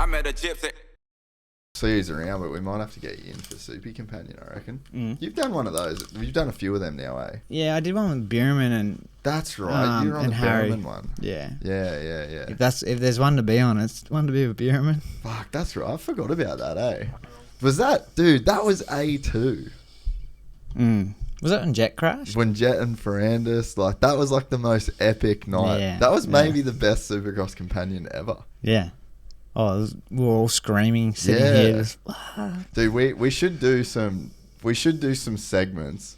I met a Gypsy. See who's around, but we might have to get you in for Soupy Companion, I reckon. Mm. You've done one of those. You've done a few of them now, eh? Yeah, I did one with Bierman and That's right. You're on and the Harry. Berman one. Yeah. Yeah. If there's one to be on, it's one to be with Bierman. Fuck, that's right. I forgot about that, eh? Was that... Dude, that was A2. Was that when Jet crashed? When Jet and Ferrandis, like, that was like the most epic night. Yeah, that was maybe the best Supercross Companion ever. Yeah. Oh, we were all screaming, sitting here. Just, Dude, we should do some segments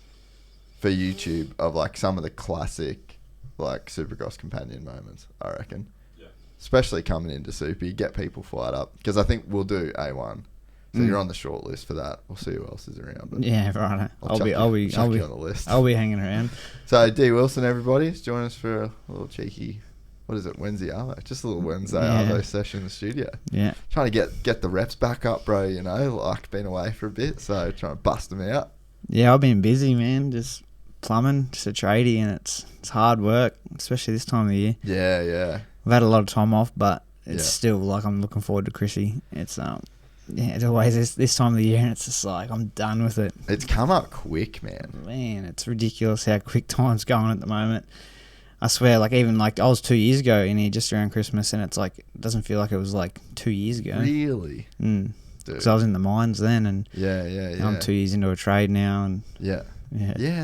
for YouTube of like some of the classic like Supercross Companion moments, I reckon. Yeah. Especially coming into Soupy, get people fired up. Because I think we'll do A1. So you're on the short list for that. We'll see who else is around. But yeah, right. I'll be on the list. I'll be hanging around. So D Wilson, everybody, join us for a little cheeky, what is it, Wednesday Arvo? Just a little Wednesday Arvo session in the studio. Yeah. Trying to get the reps back up, bro, you know, like been away for a bit, so trying to bust them out. Yeah, I've been busy, man, just plumbing, just a tradie, and it's hard work, especially this time of the year. Yeah. I've had a lot of time off, but it's still like I'm looking forward to Chrissy. It's it's always this time of the year, and it's just like I'm done with it. It's come up quick, man. Man, it's ridiculous how quick time's going at the moment. I swear, like even like I was 2 years ago in here just around Christmas, and it's like it doesn't feel like it was like 2 years ago. Really? Because I was in the mines then, and yeah. I'm 2 years into a trade now, and yeah,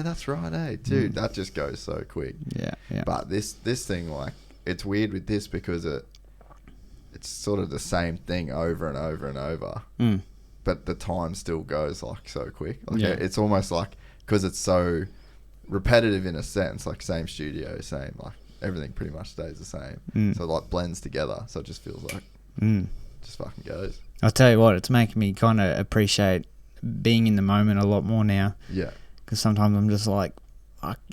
that's right, eh, dude. That just goes so quick. Yeah. But this thing, like, it's weird with this because it's sort of the same thing over and over and over, but the time still goes like so quick. Like it's almost like because it's so repetitive in a sense, like same studio, same like everything pretty much stays the same. So it like blends together. So it just feels like just fucking goes. I'll tell you what, it's making me kind of appreciate being in the moment a lot more now. Yeah. Because sometimes I'm just like,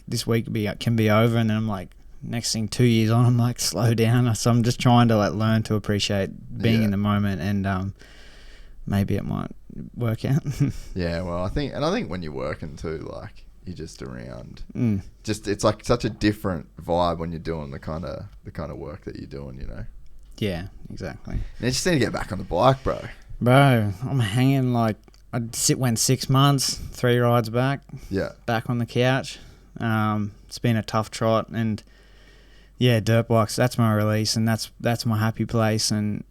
this week can be over, and then I'm like, next thing 2 years on, I'm like, slow down. So I'm just trying to like learn to appreciate being in the moment, and maybe it might work out. Yeah, well, I think when you're working too, like you're just around. Just it's like such a different vibe when you're doing the kind of work that you're doing, you know. Yeah, exactly. And you just need to get back on the bike, bro. Bro, I'm hanging like went 6 months, 3 rides back. Yeah. Back on the couch. It's been a tough trot, and yeah, dirt bikes, that's my release, and that's my happy place. And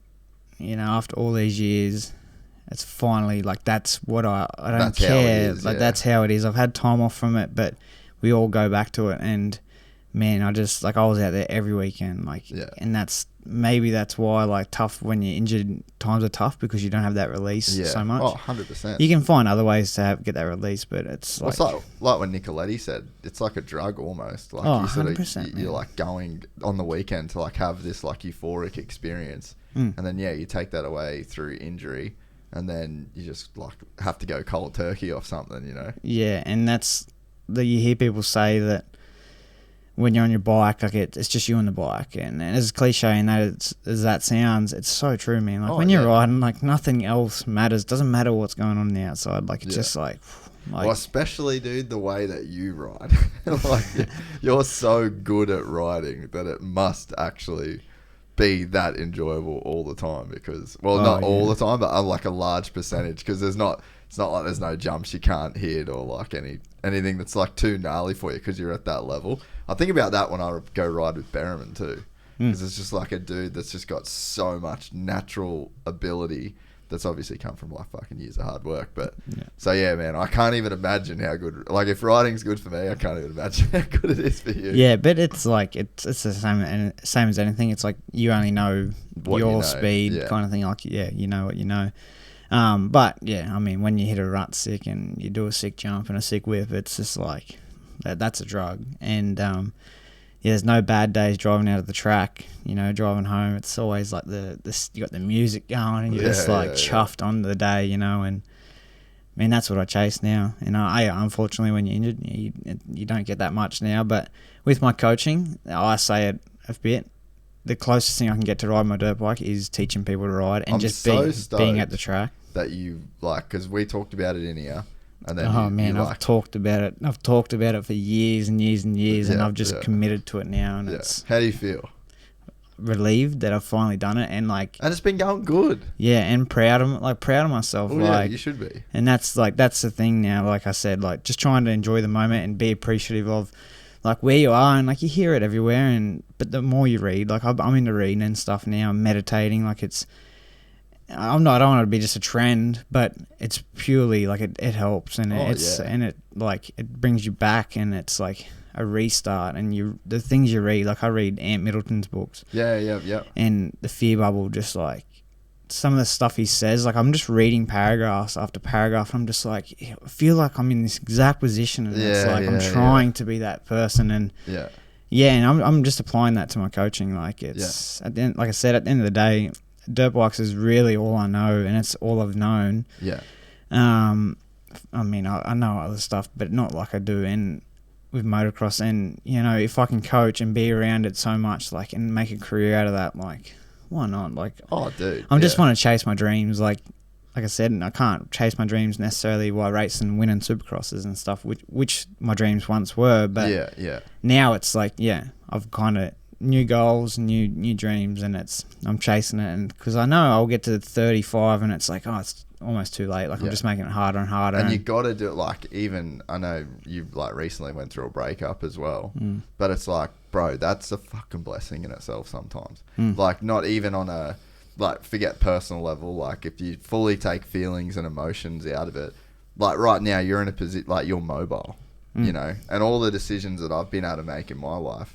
you know, after all these years, it's finally like that's what I don't that's care. How it is, like that's how it is. I've had time off from it, but we all go back to it. And man, I was out there every weekend, like, and that's why like tough when you're injured. Times are tough because you don't have that release so much. Oh, 100%. You can find other ways to get that release, but it's like... It's like when Nicoletti said, it's like a drug almost. Like 100%. You're like going on the weekend to like have this like euphoric experience. And then, you take that away through injury, and then you just like have to go cold turkey off something, you know? Yeah, and you hear people say that when you're on your bike, like it's just you and the bike, and as cliche and as that sounds, it's so true, man. Like when you're riding, like nothing else matters. Doesn't matter what's going on the outside. Like it's just like well, especially, dude, the way that you ride. Like you're so good at riding that it must actually be that enjoyable all the time. Because not all the time, but like a large percentage. Because it's not like there's no jumps you can't hit or like anything that's like too gnarly for you because you're at that level. I think about that when I go ride with Berriman too, because it's just like a dude that's just got so much natural ability that's obviously come from like fucking years of hard work. But so yeah, man, I can't even imagine how good. Like if riding's good for me, I can't even imagine how good it is for you. Yeah, but it's like it's the same as anything. It's like you only know what your speed kind of thing. Like you know what you know. But yeah, I mean, when you hit a rut sick and you do a sick jump and a sick whip, it's just like that's a drug. And there's no bad days driving out of the track. You know, driving home, it's always like you got the music going and you're just like chuffed on the day. You know, and I mean that's what I chase now. And I unfortunately, when you're injured, you don't get that much now. But with my coaching, I say it a bit. The closest thing I can get to riding my dirt bike is teaching people to ride and being at the track. That you like, because we talked about it in here, and then I've talked about it. I've talked about it for years and years and years, and I've just committed to it now. And it's how do you feel? relieved that I've finally done it, and like, and it's been going good. Yeah, and proud of myself. Well, like, you should be. And that's the thing now. Like I said, like just trying to enjoy the moment and be appreciative of like where you are, and like you hear it everywhere. But the more you read, like I'm into reading and stuff now. I'm meditating. Like I don't want it to be just a trend, but it's purely like it helps, and it brings you back, and it's like a restart. And the things you read, like I read Ant Middleton's books. Yeah. And the Fear Bubble, just like some of the stuff he says, like I'm just reading paragraphs after paragraph. And I'm just like, I feel like I'm in this exact position, and it's like I'm trying to be that person, and and I'm just applying that to my coaching. Like it's at the end, like I said, at the end of the day, dirt bikes is really all I know, and it's all I've known. Yeah. I mean, I know other stuff, but not like I do with motocross. And you know, if I can coach and be around it so much, like, and make a career out of that, like, why not? Like, oh, dude, I just want to chase my dreams. Like I said, and I can't chase my dreams necessarily while racing, winning Supercrosses and stuff, which my dreams once were. But now it's like, I've kind of new goals, new dreams, and I'm chasing it. And because I know I'll get to 35, and it's like, oh, it's almost too late. Like I'm just making it harder and harder. And you got to do it. Like, even I know you like recently went through a breakup as well, but it's like, bro, that's a fucking blessing in itself sometimes. Like, not even on a, like, forget personal level. Like, if you fully take feelings and emotions out of it, like right now you're in a position, like you're mobile, you know, and all the decisions that I've been able to make in my life,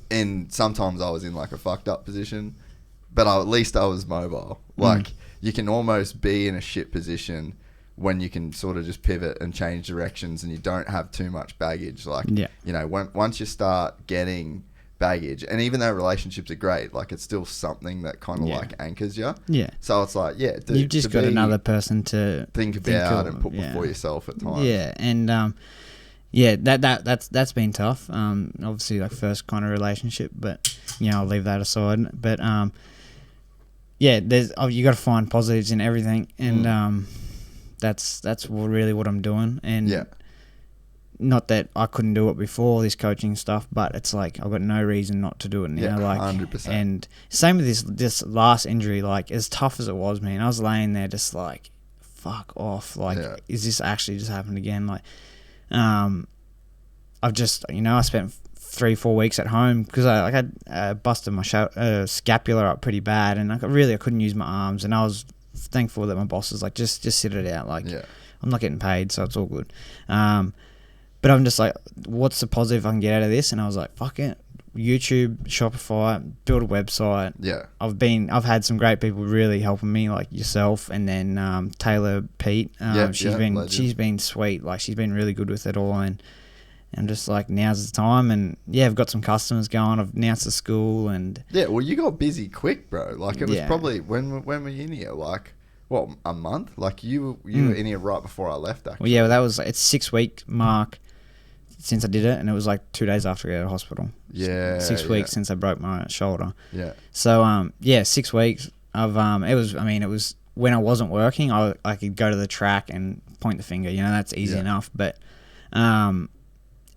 and sometimes I was in like a fucked up position, but at least I was mobile. Like, you can almost be in a shit position when you can sort of just pivot and change directions, and you don't have too much baggage. Like, you know, once you start getting baggage, and even though relationships are great, like it's still something that kind of like anchors you. Yeah. So it's like, dude, you've just got another person to think about and put before yourself at times. Yeah, and that's been tough. Obviously, like first kind of relationship, but you know, I'll leave that aside. But there's you got to find positives in everything, and that's really what I'm doing. And not that I couldn't do it before this coaching stuff, but it's like I've got no reason not to do it now. Yeah, like 100%. And same with this last injury. Like, as tough as it was, man, I was laying there just like, fuck off. Like, is this actually just happened again? Like, I've just, you know, I spent 3-4 weeks at home because I busted my scapula up pretty bad, and I couldn't use my arms, and I was thankful that my boss was like, just sit it out. Like, I'm not getting paid, so it's all good. But I'm just like, what's the positive I can get out of this? And I was like, fuck it. YouTube, Shopify, build a website. Yeah. I've had some great people really helping me, like yourself, and then Taylor Pete. She's been sweet. Like, she's been really good with it all, and I'm just like, now's the time. And I've got some customers going. I've announced the school, and well, you got busy quick, bro. Like, it was probably when were you in here? Like, what, a month? Like, you were in here right before I left, actually. Well, that was, it's 6 week mark since I did it, and it was like 2 days after I got out of hospital. 6 weeks since I broke my shoulder. Yeah. So 6 weeks of it was when I wasn't working, I could go to the track and point the finger. You know, that's easy enough. But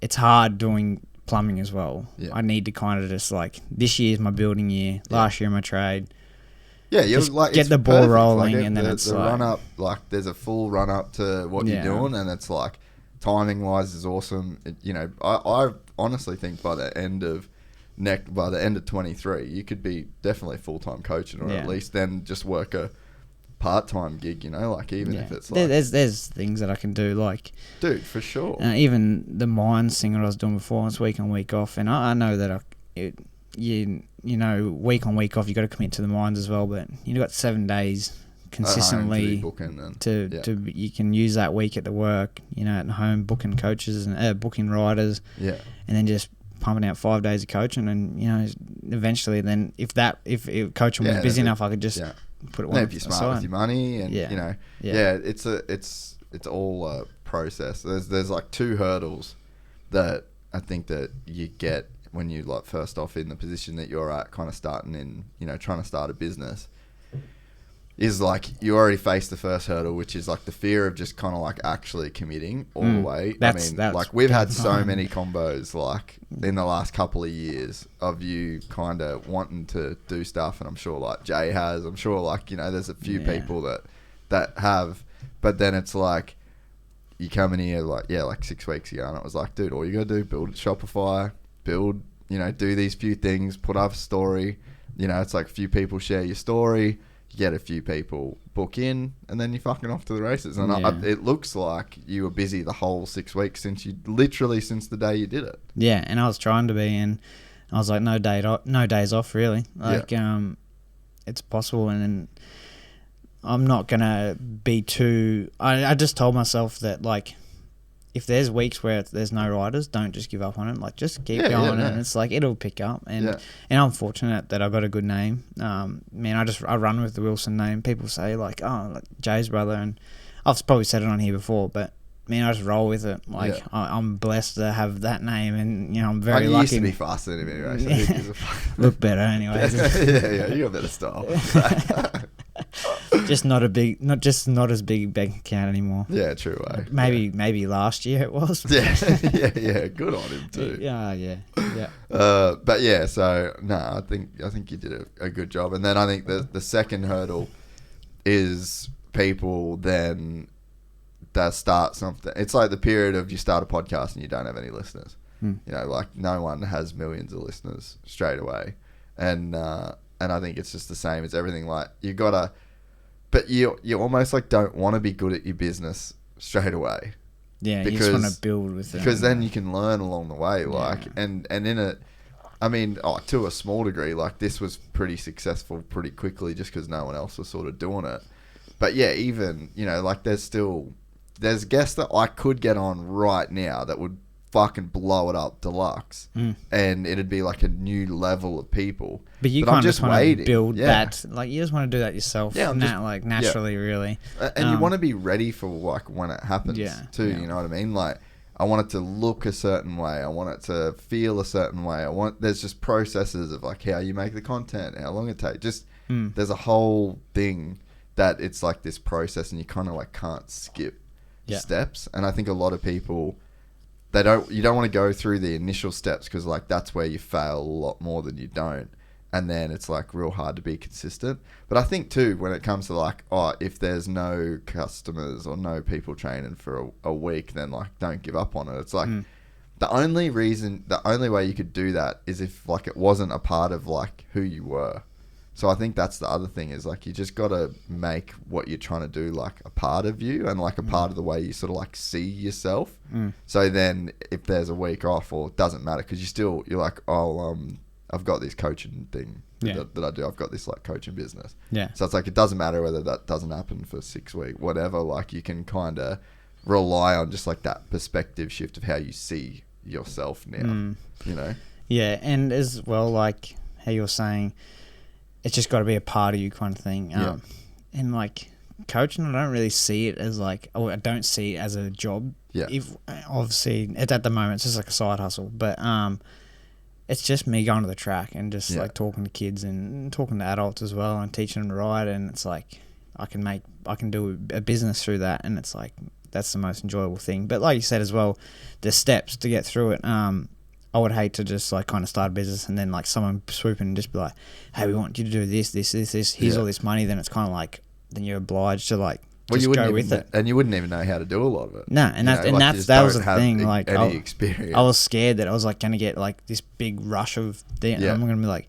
it's hard doing plumbing as well. Yeah. I need to kind of just like, this year's my building year. Last year my trade. Yeah, you like get the ball rolling, like, and then it's the like run up. Like, there's a full run up to what you're doing, and it's like, timing wise is awesome. You know, I honestly think by the end of 23, you could be definitely full time coaching, or at least then just work a part time gig. You know, like, even if it's like, there's things that I can do, like, dude, for sure. Even the mines thing that I was doing before, it's week on week off, and I know that you know, week on week off, you got to commit to the mines as well, but you got 7 days consistently to you can use that week at the work, you know, at home, booking coaches and booking riders, and then just pumping out 5 days of coaching, and you know, eventually then if coaching was busy enough, I could just put it one if you're smart with your money, and you know, it's all a process. There's like 2 hurdles that I think that you get when you, like, first off in the position that you're at, kind of starting in, you know, trying to start a business, is like you already faced the first hurdle, which is like the fear of just kind of like actually committing all the way. That's like we've had so many combos like in the last couple of years of you kind of wanting to do stuff, and I'm sure like Jay has. I'm sure like there's a few people that have, but then it's like you come in here like 6 weeks ago, and it was like, dude, all you gotta do build Shopify, build do these few things, put up a story. It's like a few people share your story. You get a few people book in, and then you're fucking off to the races. And it looks like you were busy the whole 6 weeks since the day you did it. Yeah, and I was trying to be, and I was like, no days off, really. Like, it's possible, and then I'm not gonna be too. I just told myself that like, if there's weeks where there's no riders, don't just give up on it. Like, just keep going, and it's like it'll pick up. And I'm fortunate that I got a good name. I run with the Wilson name. People say like, oh, like Jay's brother, and I've probably said it on here before, but I just roll with it. Like I'm blessed to have that name, and I'm very lucky. You used to be faster than him anyway. So look better, anyways. You got better style. Just not as big bank account anymore. Yeah, true. Maybe last year it was. Yeah. Good on him too. Yeah. But yeah, so no, I think you did a good job. And then I think the second hurdle is people then that start something. It's like the period of you start a podcast and you don't have any listeners. Like no one has millions of listeners straight away, and I think it's just the same as everything. Like you gotta, but you almost like don't want to be good at your business straight away. Yeah, you just want to build with it. Because then you can learn along the way. Like and in it, I mean, to a small degree, like this was pretty successful pretty quickly just because no one else was sort of doing it. But yeah, even like there's guests that I could get on right now that would fucking blow it up deluxe, and it'd be like a new level of people. But you kind of just want to build that, like you just want to do that yourself, naturally, really. And you want to be ready for like when it happens too. You know what I mean? Like I want it to look a certain way. I want it to feel a certain way. There's just processes of like how you make the content, how long it takes. There's a whole thing that it's like this process, and you kind of like can't skip steps. And I think a lot of people. You don't want to go through the initial steps because like that's where you fail a lot more than you don't, and then it's like real hard to be consistent. But I think too when it comes to like if there's no customers or no people training for a week, then like don't give up on it. It's like the only way you could do that is if like it wasn't a part of like who you were. So I think that's the other thing is like you just got to make what you're trying to do like a part of you and like a part of the way you sort of like see yourself. So then if there's a week off or it doesn't matter because you're like, I've got this coaching thing that I do. I've got this like coaching business. Yeah. So it's like it doesn't matter whether that doesn't happen for 6 weeks, whatever. Like you can kind of rely on just like that perspective shift of how you see yourself now, Yeah, and as well, like how you're saying, it's just got to be a part of you kind of thing. And like coaching, I don't really see it as like, I don't see it as a job. Yeah. If obviously at the moment it's just like a side hustle, but it's just me going to the track and just like talking to kids and talking to adults as well and teaching them to ride. And it's like I can do a business through that, and it's like that's the most enjoyable thing. But like you said as well, the steps to get through it. I would hate to just like kind of start a business and then like someone swoop in and just be like, hey, we want you to do this. Here's all this money. Then it's kind of like, then you're obliged to like just go with it. And you wouldn't even know how to do a lot of it. No, and that was the thing. Like any experience. I was scared that I was like going to get like this big rush of I'm going to be like,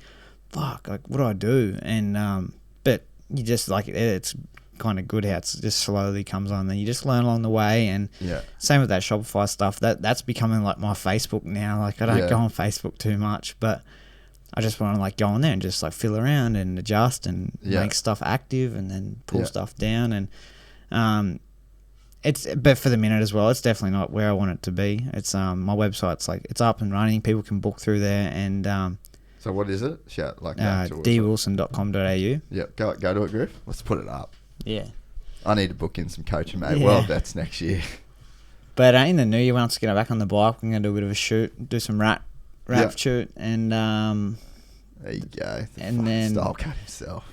fuck, like what do I do? And but you just like it's kind of good how it just slowly comes on, then you just learn along the way. And same with that Shopify stuff, that's becoming like my Facebook now. Like I don't go on Facebook too much, but I just want to like go on there and just like fill around and adjust and make stuff active and then pull stuff down. And but for the minute as well, it's definitely not where I want it to be. It's my website's like it's up and running, people can book through there. And so what is it? Shout like dwilson.com.au. Yeah, go to it, Griff. Let's put it up. Yeah. I need to book in some coaching, mate. Well, that's next year. But in the new year, once I get back on the bike, we're going to do a bit of a shoot, do some rap shoot, and there you go. And then style cut himself.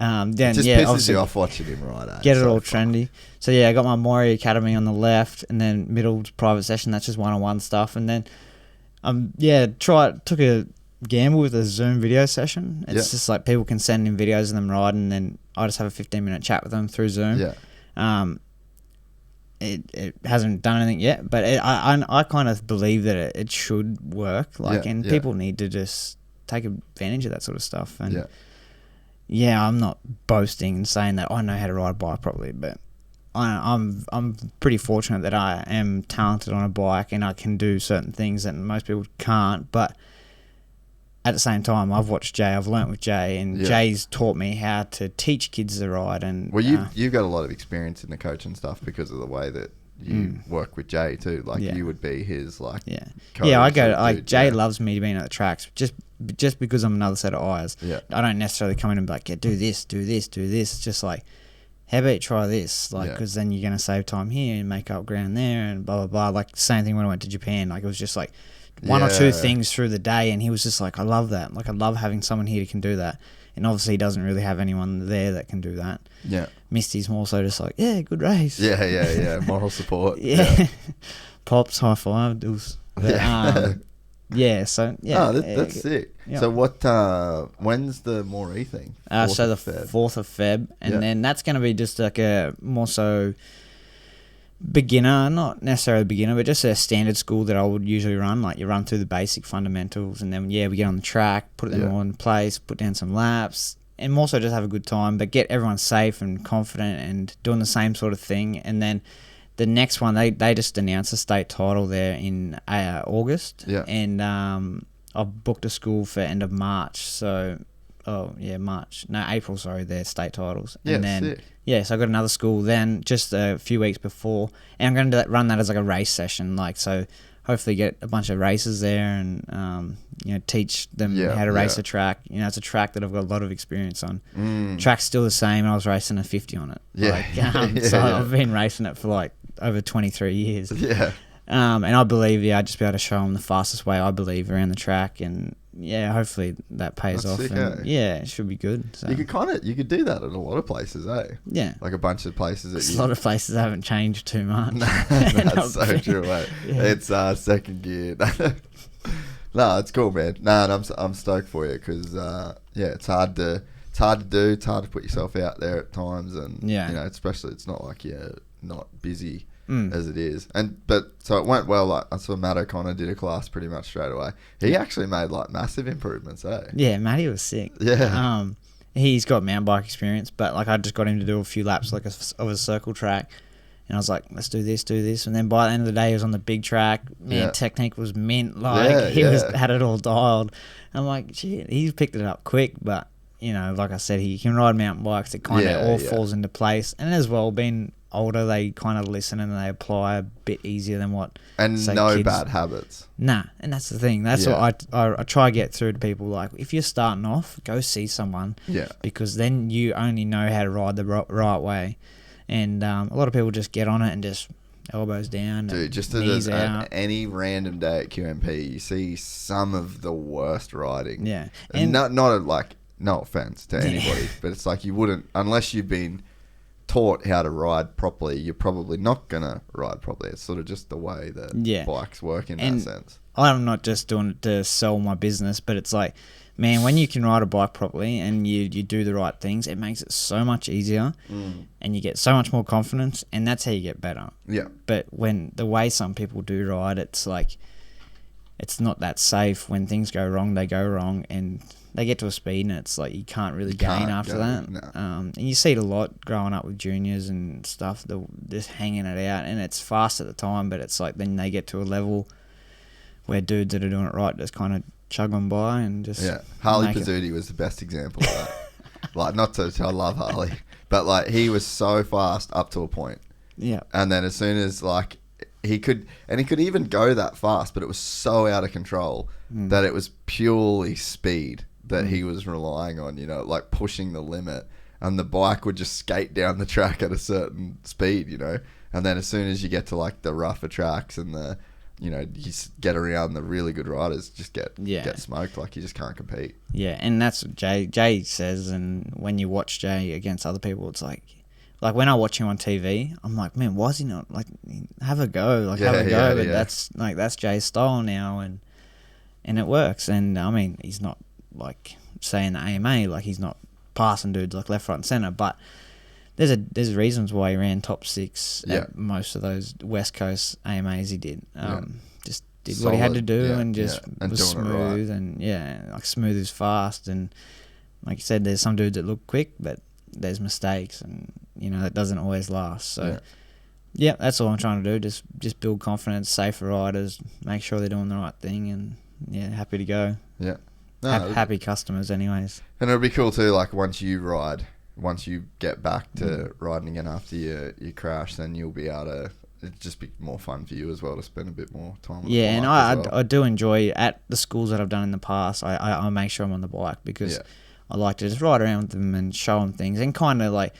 Then it just yeah, pisses you off watching him ride. Get it all trendy. So yeah, I got my Maury Academy on the left, and then middle private session. That's just one-on-one stuff, and then took a gamble with a Zoom video session. It's just like people can send in videos of them riding, and then I just have a 15-minute chat with them through Zoom. Yeah. It hasn't done anything yet, but I kind of believe that it should work. And people need to just take advantage of that sort of stuff. And I'm not boasting and saying that I know how to ride a bike properly, but I'm pretty fortunate that I am talented on a bike and I can do certain things that most people can't. But at the same time, I've watched Jay, I've learnt with Jay, and Jay's taught me how to teach kids to ride. And well, you've got a lot of experience in the coaching stuff because of the way that you work with Jay too. You would be his coach. Jay loves me being at the tracks just because I'm another set of eyes. Yeah. I don't necessarily come in and be like, do this. It's just like, how about you try this? Because then you're going to save time here and make up ground there and blah, blah, blah. Same thing when I went to Japan. It was just like one or two things through the day, and he was just like, I love that. I love having someone here who can do that. And obviously he doesn't really have anyone there that can do that. Yeah. Misty's more so just like, good race. Yeah. Moral support. Yeah. Pops, high five, deuce. But, so that's sick. Yeah. So what? When's the Maury thing? So the 4th of Feb, and then that's going to be just like a more so beginner, not necessarily beginner, but just a standard school that I would usually run. You run through the basic fundamentals, and then we get on the track, put them all in place, put down some laps, and more so just have a good time, but get everyone safe and confident and doing the same sort of thing. And then the next one, they just announced a state title there in August, and I've booked a school for end of March. So, April. Sorry, their state titles, and then sick. So I got another school then just a few weeks before, and I'm going to run that as like a race session, so hopefully get a bunch of races there and teach them how to race a track. It's a track that I've got a lot of experience on. Track's still the same, and I was racing a 50 on it. So I've been racing it for over 23 years. And I believe I'd just be able to show them the fastest way I believe around the track, and hopefully that pays off. Sick, and, it should be good. So. You could do that at a lot of places, eh? Yeah, a bunch of places. A lot of places haven't changed too much. That's so true, mate. It's second gear. No, it's cool, man. And I'm stoked for you because it's hard to do. It's hard to put yourself out there at times, and especially it's not like you're not busy. As it is, so it went well. I saw Matt O'Connor did a class pretty much straight away. He actually made massive improvements, eh? Yeah, Matty was sick. Yeah, he's got mountain bike experience, but I just got him to do a few laps of a circle track, and I was like, let's do this, and then by the end of the day, he was on the big track. Man, technique was mint. He had it all dialed. I'm like, shit, he's picked it up quick, but like I said, he can ride mountain bikes. It kind of all falls into place, and as well, being older, they kind of listen and they apply a bit easier than what. And no kids. Bad habits. Nah, and that's the thing. That's what I try to get through to people. If you're starting off, go see someone. Yeah. Because then you only know how to ride the right way, and a lot of people just get on it and just elbows down. Dude, just on any random day at QMP, you see some of the worst riding. Yeah, and no offense to anybody, but it's you wouldn't unless you've been taught how to ride properly, you're probably not gonna ride properly. It's sort of just the way that bikes work in that sense. I'm not just doing it to sell my business, but it's man, when you can ride a bike properly and you do the right things, it makes it so much easier, and you get so much more confidence, and that's how you get better. Yeah. But when the way some people do ride, it's it's not that safe. When things go wrong, they go wrong, and they get to a speed, and it's you can't really gain after that. No. And you see it a lot growing up with juniors and stuff. They're just hanging it out, and it's fast at the time, but it's then they get to a level where dudes that are doing it right just kind of chug on by and just Harley Pizzuti was the best example of that. Not to I love Harley, but he was so fast up to a point. Yeah. And then as soon as he could even go that fast, but it was so out of control that it was purely speed that he was relying on, pushing the limit, and the bike would just skate down the track at a certain speed, and then as soon as you get to the rougher tracks and the you get around the really good riders, just get smoked. Like, you just can't compete. Yeah, and that's what Jay says. And when you watch Jay against other people, it's like when I watch him on TV, I'm like, man, why is he not like have a go? Like, have a go. But that's Jay's style now, and it works. And I mean, he's not like saying the AMA, like he's not passing dudes like left, right, and center, but there's reasons why he ran top 6 at most of those West Coast AMAs he did. Just did solid, what he had to do, and just and was smooth, and like smooth is fast. And like you said, there's some dudes that look quick, but there's mistakes, and that doesn't always last. So that's all I'm trying to do. Just build confidence, safer riders, make sure they're doing the right thing, and happy to go. Yeah. No, happy customers anyways. And it'll be cool too, like once you get back to riding again after you crash, then you'll be able to, it'll just be more fun for you as well to spend a bit more time on the bike. And I do enjoy, at the schools that I've done in the past, I make sure I'm on the bike, because I like to just ride around with them and show them things, and kind of like,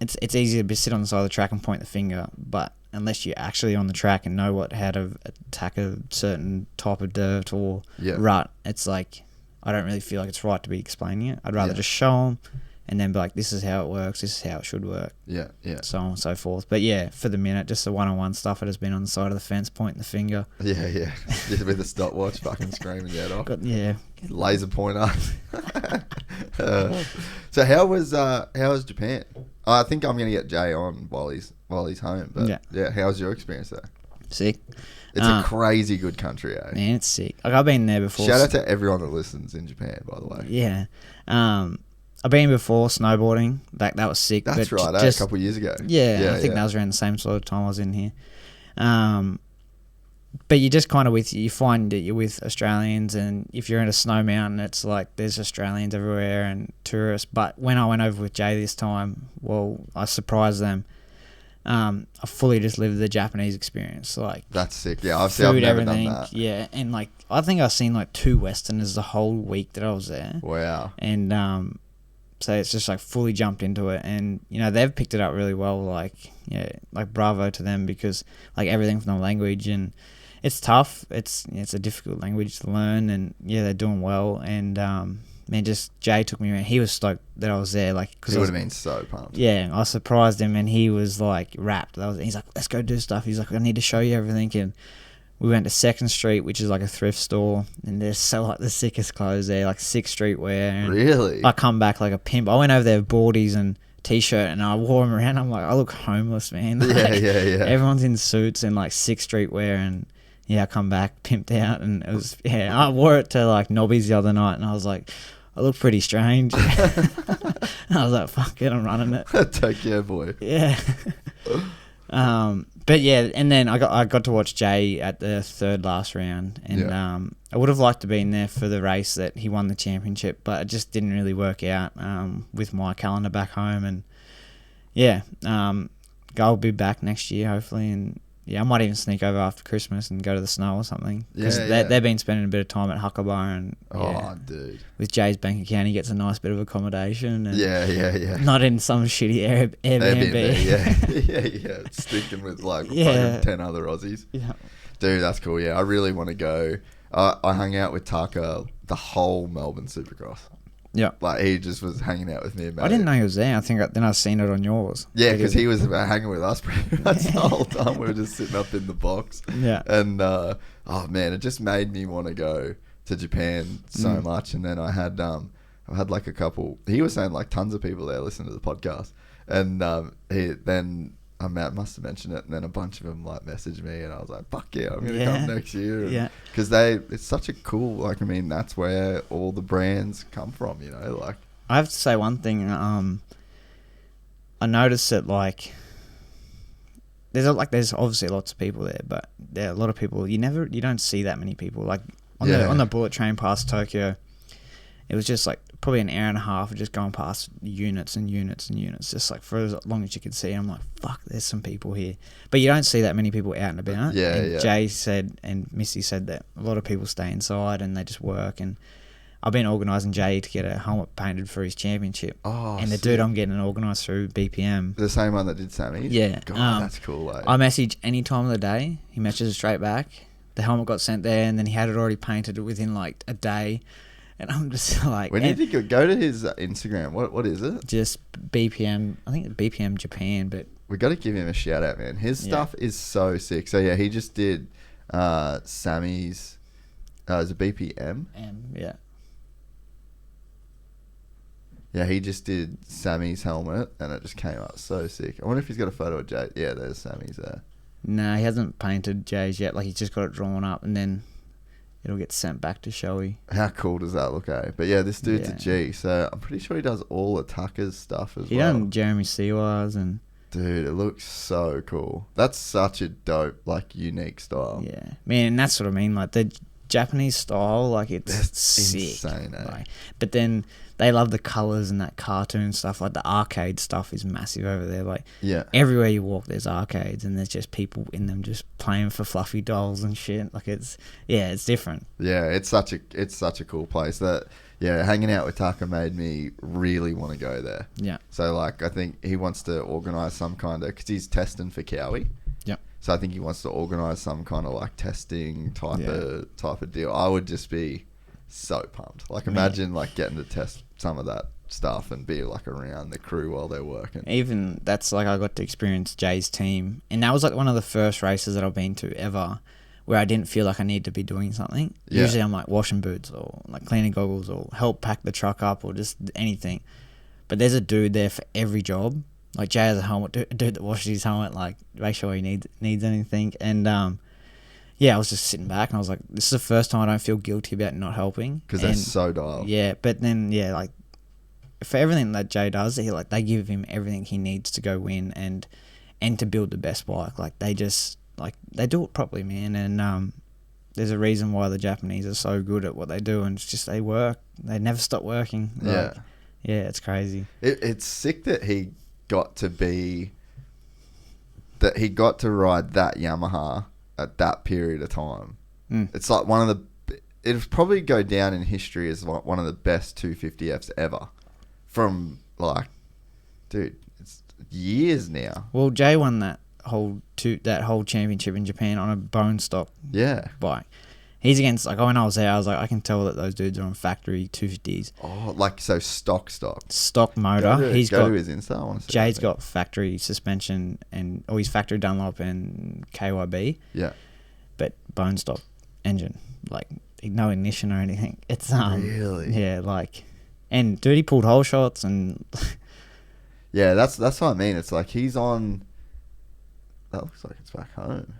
it's easy to sit on the side of the track and point the finger, but unless you're actually on the track and know how to attack a certain type of dirt or rut, it's like, I don't really feel like it's right to be explaining it. I'd rather just show them and then be like, this is how it works, this is how it should work. Yeah. So on and so forth. But for the minute, just the one-on-one stuff, I just been on the side of the fence pointing the finger. Yeah. Just with the stopwatch fucking screaming your head off. Laser pointer. So how was Japan? I think I'm going to get Jay on while he's home. But how was your experience there? Sick. It's a crazy good country, eh? Man, it's sick. Like, I've been there before. Shout out to everyone that listens in Japan, by the way. Yeah. I've been before snowboarding. That was sick. That's right, a couple of years ago. Yeah, I think that was around the same sort of time I was in here. But you just kind of you find that you're with Australians, and if you're in a snow mountain, it's like there's Australians everywhere and tourists. But when I went over with Jay this time, well, I surprised them. I fully just lived the Japanese experience. Like, that's sick. Yeah, I've never done that. Yeah, and like I think I've seen like 2 Westerners the whole week that I was there. Wow. And so it's just like fully jumped into it, and they've picked it up really well. Like bravo to them, because like everything from the language, and it's tough. It's a difficult language to learn, and they're doing well. And man, just Jay took me around. He was stoked that I was there. Like, cause he would have been so pumped. Yeah, I surprised him, and he was like wrapped. He's like, let's go do stuff. He's like, I need to show you everything. And we went to 2nd Street, which is like a thrift store, and there's so like the sickest clothes there, like 6th Street wear. And really? I come back like a pimp. I went over there with boardies and t-shirt, and I wore them around. I'm like, I look homeless, man. Like, yeah. Everyone's in suits and like 6th Street wear, and I come back pimped out, and it was I wore it to like Nobby's the other night, and I was like, I look pretty strange. I was like, fuck it, I'm running it. Take care, boy. Yeah. But and then I got to watch Jay at the 3rd last round, and I would have liked to be in there for the race that he won the championship, but it just didn't really work out with my calendar back home. And I'll be back next year hopefully, and I might even sneak over after Christmas and go to the snow or something. Because they've been spending a bit of time at Hucklebar, and dude, with Jay's bank account, he gets a nice bit of accommodation. And not in some shitty Airbnb. Yeah. Sticking with like 10 other Aussies. Yeah. Dude, that's cool. Yeah, I really want to go. I hung out with Tucker the whole Melbourne Supercross. Yeah, like he just was hanging out with me. I didn't know he was there. I think then I've seen it on yours. Yeah, because he was hanging with us pretty much the whole time. We were just sitting up in the box. Yeah, and oh man, it just made me want to go to Japan so much. And then I had like a couple. He was saying like tons of people there listening to the podcast, and I must have mentioned it, and then a bunch of them like messaged me, and I was like, "Fuck yeah, I'm gonna come next year." Yeah, because it's such a cool, like, I mean, that's where all the brands come from, Like, I have to say one thing. I noticed that like there's obviously lots of people there, but there are a lot of people you don't see that many people. Like on the bullet train past Tokyo, it was just like probably an hour and a half of just going past units and units and units, just like for as long as you could see. I'm like, fuck, there's some people here. But you don't see that many people out and about. Yeah. Jay said, and Missy said that a lot of people stay inside and they just work. And I've been organising Jay to get a helmet painted for his championship. Oh, and the sick. dude I'm getting organised through BPM. The same one that did Sammy's? Yeah. God, that's cool, eh? I message any time of the day. He messages straight back. The helmet got sent there, and then he had it already painted within like a day. And I'm just like... When did you go to his Instagram? What is it? Just BPM. I think it's BPM Japan, but... We got to give him a shout out, man. His stuff is so sick. So, yeah, he just did Sammy's... is it BPM? Yeah. Yeah, he just did Sammy's helmet, and it just came up so sick. I wonder if he's got a photo of Jay. Yeah, there's Sammy's there. No, he hasn't painted Jay's yet. Like, he's just got it drawn up, and then it'll get sent back to Showy. How cool does that look, eh? But yeah, this dude's a G, so I'm pretty sure he does all of Tucker's stuff as well. He done Jeremy Siwa's and... Dude, it looks so cool. That's such a dope, like, unique style. Yeah. Man, and that's what I mean. Like, the Japanese style, like, it's sick. Insane, eh? Like, but then they love the colours and that cartoon stuff. Like, the arcade stuff is massive over there. Like, everywhere you walk, there's arcades, and there's just people in them just playing for fluffy dolls and shit. Like, it's different. Yeah, it's such a cool place that... Yeah, hanging out with Tucker made me really want to go there. Yeah. So, like, I think he wants to organise some kind of... Because he's testing for Cowie. Yep. So I think he wants to organise some kind of, like, testing type of deal. I would just be so pumped. Like, imagine, like, getting to test some of that stuff and be, like, around the crew while they're working. Even, that's, like, I got to experience Jay's team. And that was, like, one of the first races that I've been to ever... where I didn't feel like I needed to be doing something. Yeah. Usually I'm like washing boots or like cleaning goggles or help pack the truck up or just anything. But there's a dude there for every job. Like Jay has a helmet, a dude that washes his helmet, like make sure he needs anything. And I was just sitting back and I was like, this is the first time I don't feel guilty about not helping. Because they're so dialed. Yeah, but then, like for everything that Jay does, they give him everything he needs to go win and to build the best bike. Like they just... Like, they do it properly, man, and there's a reason why the Japanese are so good at what they do, and it's just they work. They never stop working. Like, it's crazy. It's sick that he got to ride that Yamaha at that period of time. It's like it'll probably go down in history as one of the best 250Fs ever. From, like, dude, it's years now. Well, Jay won that whole championship in Japan on a bone stock bike. He's against, like, when I was there, I was like, I can tell that those dudes are on factory 250s. Oh, like, so stock motor. Go to his Insta. I want to see Jay's got factory suspension or he's factory Dunlop and KYB. Yeah. But bone stock engine, like no ignition or anything. It's really, yeah, like, and dude, he pulled whole shots and yeah, that's what I mean. It's like he's on. That looks like it's back home.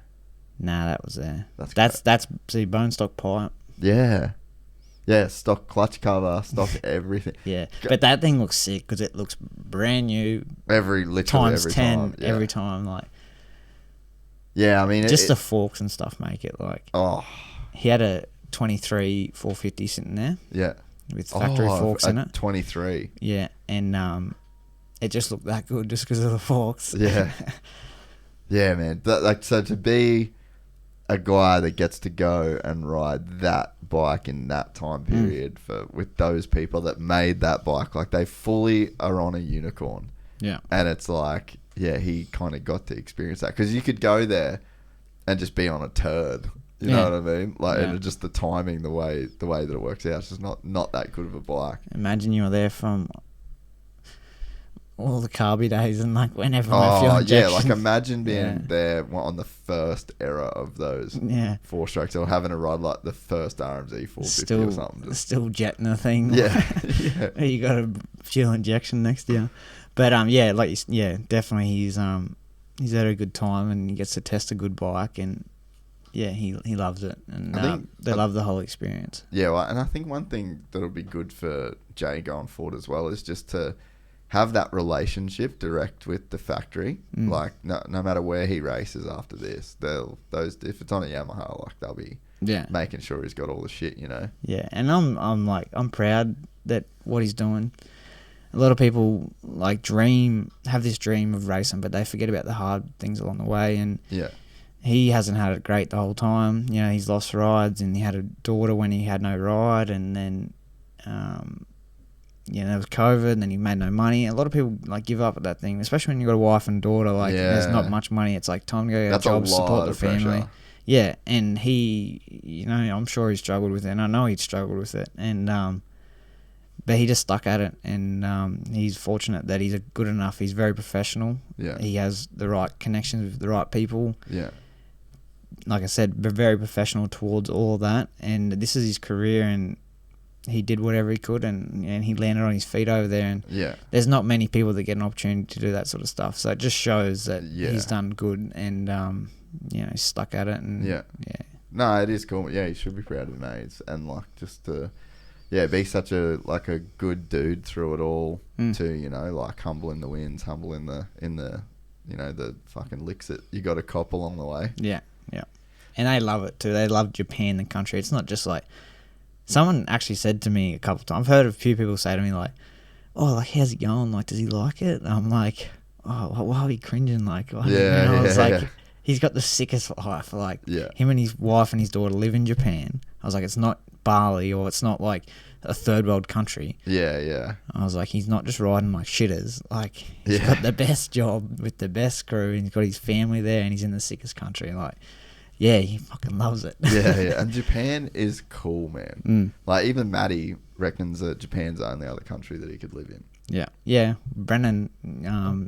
Nah, that was there. That's see, bone stock pipe. Yeah, stock clutch cover, stock everything. Yeah, but that thing looks sick because it looks brand new. Every 10 every time, like. Yeah, I mean, just the forks and stuff make it like. Oh. He had a 23 450 sitting there. Yeah. With factory forks in it. 23. Yeah, and it just looked that good just because of the forks. Yeah. Yeah, man. So to be a guy that gets to go and ride that bike in that time period with those people that made that bike, like they fully are on a unicorn. Yeah. And it's like, yeah, he kind of got to experience that because you could go there and just be on a turd. You know what I mean? Like, and just the timing, the way that it works out, it's just not that good of a bike. Imagine you were there from all the carby days and like whenever I feel injection. Yeah, like imagine being there on the first era of those 4-strokes or having a ride like the first RMZ 450 or something. Still jetting the thing. Yeah. You got a fuel injection next year. But definitely he's had a good time and he gets to test a good bike and he loves it and they love the whole experience. Yeah, well, and I think one thing that'll be good for Jay going forward as well is just to have that relationship direct with the factory. Like no matter where he races after this, if it's on a Yamaha, like they'll be making sure he's got all the shit, you know. Yeah, and I'm proud that what he's doing. A lot of people like have this dream of racing, but they forget about the hard things along the way. And he hasn't had it great the whole time. You know, he's lost rides, and he had a daughter when he had no ride, and then there was COVID, and then he made no money. A lot of people like give up at that thing, especially when you got a wife and daughter. Like, there's not much money. It's like time to go get a job, support the family. Pressure. Yeah, and he, I'm sure he struggled with it, and I know he struggled with it, and but he just stuck at it, and he's fortunate that he's good enough. He's very professional. Yeah, he has the right connections with the right people. Yeah, like I said, very professional towards all of that, and this is his career, and he did whatever he could, and he landed on his feet over there. And there's not many people that get an opportunity to do that sort of stuff, so it just shows that he's done good, and he's stuck at it. And no, it is cool. Yeah, he should be proud of mates, and like just to be such a good dude through it all too. Like humble in the wins, humble in the the fucking licks that you got to cop along the way. Yeah, and they love it too. They love Japan, the country. It's not just like. Someone actually said to me a couple of times, I've heard a few people say to me like, oh, like, how's it going? Like, does he like it? And I'm like, oh, why are we cringing? Like, he's got the sickest life. Like, him and his wife and his daughter live in Japan. I was like, it's not Bali, or it's not like a third world country. Yeah. I was like, he's not just riding like shitters. Like, he's got the best job with the best crew, and he's got his family there, and he's in the sickest country. Like, yeah, he fucking loves it. yeah. And Japan is cool, man. Like, even Matty reckons that Japan's the only other country that he could live in. Yeah. Brennan.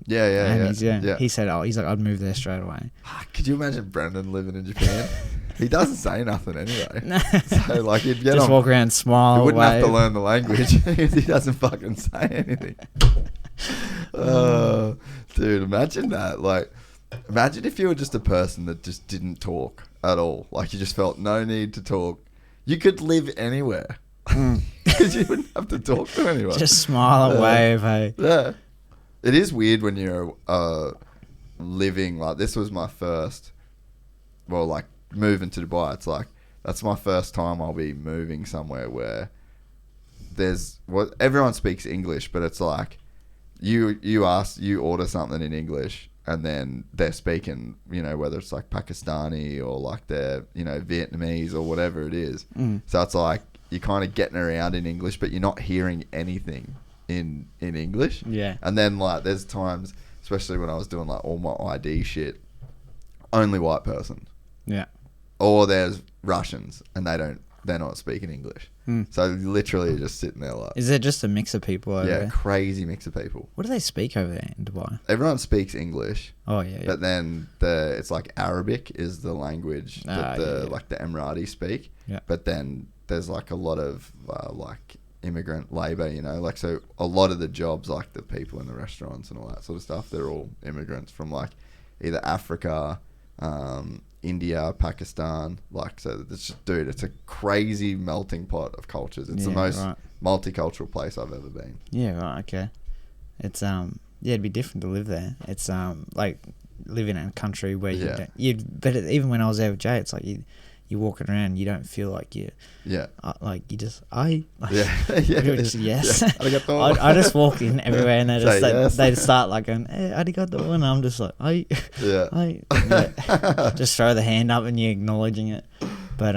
He said, he's like, I'd move there straight away. Could you imagine Brennan living in Japan? He doesn't say nothing anyway. So, like, he'd get just walk around, smile. He wouldn't have to learn the language because he doesn't fucking say anything. Dude, imagine that. Like, imagine if you were just a person that just didn't talk at all. Like, you just felt no need to talk. You could live anywhere. Because you wouldn't have to talk to anyone. Just smile and wave, hey. Yeah. It is weird when you're living, like, this was my first, moving to Dubai. It's like, that's my first time I'll be moving somewhere where everyone speaks English, but it's like, you order something in English, and then they're speaking, whether it's like Pakistani or like they're, Vietnamese or whatever it is. So it's like you're kind of getting around in English, but you're not hearing anything in English. Yeah. And then like there's times, especially when I was doing like all my ID shit, only white person. Yeah. Or there's Russians and they're not speaking English. So literally you're just sitting there like... Is it just a mix of people over there? Yeah, crazy mix of people. What do they speak over there in Dubai? Everyone speaks English. Oh, yeah. But then it's like Arabic is the language that the Emirati speak. Yeah. But then there's like a lot of like immigrant labour, like so a lot of the jobs, like the people in the restaurants and all that sort of stuff, they're all immigrants from like either Africa, India, Pakistan, like, so it's just, dude, it's a crazy melting pot of cultures. It's the most multicultural place I've ever been. Yeah, right, okay. It's it'd be different to live there. It's like living in a country where but even when I was there with Jay, it's like you're walking around, you don't feel like you like you just yes. Yeah. I just walk in everywhere and they start like going, hey, arigato, and I'm just like just throw the hand up and you're acknowledging it. But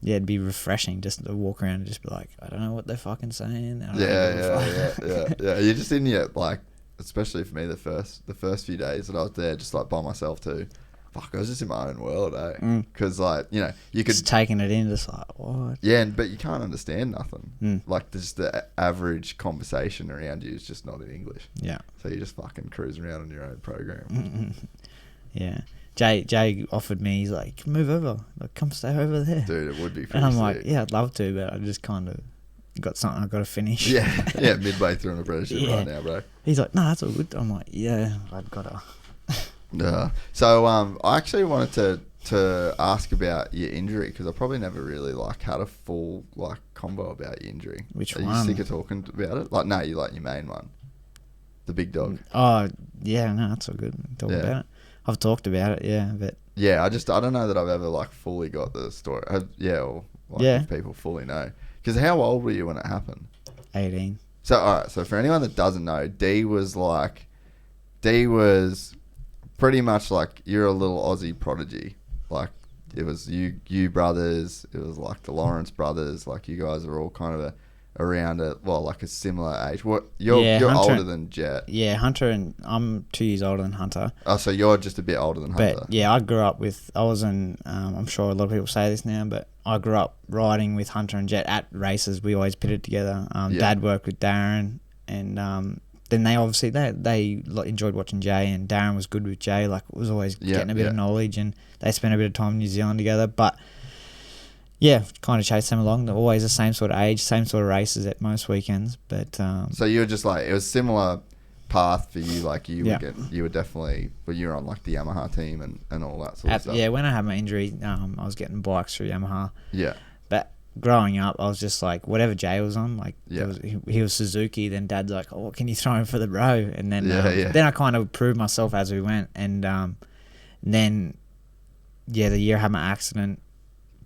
it'd be refreshing just to walk around and just be like, I don't know what they're fucking saying. Yeah. You're just in your, like, especially for me the first few days that I was there, just like by myself too. Fuck, I was just in my own world, because like, you could just taking it in, just like, what? Yeah, but you can't understand nothing. Like, just the average conversation around you is just not in English. Yeah. So you just fucking cruise around on your own program. Yeah. Jay offered me, he's like, move over, like, come stay over there. Dude, it would be pretty And I'm sick. like, yeah, I'd love to, but I just kind of got something I've got to finish. Yeah, midway through an apprenticeship right now, bro. He's like, no, that's all good. I'm like, yeah, I've got to. Yeah. So I actually wanted to ask about your injury, because I probably never really like had a full like combo about your injury. Which one? Are you sick of talking about it? Like, no, you like your main one, the big dog. Oh yeah, no, that's all good. Talk about it. I've talked about it, but yeah, I don't know that I've ever like fully got the story. If people fully know. Because how old were you when it happened? 18. So alright, so for anyone that doesn't know, D was pretty much like, you're a little Aussie prodigy. Like, it was you brothers, it was like the Lawrence brothers, like you guys are all kind of around like a similar age. What you're older than Jet. Yeah, Hunter, and I'm 2 years older than Hunter. Oh, so you're just a bit older than Hunter. But yeah, I grew up with. I was in. I'm sure a lot of people say this now, but I grew up riding with Hunter and Jet at races. We always pitted together. Dad worked with Darren, and then they obviously they enjoyed watching Jay, and Darren was good with Jay. Like, was always getting a bit of knowledge, and they spent a bit of time in New Zealand together, but. Yeah, kind of chase them along. They're always the same sort of age, same sort of races at most weekends. But so you were just like, it was similar path for you. Like you were definitely, but you were on like the Yamaha team and all that sort of stuff. Yeah, when I had my injury, I was getting bikes through Yamaha. Yeah. But growing up, I was just like, whatever Jay was on, like he was Suzuki. Then Dad's like, oh, can you throw him for the bro? And then then I kind of proved myself as we went. And then the year I had my accident.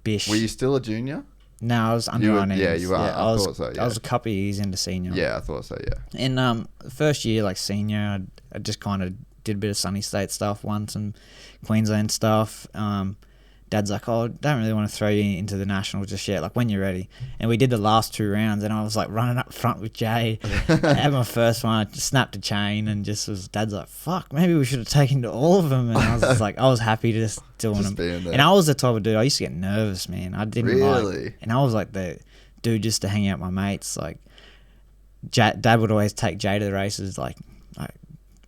Bish. Were you still a junior? No, I was under 19. Yeah, you are. Yeah, I thought so. Yeah. I was a couple of years into senior. Yeah, I thought so. Yeah. And the first year, like senior, I just kind of did a bit of sunny state stuff, won some Queensland stuff. Dad's like, oh, don't really want to throw you into the nationals just yet, like when you're ready. And we did the last 2 rounds, and I was like running up front with Jay. I had my first one, I just snapped a chain, and Dad's like, fuck, maybe we should have taken to all of them. And I was just like, I was happy to just doing them. And I was the type of dude, I used to get nervous, man. I didn't really? And I was like the dude just to hang out with my mates. Like, Dad would always take Jay to the races, like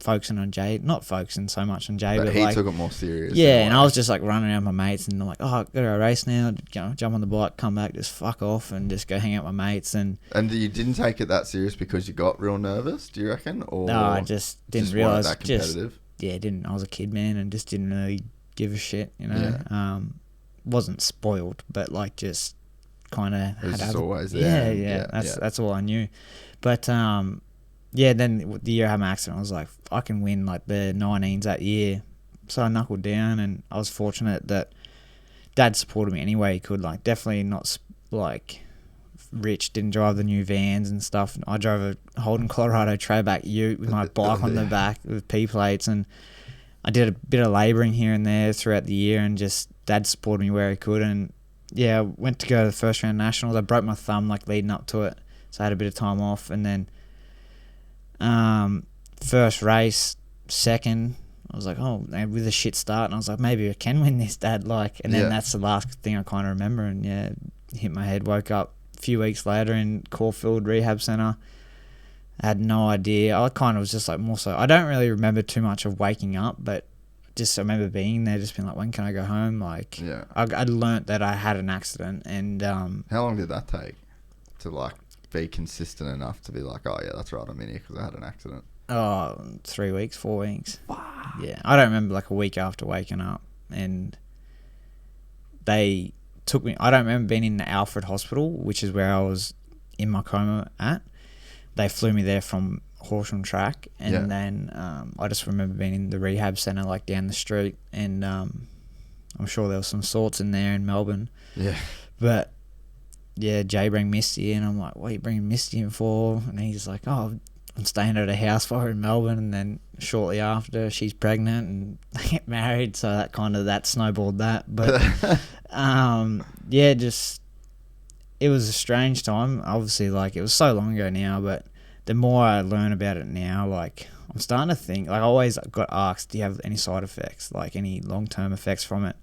focusing on Jay, not focusing so much on Jay, but he like, took it more serious. Yeah, and I was just like running around with my mates, and I'm like, oh, I got to a race now, jump on the bike, come back, just fuck off, and just go hang out with my mates. And you didn't take it that serious because you got real nervous, do you reckon? Or no, I just didn't realize. That competitive? I was a kid, man, and just didn't really give a shit, you know. Yeah. Wasn't spoiled, but like just kind of it was just always there. Yeah. That's all I knew, but yeah, then the year I had my accident, I was like, I can win like the 19s that year. So I knuckled down, and I was fortunate that Dad supported me any way he could. Like, definitely not like rich, didn't drive the new vans and stuff. I drove a Holden Colorado Trailback Ute with my bike on the back with P plates, and I did a bit of labouring here and there throughout the year, and just Dad supported me where he could. And yeah, I went to go to the first round nationals. I broke my thumb like leading up to it, so I had a bit of time off, and then first race, second, I was like, oh, with a shit start, and I was like, maybe I can win this, Dad, like, and then that's the last thing I kind of remember, and hit my head, woke up a few weeks later in Caulfield Rehab Centre. I had no idea. I kind of was just like, more so, I don't really remember too much of waking up, but just I remember being there, just being like, when can I go home? Like, I'd learnt that I had an accident, and how long did that take to like be consistent enough to be like, oh yeah, that's right, I'm in here because I had an accident? Oh, 3 weeks, 4 weeks. Wow. Yeah, I don't remember, like a week after waking up, and they took me. I don't remember being in the Alfred Hospital, which is where I was in my coma at. They flew me there from Horsham Track, and then I just remember being in the rehab centre, like down the street, and I'm sure there was some sorts in there in Melbourne. Yeah, but. Yeah, Jay bring Misty in. I'm like, what are you bringing Misty in for? And he's like, oh, I'm staying at a house for her in Melbourne. And then shortly after, she's pregnant and they get married. So that snowballed that. But yeah, just it was a strange time. Obviously, like, it was so long ago now, but the more I learn about it now, like, I'm starting to think, like, I always got asked, do you have any side effects, like any long-term effects from it?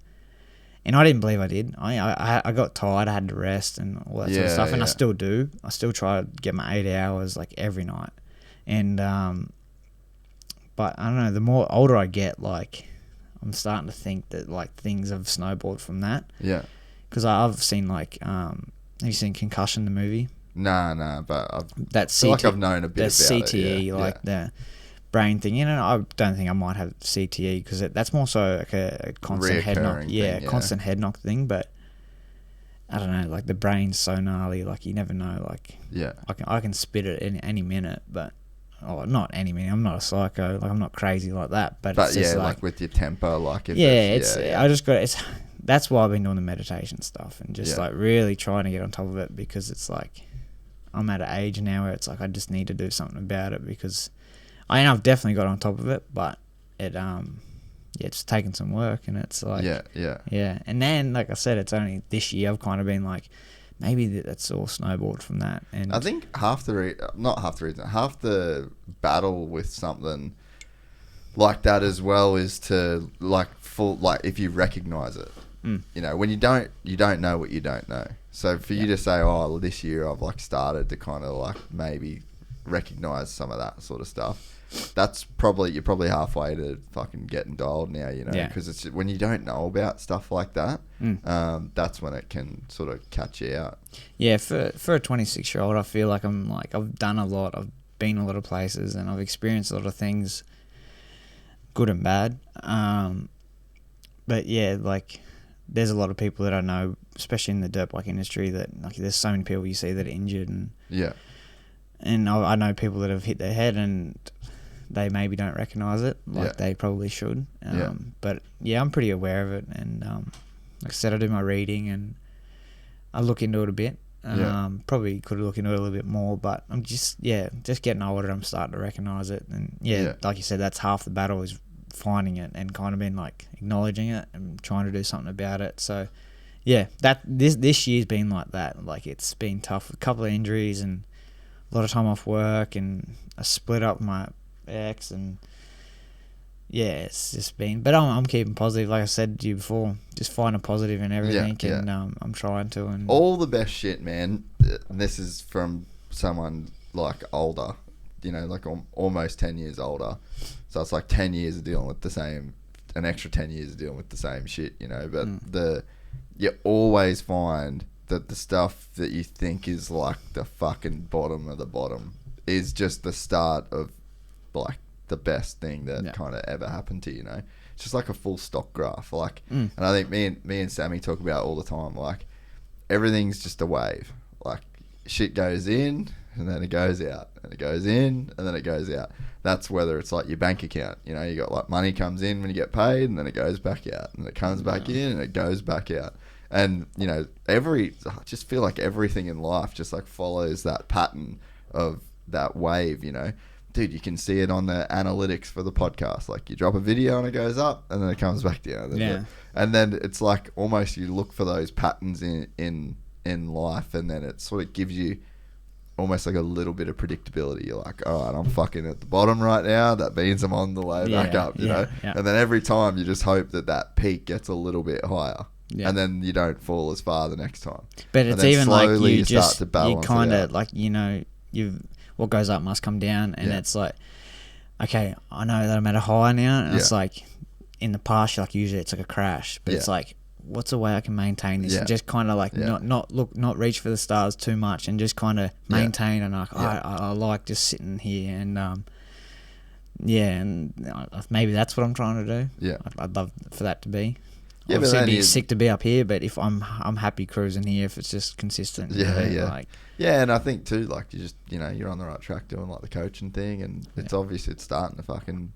And I didn't believe I did. I got tired. I had to rest and all that sort of stuff. And I still do. I still try to get my 8 hours like every night. And but I don't know. The more older I get, like, I'm starting to think that like things have snowballed from that. Yeah. Because I've seen like, have you seen Concussion, the movie? Nah. But I feel like I've known a bit about CTE, it. like the brain thing, and I don't think I might have CTE because that's more so like a constant head knock, constant head knock thing. But I don't know, like the brain's so gnarly, like you never know. Like I can spit it any minute, but not any minute. I'm not a psycho, like I'm not crazy like that. But it's just like with your temper, like if I just got it's. That's why I've been doing the meditation stuff and just like really trying to get on top of it, because it's like I'm at an age now where it's like I just need to do something about it, because I've definitely got on top of it, but it's taken some work, and it's like yeah. And then, like I said, it's only this year I've kind of been like maybe that's all snowballed from that. And I think half the battle with something like that as well is to if you recognize it. You know, when you don't know what you don't know. So for you to say, oh, this year I've like started to kind of like maybe recognize some of that sort of stuff. You're probably halfway to fucking getting dialed now, you know, because it's when you don't know about stuff like that, that's when it can sort of catch you out. Yeah, for a 26-year-old, I feel like I've done a lot, I've been a lot of places, and I've experienced a lot of things, good and bad. But yeah, like there's a lot of people that I know, especially in the dirt bike industry, that like there's so many people you see that are injured, and I know people that have hit their head and they maybe don't recognise it like they probably should. But yeah, I'm pretty aware of it, and like I said, I do my reading and I look into it a bit. Probably could look into it a little bit more, but I'm just getting older. I'm starting to recognise it, and like you said, that's half the battle is finding it and kind of been like acknowledging it and trying to do something about it. So yeah, that this year's been like that. Like it's been tough, a couple of injuries and a lot of time off work, and I split up my ex, and it's just been, but I'm keeping positive. Like I said to you before, just find a positive in everything, and I'm trying to. And all the best shit, man. This is from someone like older, you know, like almost 10 years older. So it's like 10 years of dealing with an extra 10 years of dealing with the same shit, you know. But you always find that the stuff that you think is like the fucking bottom of the bottom is just the start of like the best thing that kind of ever happened to you, you know. It's just like a full stock graph, like, and I think me and Sammy talk about all the time, like everything's just a wave. Like shit goes in and then it goes out, and it goes in and then it goes out. That's whether it's like your bank account, you know, you got like money comes in when you get paid, and then it goes back out, and it comes back in and it goes back out. And you know, I just feel like everything in life just like follows that pattern of that wave, you know. Dude, you can see it on the analytics for the podcast. Like you drop a video and it goes up and then it comes back down. And then it's like almost you look for those patterns in life, and then it sort of gives you almost like a little bit of predictability. You're like, all right, I'm fucking at the bottom right now. That means I'm on the way back up, you know? Yeah. And then every time you just hope that peak gets a little bit higher. Yeah. And then you don't fall as far the next time. But it's even like you kind of like, you know, what goes up must come down, and it's like, okay, I know that I'm at a high now, and it's like in the past, like usually it's like a crash, but it's like, what's a way I can maintain this? And just kind of like not reach for the stars too much, and just kind of maintain. And like I like just sitting here, and and maybe that's what I'm trying to do. Yeah, I'd love for that to be. Yeah, obviously, it'd be sick to be up here, but if I'm happy cruising here if it's just consistent. And I think too, like you just, you know, you're on the right track doing like the coaching thing, and it's obvious it's starting to fucking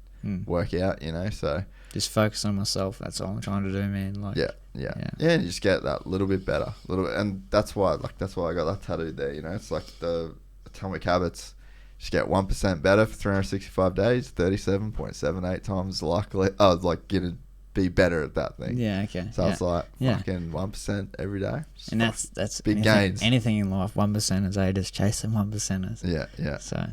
work out, you know. So just focus on myself. That's all I'm trying to do, man. Like and you just get that little bit better, and that's why I got that tattooed there. You know, it's like the Atomic Habits. Just get 1% better for 365 days, 37.78 times likely. Like getting. Be better at that thing. Yeah, okay. So it's like fucking 1% every day. Just and that's big gains. Anything in life, 1%ers, just chase them 1%ers. Yeah. So,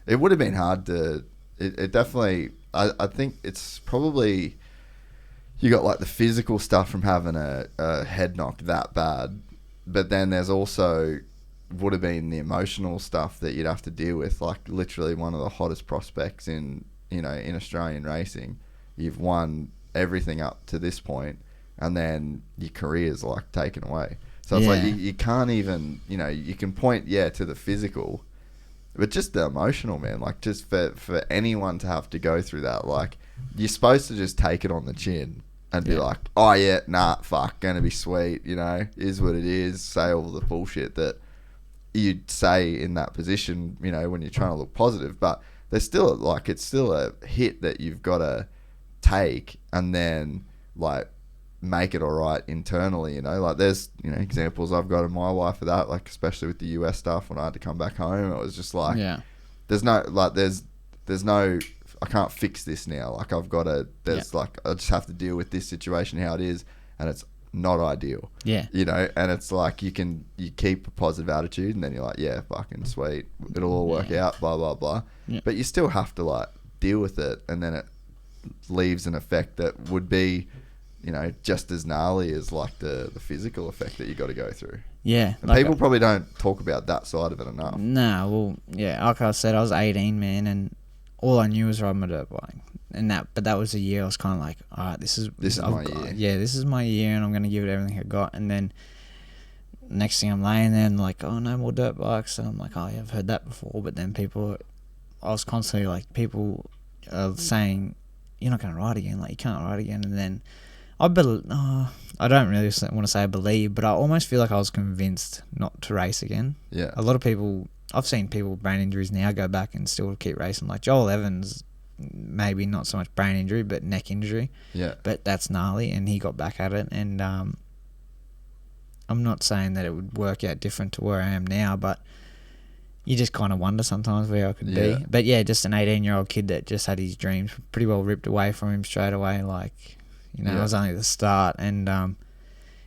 it would have been hard to. It definitely. I think it's probably. You got like the physical stuff from having a head knock that bad, but then there's also would have been the emotional stuff that you'd have to deal with. Like literally one of the hottest prospects in Australian racing. You've won everything up to this point, and then your career's like taken away. So it's like you can't even, you know, you can point to the physical, but just the emotional, man. Like just for anyone to have to go through that, like you're supposed to just take it on the chin and be like, oh yeah, nah, fuck, gonna be sweet, you know, is what it is. Say all the bullshit that you'd say in that position, you know, when you're trying to look positive, but there's still like it's still a hit that you've got to take and then like make it all right internally, you know. Like there's, you know, examples I've got in my life of that, like especially with the US stuff when I had to come back home. It was just like there's no I can't fix this now. Like I've got to like I just have to deal with this situation how it is, and it's not ideal. Yeah. You know, and it's like you keep a positive attitude and then you're like, yeah, fucking sweet. It'll all work out, blah, blah, blah. Yeah. But you still have to like deal with it, and then it leaves an effect that would be, you know, just as gnarly as like the physical effect that you got to go through. Yeah. And people probably don't talk about that side of it enough. Nah, well, yeah, like I said, I was 18, man, and all I knew was riding my dirt bike. But that was a year I was kind of like, all right, this is my year. Yeah, this is my year, and I'm going to give it everything I got. And then next thing I'm laying there and like, oh, no more dirt bikes. And I'm like, oh, yeah, I've heard that before. But then I was constantly like, people are saying, you're not going to ride again. Like, you can't ride again. And then I don't really want to say I believe, but I almost feel like I was convinced not to race again. Yeah. A lot of people, I've seen people with brain injuries now go back and still keep racing. Like Joel Evans, maybe not so much brain injury, but neck injury. Yeah. But that's gnarly, and he got back at it. And I'm not saying that it would work out different to where I am now, but you just kind of wonder sometimes where I could be. But yeah, just an 18-year-old kid that just had his dreams pretty well ripped away from him straight away. Like, you know, it was only the start. And I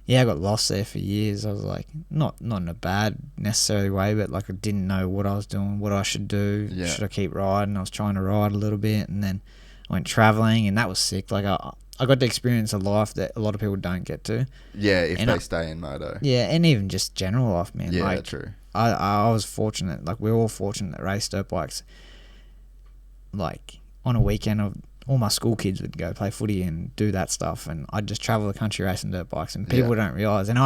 got lost there for years. I was like, not in a bad necessarily way, but like I didn't know what I was doing, what I should do. Yeah. Should I keep riding? I was trying to ride a little bit, and then I went traveling, and that was sick. Like I got to experience a life that a lot of people don't get to. Yeah, if they stay in moto. Yeah, and even just general life, man. Yeah, like, true. I was fortunate. Like, we're all fortunate that race dirt bikes. Like, on a weekend, all my school kids would go play footy and do that stuff, and I'd just travel the country racing dirt bikes, and people don't realise. And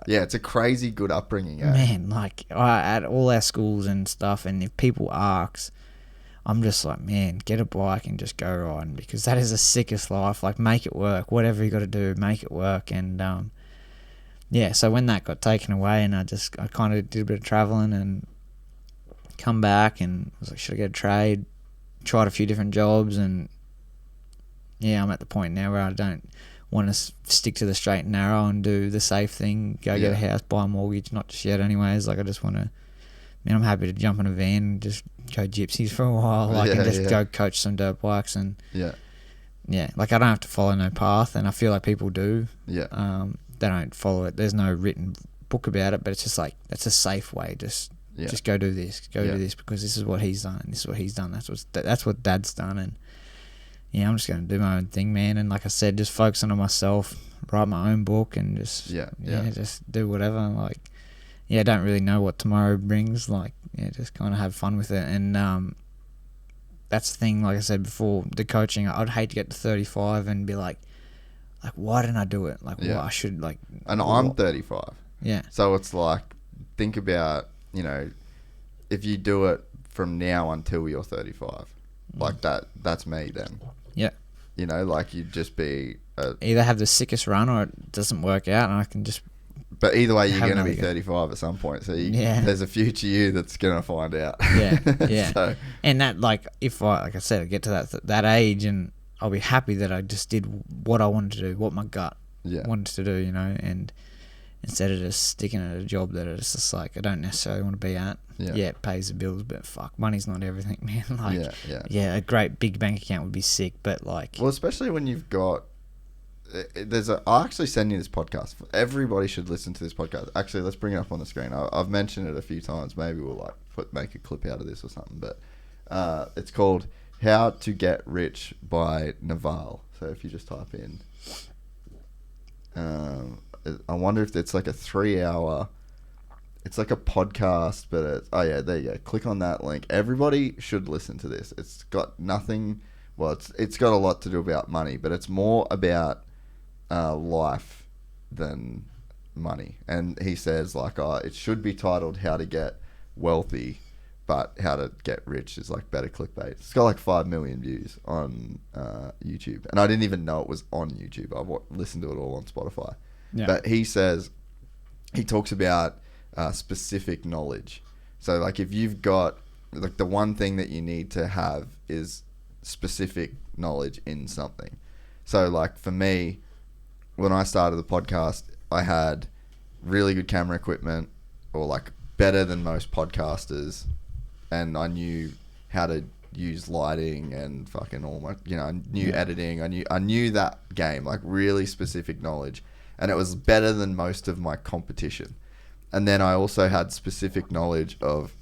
it's a crazy good upbringing, eh? Man, like, at all our schools and stuff, and if people ask, I'm just like, man, get a bike and just go riding, because that is the sickest life. Like, make it work. Whatever you got to do, make it work. And so when that got taken away, and I kind of did a bit of travelling and come back and was like, should I get a trade? Tried a few different jobs, and I'm at the point now where I don't want to stick to the straight and narrow and do the safe thing, get a house, buy a mortgage, not just yet anyways. Like, I just want to, I'm happy to jump in a van and just go gypsies for a while, and just go coach some dirt bikes, and like, I don't have to follow no path, and I feel like people do. They don't follow it. There's no written book about it, but it's just like, that's a safe way. Just go do this, do this, because this is what he's done, and this is what he's done. That's what Dad's done, and I'm just going to do my own thing, man. And like I said, just focusing on myself, write my own book, and just just do whatever. Like, I don't really know what tomorrow brings. Like, just kind of have fun with it. And that's the thing. Like I said before, the coaching, I'd hate to get to 35 and be like, why didn't I do it? Like, what I should, like. And I'm 35. Yeah. So it's like, think about, you know, if you do it from now until you're 35, like that's me then. Yeah. You know, like, you'd just be either have the sickest run or it doesn't work out, and I can just. But either way, you're going to be 35 at some point, so there's a future you that's going to find out. Yeah. So, and that, like, if like I said, I get to that age, and I'll be happy that I just did what I wanted to do, what my gut wanted to do, you know, and instead of just sticking at a job that it's just like I don't necessarily want to be at. Yeah, it pays the bills, but fuck, money's not everything, man. Like, a great big bank account would be sick, but like, well, especially when you've got. I'll actually send you this podcast. Everybody should listen to this podcast. Actually, let's bring it up on the screen. I've mentioned it a few times. Maybe we'll make a clip out of this or something. But it's called "How to Get Rich" by Naval. So if you just type in, I wonder if it's like a 3-hour. It's like a podcast, but there you go. Click on that link. Everybody should listen to this. It's got nothing. Well, it's got a lot to do about money, but it's more about life than money. And he says, like, it should be titled "How to Get Wealthy," but "How to Get Rich" is like better clickbait. It's got like 5 million views on YouTube, and I didn't even know it was on YouTube. I've listened to it all on Spotify. But he talks about specific knowledge. So, like, if you've got, like, the one thing that you need to have is specific knowledge in something. So, like, for me, when I started the podcast, I had really good camera equipment, or like better than most podcasters, and I knew how to use lighting and fucking all my, I knew editing. I knew that game, like really specific knowledge. and it was better than most of my competition. And then I also had specific knowledge of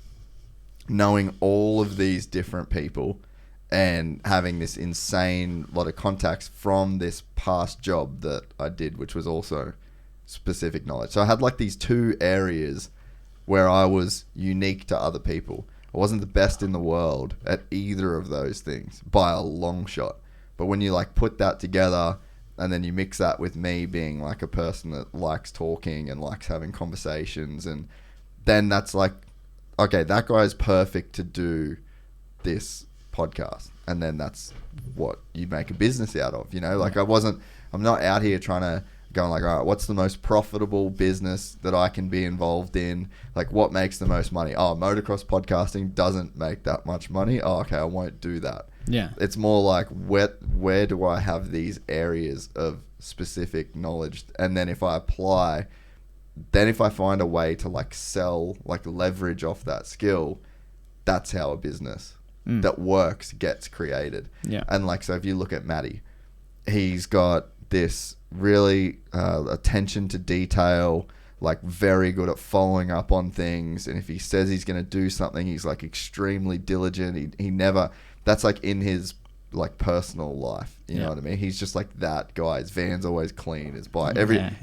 knowing all of these different people and having this insane lot of contacts from this past job that I did, which was also specific knowledge. So I had like these two areas where I was unique to other people. I wasn't the best in the world at either of those things by a long shot. But when you like put that together and then you mix that with me being like a person that likes talking and likes having conversations, and then that's like, okay, that guy is perfect to do this podcast. And then that's what you make a business out of, you know? Like I'm not out here trying to going like, all right, what's the most profitable business that I can be involved in? Like, what makes the most money? Oh, motocross podcasting doesn't make that much money. Oh, okay, I won't do that. Yeah. It's more like, where do I have these areas of specific knowledge? And then if I apply, then if I find a way to like sell, like leverage off that skill, that's how a business that works gets created. Yeah. And like, so if you look at Matty, he's got this really attention to detail, like very good at following up on things. And if he says he's going to do something, he's like extremely diligent. He never, that's like in his like personal life, you know what I mean? He's just like that guy. His van's always clean, his bike,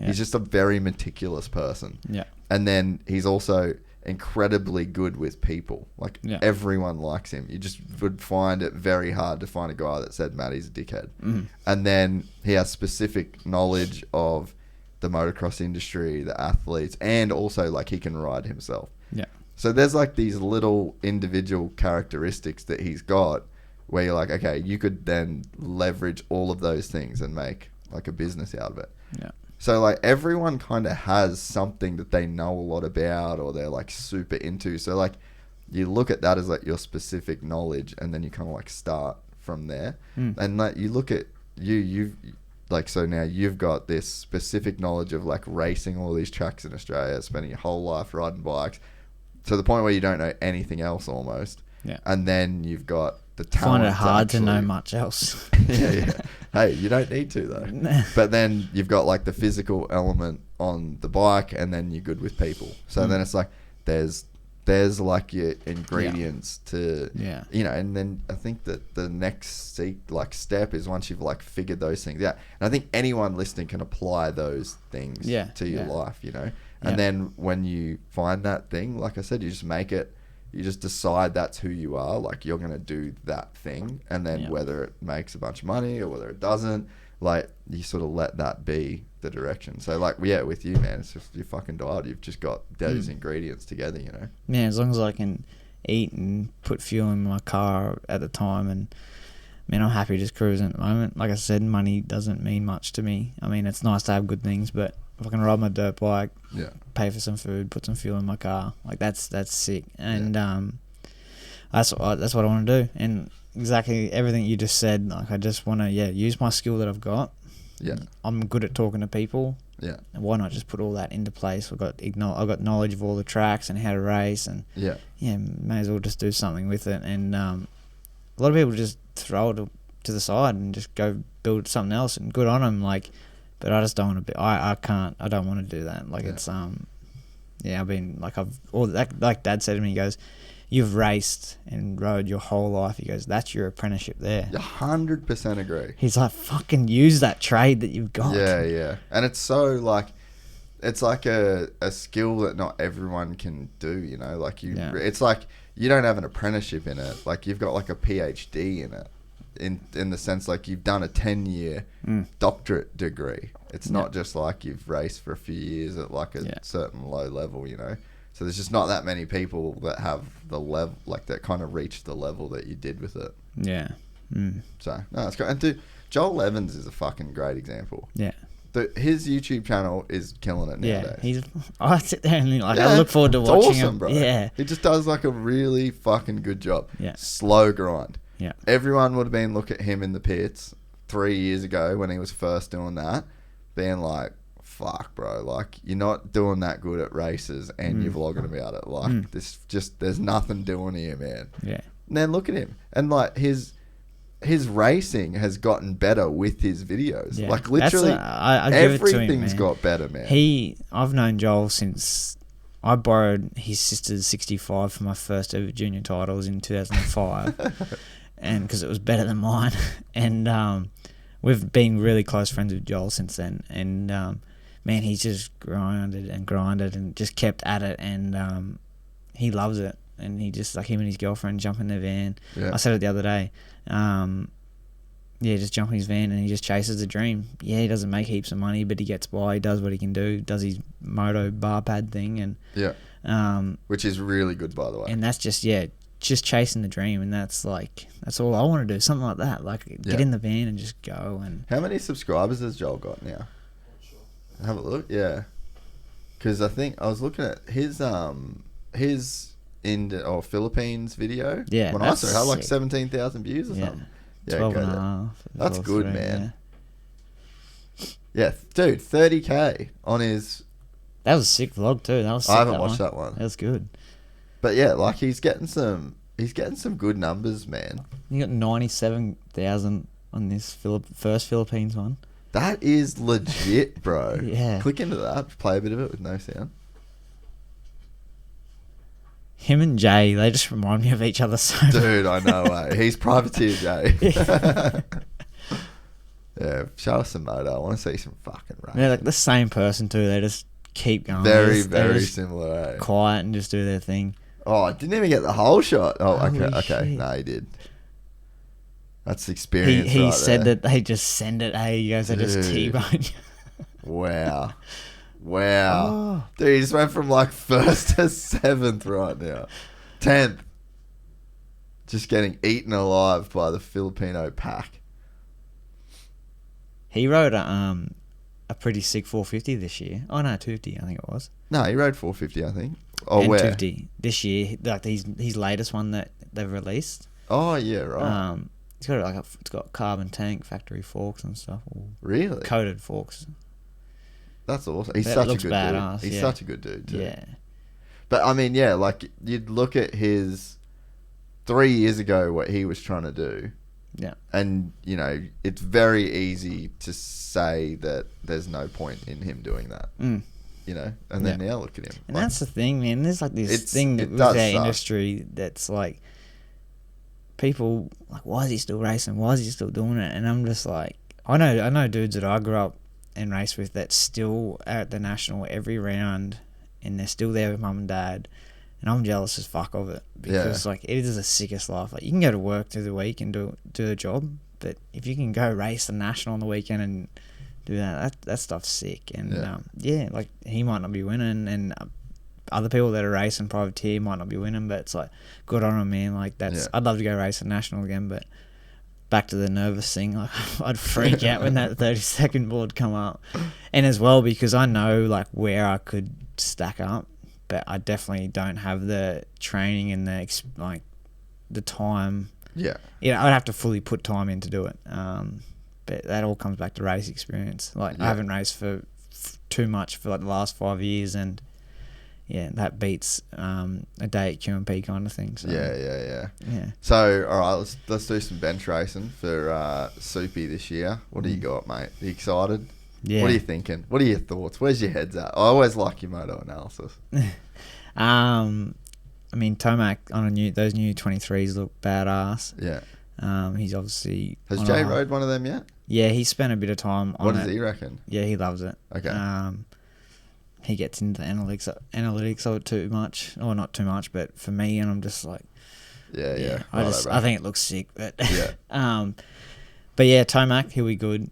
he's just a very meticulous person. Yeah. And then he's also incredibly good with people. Like everyone likes him. You just would find it very hard to find a guy that said Matty's a dickhead. And then he has specific knowledge of the motocross industry, the athletes, and also like he can ride himself. Yeah. So there's like these little individual characteristics that he's got where you're like, okay, you could then leverage all of those things and make like a business out of it. Yeah. So like everyone kind of has something that they know a lot about or they're like super into. So like you look at that as like your specific knowledge, and then you kind of like start from there. And like you look at you've like, so now you've got this specific knowledge of like racing all these tracks in Australia, spending your whole life riding bikes to the point where you don't know anything else almost. Yeah. And then you've got the talent. Find it hard to know much else. Yeah. Hey, you don't need to though. But then you've got like the physical element on the bike, and then you're good with people. So then it's like there's like your ingredients to, you know, and then I think that the next step is once you've like figured those things out. And I think anyone listening can apply those things to your life, you know. And then when you find that thing, like I said, you just make it. You just decide that's who you are. Like you're going to do that thing. And then whether it makes a bunch of money or whether it doesn't, like you sort of let that be the direction. So like, with you, man, it's just, you're fucking dialed. You've just got those ingredients together, you know? Yeah, as long as I can eat and put fuel in my car at the time. And I mean, I'm happy just cruising at the moment. Like I said, money doesn't mean much to me. I mean, it's nice to have good things, but if I can ride my dirt bike, pay for some food, put some fuel in my car, like that's sick. And that's what I want to do. And exactly everything you just said, like I just want to use my skill that I've got. Yeah, I'm good at talking to people. Yeah, and why not just put all that into place? I've got knowledge of all the tracks and how to race, and may as well just do something with it. And a lot of people just throw it to the side and just go build something else, and good on them. Like. But I just don't want to be. I can't. I don't want to do that. Like it's I've been like Dad said to me. He goes, "You've raced and rode your whole life." He goes, "That's your apprenticeship there." 100% agree. He's like, "Fucking use that trade that you've got." Yeah. And it's so like, it's like a skill that not everyone can do. You know, like it's like you don't have an apprenticeship in it. Like you've got like a PhD in it. In the sense like you've done a 10-year doctorate degree. It's not just like you've raced for a few years at like a certain low level, you know. So there's just not that many people that have the level, like that kind of reach the level that you did with it. Yeah. So no, that's great. And dude, Joel Evans is a fucking great example. Yeah. His YouTube channel is killing it nowadays. I sit there and I look forward to watching him. Bro. Yeah. He just does like a really fucking good job. Yeah. Slow grind. Yeah. Everyone would have been looking at him in the pits 3 years ago when he was first doing that, being like, fuck, bro, like, you're not doing that good at races and you're vlogging about it. Like, there's nothing doing here, man. Yeah. And then look at him. And, like, his racing has gotten better with his videos. Yeah. Like literally, I give it to him, everything's man. got better, man. I've known Joel since I borrowed his sister's 65 for my first ever junior titles in 2005, and because it was better than mine, and we've been really close friends with Joel since then, and man, he's just grinded and just kept at it, and he loves it. And he just, like, him and his girlfriend jump in their van. Yeah. I said it the other day. Just jump in his van and he just chases a dream. Yeah, he doesn't make heaps of money, but he gets by. He does what he can do. Does his moto bar pad thing, and which is really good, by the way. And that's just chasing the dream, and that's all I want to do. Something like that, like get in the van and just go. And how many subscribers has Joel got now? Have a look. Yeah, because I think I was looking at his Philippines video. Yeah, when I saw it, had like 17,000 views or something. Yeah, 12 and a half. That's good, man. Yeah, dude, 30K on his. That was a sick vlog too. That was sick. I haven't watched that one. That was good. But yeah, like he's getting some good numbers, man. You got 97,000 on this first Philippines one. That is legit, bro. Yeah. Click into that. Play a bit of it with no sound. Him and Jay, they just remind me of each other so much. Dude, I know, He's privateer Jay. Yeah, show us some moto. I want to see some fucking racing. They're like the same person too. They just keep going. Very similar, quiet and just do their thing. Oh, I didn't even get the whole shot. Oh, Holy okay. Shit. No, he did. That's experience. He right said there. that they just send it. Hey, you guys, they just T-bone you. Wow. Oh. Dude, he just went from like 1st to 7th right now. 10th. Just getting eaten alive by the Filipino pack. He rode a pretty sick 450 this year. Oh no, 250 I think it was. No, he rode 450 I think. Oh, and where? 250 this year, like his latest one that they've released. Oh yeah, right. It's got it's got carbon tank, factory forks and stuff. Really? Coated forks. That's awesome. He's such a good badass, dude. He's such a good dude too. Yeah. But I mean, yeah, like you'd look at his 3 years ago, what he was trying to do. Yeah. And, you know, it's very easy to say that there's no point in him doing that. You know? And then now look at him. And that's the thing, man. There's like this thing that with our industry that's like, people, like, why is he still racing? Why is he still doing it? And I'm just like, I know dudes that I grew up and raced with that still are at the national every round, and they're still there with mum and dad, and I'm jealous as fuck of it, because like it is the sickest life. Like, you can go to work through the week and do the job, but if you can go race the national on the weekend and do that stuff's sick. And like, he might not be winning, and other people that are racing privateer might not be winning, but it's like, good on him, man. Like, I'd love to go race the national again, but back to the nervous thing, like, I'd freak out when that 30-second board come up. And as well, because I know like where I could stack up, but I definitely don't have the training and the time. Yeah, I'd have to fully put time in to do it. But that all comes back to race experience. Like, I haven't raced for too much for like the last 5 years, and that beats a day at QMP kind of thing. So. Yeah. So, all right, let's do some bench racing for Soupy this year. What do you got, mate? Are you excited? Yeah. What are you thinking? What are your thoughts? Where's your heads at? I always like your moto analysis. I mean, Tomac on those new 23s look badass. Yeah. He's obviously... Has Jay rode one of them yet? Yeah, he spent a bit of time on it. What does he reckon? Yeah, he loves it. Okay. He gets into the analytics of it too much. Or not too much, but for me, and I'm just like... Yeah. I think it looks sick, but... Yeah. But yeah, Tomac, he'll be good.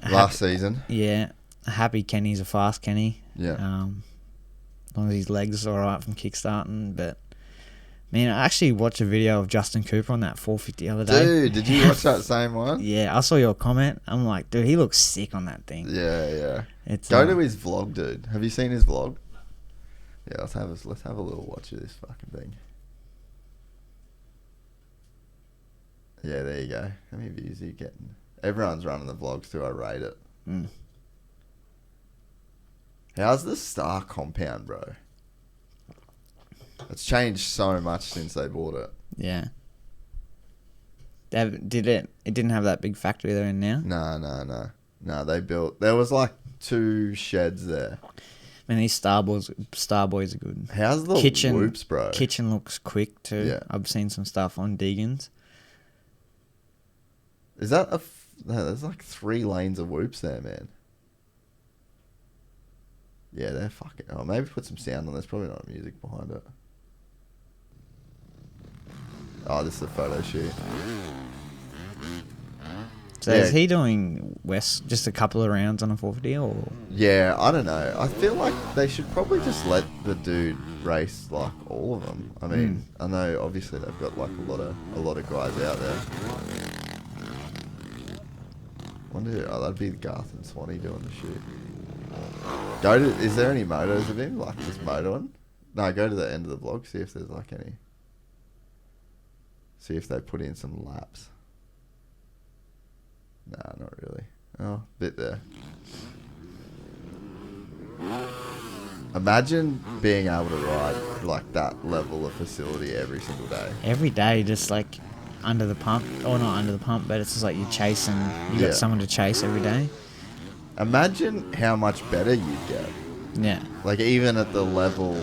Last season. Yeah. Happy Kenny's a fast Kenny. Yeah. As long as his legs are alright from kickstarting. But, man, I actually watched a video of Justin Cooper on that 450 the other day. Dude, did you watch that same one? Yeah, I saw your comment. I'm like, dude, he looks sick on that thing. Yeah. Go to his vlog, dude. Have you seen his vlog? Yeah, let's have a little watch of this fucking thing. Yeah, there you go. How many views are you getting? Everyone's running the vlogs too. I rate it. How's the Star compound, bro? It's changed so much since they bought it. Yeah. It didn't have that big factory they're in now? No, they built... There was like 2 sheds there. Man, these Starboys are good. How's the whoops, bro? Kitchen looks quick too. Yeah. I've seen some stuff on Deegan's. Is that no, there's like 3 lanes of whoops there, man. Yeah, they're fucking... Oh, maybe put some sound on. There's probably not music behind it. Oh, this is a photo shoot. So is he doing West just a couple of rounds on a 450 or? Yeah, I don't know. I feel like they should probably just let the dude race like all of them. I mean, I know obviously they've got like a lot of guys out there. That'd be Garth and Swanee doing the shoot. Is there any motos of him? Like just motoing? No, go to the end of the vlog, see if there's like any. See if they put in some laps. Nah, not really. Oh, bit there. Imagine being able to ride like that level of facility every single day. Every day, just like under the pump, or not under the pump, but it's just like you're chasing. You got someone to chase every day. Imagine how much better you'd get. Yeah. Like even at the level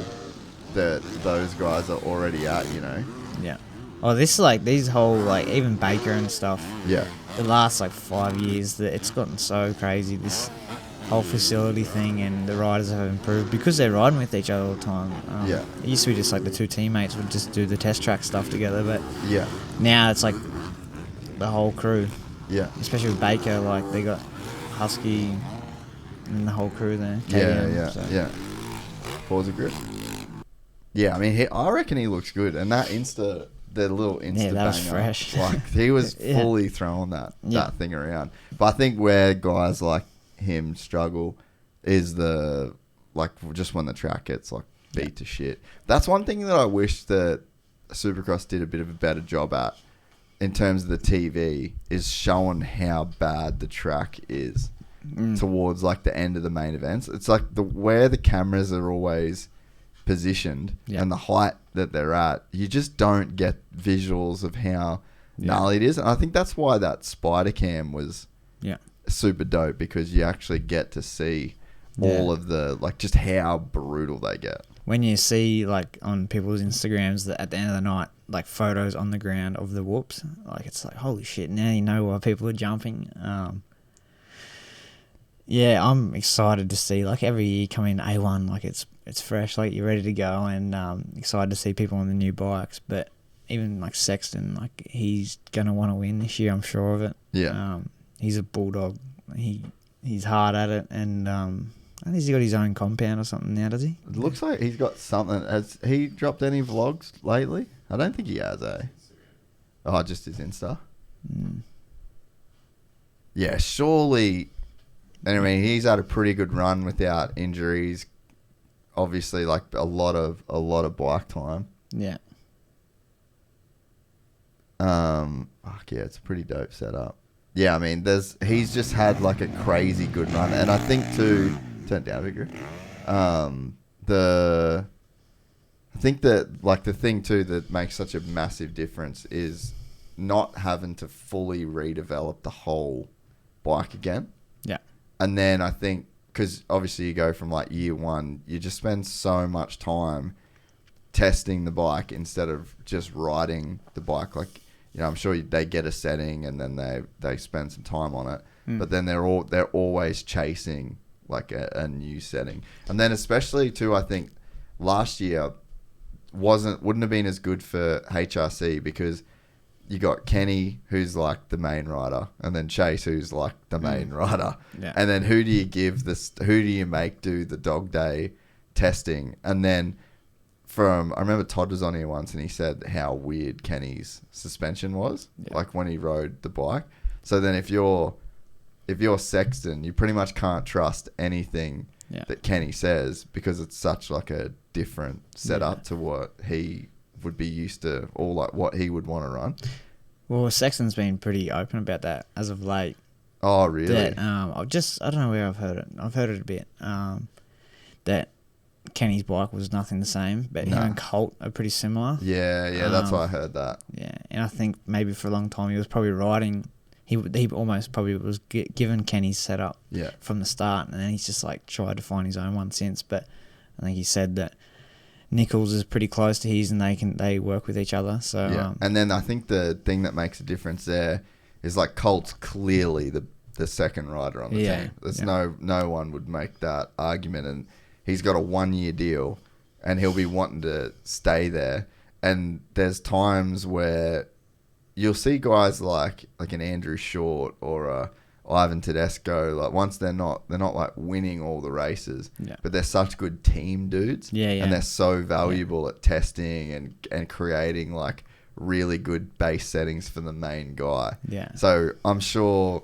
that those guys are already at, you know. Yeah. Oh, this is like these whole like even Baker and stuff. Yeah. The last like 5 years, that it's gotten so crazy. This whole facility thing, and the riders have improved because they're riding with each other all the time. It used to be just like the 2 teammates would just do the test track stuff together, but now it's like the whole crew. Yeah. Especially with Baker, like they got Husky and the whole crew there. Yeah. Pause a grip. Yeah, I mean, I reckon he looks good, and that the little Insta that banger, was fresh. like he was fully throwing that thing around. But I think where guys like him struggle is just when the track gets like beat to shit. That's one thing that I wish that Supercross did a bit of a better job at in terms of the TV, is showing how bad the track is towards like the end of the main events. It's like where the cameras are always positioned and the height that they're at, you just don't get visuals of how gnarly it is. And I think that's why that spider cam was super dope, because you actually get to see all of the like just how brutal they get. When you see like on people's Instagrams that at the end of the night, like photos on the ground of the whoops, like it's like holy shit, now you know why people are jumping. I'm excited to see like every year come in A1, like it's fresh, like you're ready to go, and excited to see people on the new bikes. But even like Sexton, like he's gonna want to win this year, I'm sure of it. He's a bulldog. He's hard at it, and I think he's got his own compound or something now, does he? It looks like he's got something. Has he dropped any vlogs lately? I don't think he has, Oh, just his Insta. Yeah, surely. And I mean, he's had a pretty good run without injuries. Obviously, like a lot of bike time. Yeah. Fuck yeah, it's a pretty dope setup. Yeah, I mean, he's just had like a crazy good run, and I think too. Turn it down a bit, Gary. I think that like the thing too that makes such a massive difference is not having to fully redevelop the whole bike again. Yeah. And then I think, because obviously you go from like year one, you just spend so much time testing the bike instead of just riding the bike. Like, you know, I'm sure they get a setting and then they spend some time on it, but then they're always chasing like a new setting. And then especially too, I think last year wouldn't have been as good for HRC because you got Kenny, who's like the main rider, and then Chase, who's like the main rider. Yeah. And then who do you make do the dog day testing? And then I remember Todd was on here once and he said how weird Kenny's suspension was, like when he rode the bike. So then if you're Sexton, you pretty much can't trust anything that Kenny says because it's such like a different setup to what he would be used to, or like what he would want to run. Well, Sexton's been pretty open about that as of late. Oh, really? That I don't know where I've heard it. I've heard it a bit. That Kenny's bike was nothing the same, but him and Colt are pretty similar. Yeah, that's why I heard that. Yeah, and I think maybe for a long time he was probably riding. He almost probably was given Kenny's setup from the start, and then he's just like tried to find his own one since. But I think he said that Nichols is pretty close to his, and they work with each other. So and then I think the thing that makes a difference there is like Colt's clearly the second rider on the team. There's no one would make that argument, and he's got a 1-year deal, and he'll be wanting to stay there. And there's times where you'll see guys like an Andrew Short or a Ivan Tedesco, like once they're not like winning all the races, but they're such good team dudes, and they're so valuable at testing and creating like really good base settings for the main guy. So I'm sure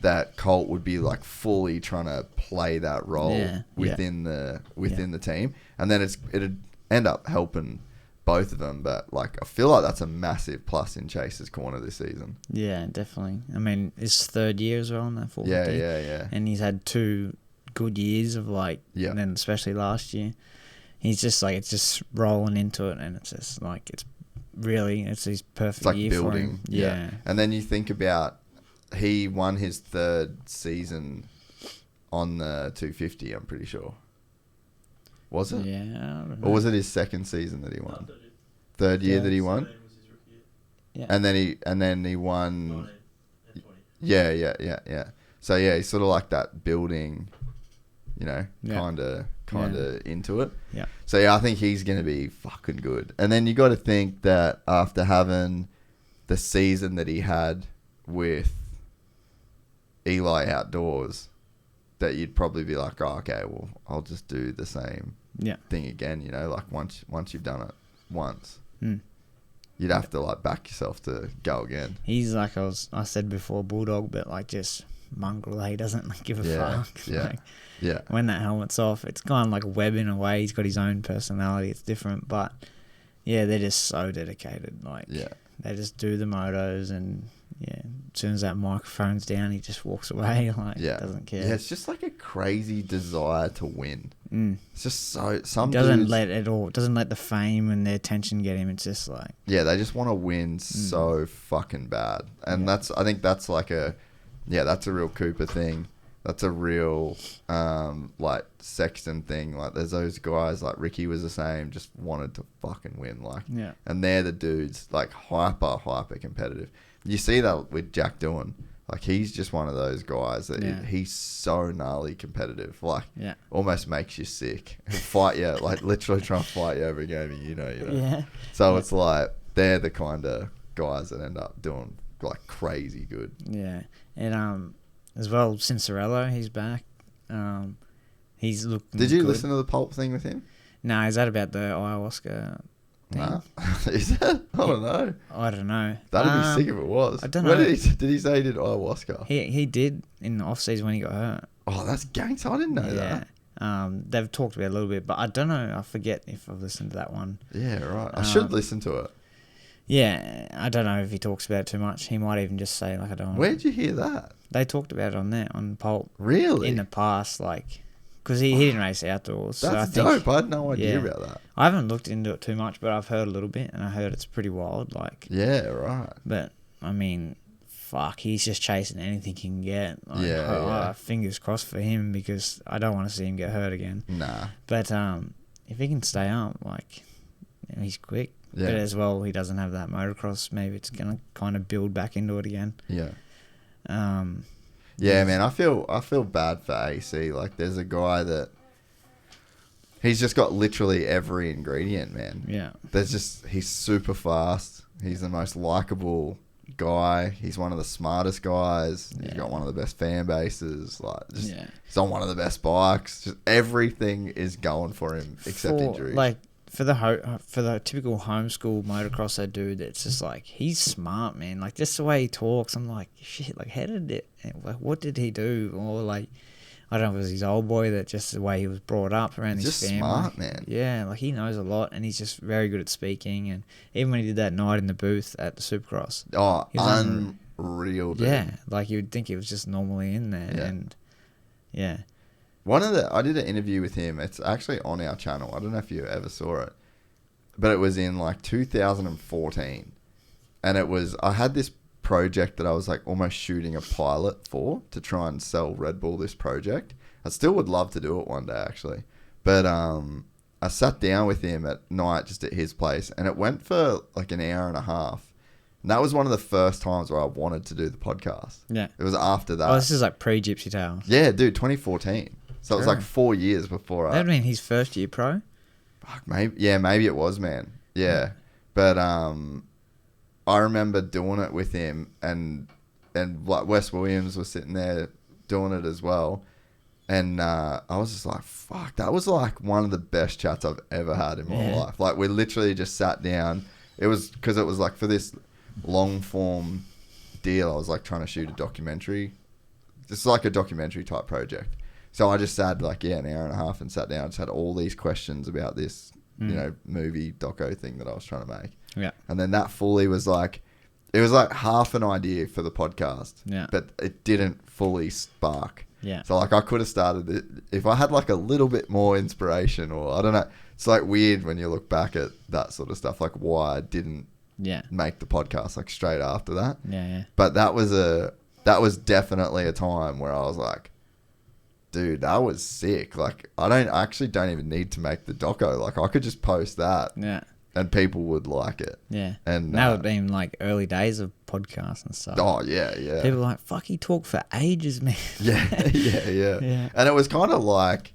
that Colt would be like fully trying to play that role within the team, and then it'd end up helping both of them. But like I feel like that's a massive plus in Chase's corner this season. Yeah, definitely. I mean, it's third year as well in that 450. Yeah. And he's had 2 good years of like, and then especially last year, he's just like it's just rolling into it, and it's just like it's his perfect year building, for him. And then you think about he won his 3rd season on the 250. I'm pretty sure. Was it? Yeah. I don't know. Or was it his 2nd season that he won? 3rd year that he won. Yeah. And then he won. Yeah. So yeah, he's sort of like that building, kind of into it. Yeah. So yeah, I think he's going to be fucking good. And then you got to think that after having the season that he had with Eli Outdoors, that you'd probably be like, oh, okay, well, I'll just do the same thing again, like once you've done it once, you'd have to like back yourself to go again. He's like I said before, bulldog, but like just mongrel. He doesn't like give a fuck. When that helmet's off, it's kind of like Webb in a way. He's got his own personality. It's different, but they're just so dedicated. Like they just do the motos, and as soon as that microphone's down, he just walks away. Like doesn't care. Yeah, it's just like a crazy desire to win. It's just so some doesn't let the fame and the attention get him. It's just like they just want to win so fucking bad, and I think that's like that's a real Cooper thing. That's a real like Sexton thing. Like there's those guys like Ricky was the same, just wanted to fucking win. Like and they're the dudes like hyper competitive. You see that with Jack Doohan. Like he's just one of those guys that he's so gnarly competitive. Like almost makes you sick. He'll fight you, like literally try and fight you every game. You know. Yeah. So it's like they're the kind of guys that end up doing like crazy good. Yeah, and as well, Cincerello, he's back. He's looking. Did you good. listen to the Pulp thing with him? No, is that about the ayahuasca thing? Nah. Is that? I don't know. I don't know. That'd be sick if it was. I don't know. Did he say he did ayahuasca? He did in the off season when he got hurt. Oh, that's gangster. I didn't know that. They've talked about it a little bit, but I don't know. I forget if I've listened to that one. Yeah, right. I should listen to it. Yeah, I don't know if he talks about it too much. He might even just say like, I don't. Where'd you hear that? They talked about it on there on Pulp. Really? In the past, like, because he didn't race outdoors. That's so I think, dope. I had no idea about that. I haven't looked into it too much, but I've heard a little bit, and I heard it's pretty wild. Like, yeah, right. But I mean, fuck, he's just chasing anything he can get. Like, fingers crossed for him, because I don't want to see him get hurt again. Nah. But if he can stay up, like, he's quick. Yeah. But as well, he doesn't have that motocross. Maybe it's gonna kind of build back into it again. Yeah. Yeah, man. I feel bad for AC. Like, there's a guy that he's just got literally every ingredient, man. Yeah. He's super fast. He's the most likable guy. He's one of the smartest guys. He's got one of the best fan bases. Like, he's on one of the best bikes. Just everything is going for him except injuries. Like, for the typical homeschool motocrosser dude, it's just like, he's smart, man. Like, just the way he talks, I'm like, shit, like, what did he do? Or like, I don't know if it was his old boy, that just the way he was brought up around his family. Just smart, man. Yeah, like, he knows a lot, and he's just very good at speaking. And even when he did that night in the booth at the Supercross, unreal, dude. Yeah, like, you would think he was just normally in there, and yeah. I did an interview with him. It's actually on our channel. I don't know if you ever saw it, but it was in like 2014, and I had this project that I was like almost shooting a pilot for to try and sell Red Bull this project. I still would love to do it one day actually, but I sat down with him at night just at his place, and it went for like an hour and a half. And that was one of the first times where I wanted to do the podcast. Yeah. It was after that. Oh, this is like pre-Gypsy Tales. Yeah, dude, 2014. So it was like 4 years before That'd been his first year pro? Fuck, maybe it was, man. Yeah. But I remember doing it with him, and like Wes Williams was sitting there doing it as well. And I was just like, fuck, that was like one of the best chats I've ever had in my life. Like, we literally just sat down. It was because it was like for this long form deal, I was like trying to shoot a documentary. It's like a documentary type project. So I just sat like, an hour and a half and sat down. Just had all these questions about this, movie doco thing that I was trying to make. Yeah. And then that fully was like, it was like half an idea for the podcast. Yeah. But it didn't fully spark. Yeah. So like I could have started it if I had like a little bit more inspiration, or I don't know. It's like weird when you look back at that sort of stuff, like why I didn't make the podcast like straight after that. Yeah. But that was definitely a time where I was like, dude, that was sick. Like I actually don't even need to make the doco. Like I could just post that. Yeah. And people would like it. Yeah. And that would be in like early days of podcasts and stuff. Oh yeah. People are like, fuck, he talked for ages, man. Yeah. And it was kind of like,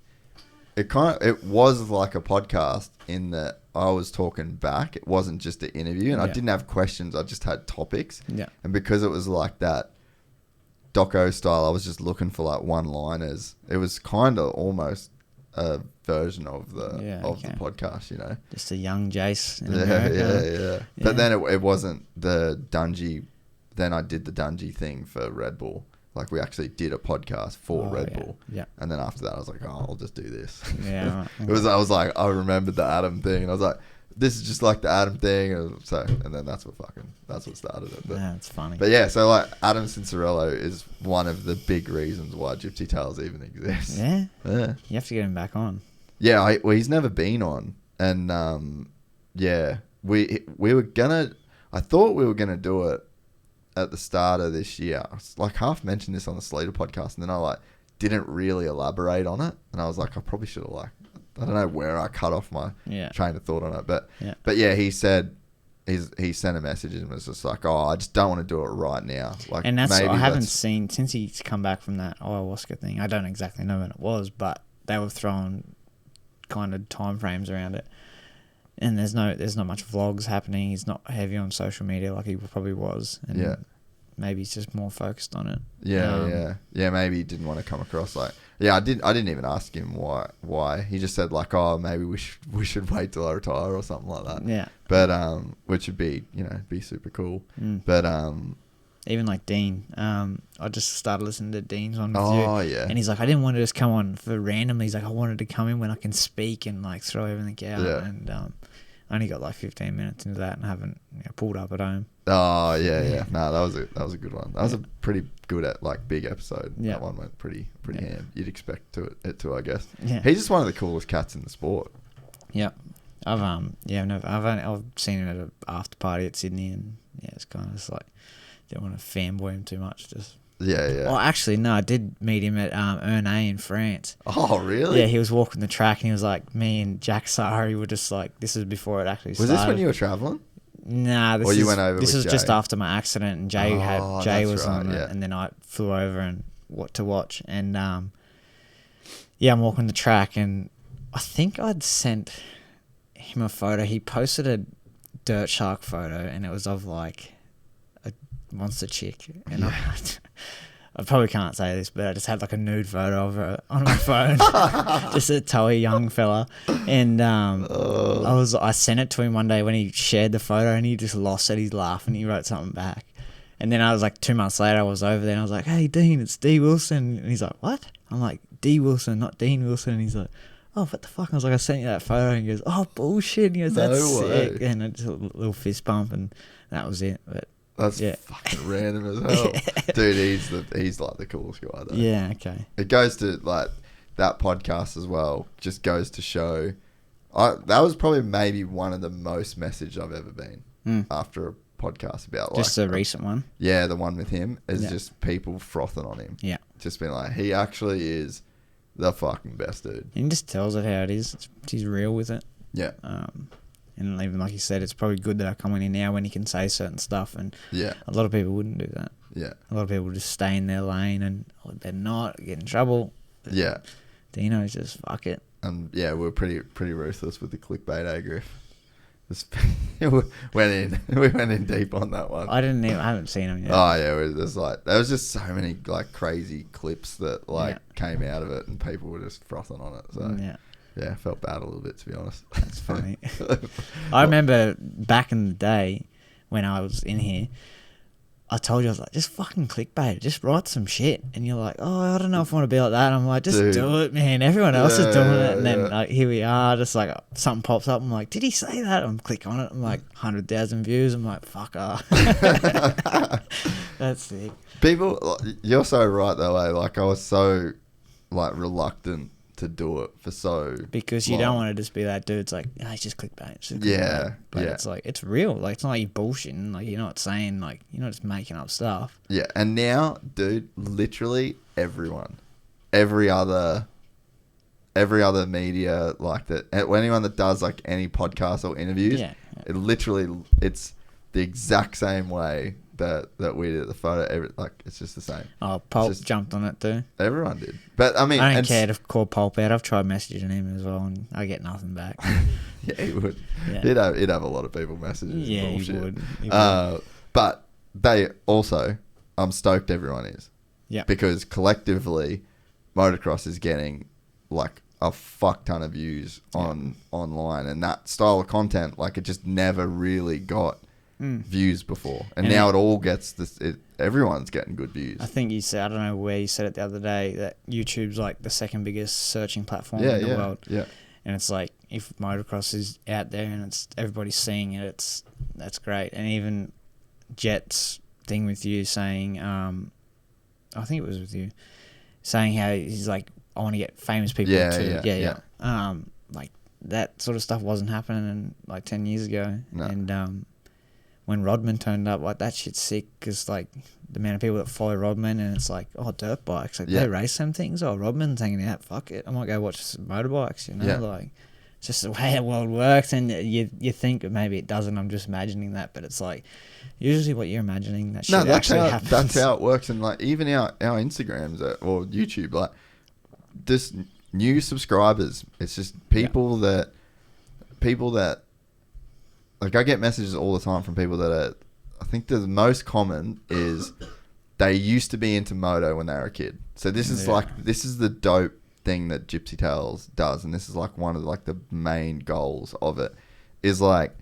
it was like a podcast in that I was talking back. It wasn't just an interview, and I didn't have questions. I just had topics. Yeah. And because it was like that doco style, I was just looking for like one-liners. It was kind of almost a version of the podcast, you know. Just a young Jace in America. Yeah. But then it wasn't the Dungey. Then I did the Dungey thing for Red Bull. Like we actually did a podcast for Red Bull. Yeah. And then after that, I was like, I'll just do this. Yeah. I was like, I remembered the Adam thing, and I was like, this is just like the Adam thing, and then that's what started it. But, yeah, it's funny. But yeah, so like Adam Cincerello is one of the big reasons why Gypsy Tales even exists. Yeah. You have to get him back on. Yeah, he's never been on, and we were gonna. I thought we were gonna do it at the start of this year. I like half mentioned this on the Slater podcast, and then I like didn't really elaborate on it, and I was like, I probably should have like. I don't know where I cut off my train of thought on it, but he said he sent a message and was just like, I just don't want to do it right now. Like, and that's I haven't seen since he's come back from that ayahuasca thing. I don't exactly know when it was, but they were throwing kind of time frames around it, and there's not much vlogs happening. He's not heavy on social media like he probably was, and maybe he's just more focused on it. Maybe he didn't want to come across like. Yeah, I didn't even ask him why. He just said like, oh, maybe we should wait till I retire or something like that. Yeah. But which would be be super cool. But even like Dean, I just started listening to Dean's one with you. Oh yeah. And he's like, I didn't want to just come on for randomly. He's like, I wanted to come in when I can speak and like throw everything out. Yeah. And I only got like 15 minutes into that and haven't pulled up at home. Oh yeah. No, that was a good one. That was a pretty good big episode. Yeah. That one went pretty ham. You'd expect it to, I guess. Yeah. He's just one of the coolest cats in the sport. Yeah. I've seen him at an after party at Sydney, and it's kind of just like don't want to fanboy him too much. Just Well, actually, no, I did meet him at Ernay in France. Oh, really? Yeah, he was walking the track, and he was like, me and Jack Sari were just like, this is before it actually started. Was this when you were traveling? Nah, this is just after my accident, and Jay was on it, and then I flew over and to watch, and I'm walking the track, and I think I'd sent him a photo. He posted a dirt shark photo, and it was of like a monster chick, and I probably can't say this, but I just had like a nude photo of her on my phone, just a towy young fella, and I sent it to him one day when he shared the photo, and he just lost it. He's laughing. He wrote something back, and then I was like 2 months later, I was over there, and I was like, "Hey Dean, it's D Wilson," and he's like, "What?" I'm like, "D Wilson, not Dean Wilson," and he's like, "Oh, what the fuck?" I was like, "I sent you that photo," and he goes, "Oh, bullshit," and he goes, "That's sick," and just a little fist bump, and that was it. But that's fucking random as hell. Dude, he's like the coolest guy though. Yeah, okay. It goes to like that podcast as well just goes to show. That was probably maybe one of the most messaged I've ever been after a podcast about just a recent one. Yeah, the one with him is just people frothing on him. Yeah, just being like, he actually is the fucking best dude. And he just tells it how it is. He's real with it. Yeah. And even like you said, it's probably good that I come in here now when he can say certain stuff, and a lot of people wouldn't do that. Yeah. A lot of people just stay in their lane and better not get in trouble. Yeah. Dino's just fuck it. We're pretty ruthless with the clickbait, Griff. We went in deep on that one. I haven't seen them yet. Oh yeah, there was just so many like crazy clips that came out of it, and people were just frothing on it. So I felt bad a little bit, to be honest. That's funny. I remember back in the day when I was in here, I told you, I was like, just fucking clickbait, just write some shit. And you're like, oh, I don't know if I want to be like that. And I'm like, just do it, man. Everyone else is doing it. And then like, here we are, just like something pops up. I'm like, did he say that? I'm click on it. I'm like, 100,000 views. I'm like, fuck off. That's sick. People, you're so right though, eh? Like I was so like reluctant to do it for so because you don't want to just be that dude. It's like, oh, it's just clickbait. But it's like, it's real. Like, it's not like you're bullshitting. Like, you're not saying, like, you're not just making up stuff. Yeah. And now, dude, literally everyone, every other media like that, anyone that does like any podcast or interviews, it's the exact same way that we did the photo. It's just the same. Oh, Pulp jumped on it too. Everyone did. But I mean, I don't care to call Pulp out. I've tried messaging him as well, and I get nothing back. Yeah, he would. Yeah. He'd have a lot of people messaging. Yeah, he would. But they also, I'm stoked everyone is. Yeah. Because collectively, motocross is getting like a fuck ton of views online, and that style of content, like it just never really got views before, and now it all gets this. Everyone's getting good views. I think you said, I don't know where you said it the other day, that YouTube's like the second biggest searching platform in the world. Yeah, and it's like, if motocross is out there and it's everybody's seeing it, that's great. And even Jet's thing with you saying, I think it was with you, saying how he's like, I want to get famous people too. Yeah. Like that sort of stuff wasn't happening like 10 years ago, and when Rodman turned up, like, that shit's sick, because like the amount of people that follow Rodman, and it's like, oh, dirt bikes, like they race them things. Oh, Rodman's hanging out, fuck it, I might go watch some motorbikes, you know. Like, it's just the way the world works, and you think maybe it doesn't. I'm just imagining that, but it's like usually what you're imagining, that shit actually happens. That's how it works, and like even our Instagrams or YouTube, like this new subscribers, it's just people that like, I get messages all the time from people that are, I think the most common is they used to be into moto when they were a kid. So this is this is the dope thing that Gypsy Tales does, and this is like one of like the main goals of it, is like,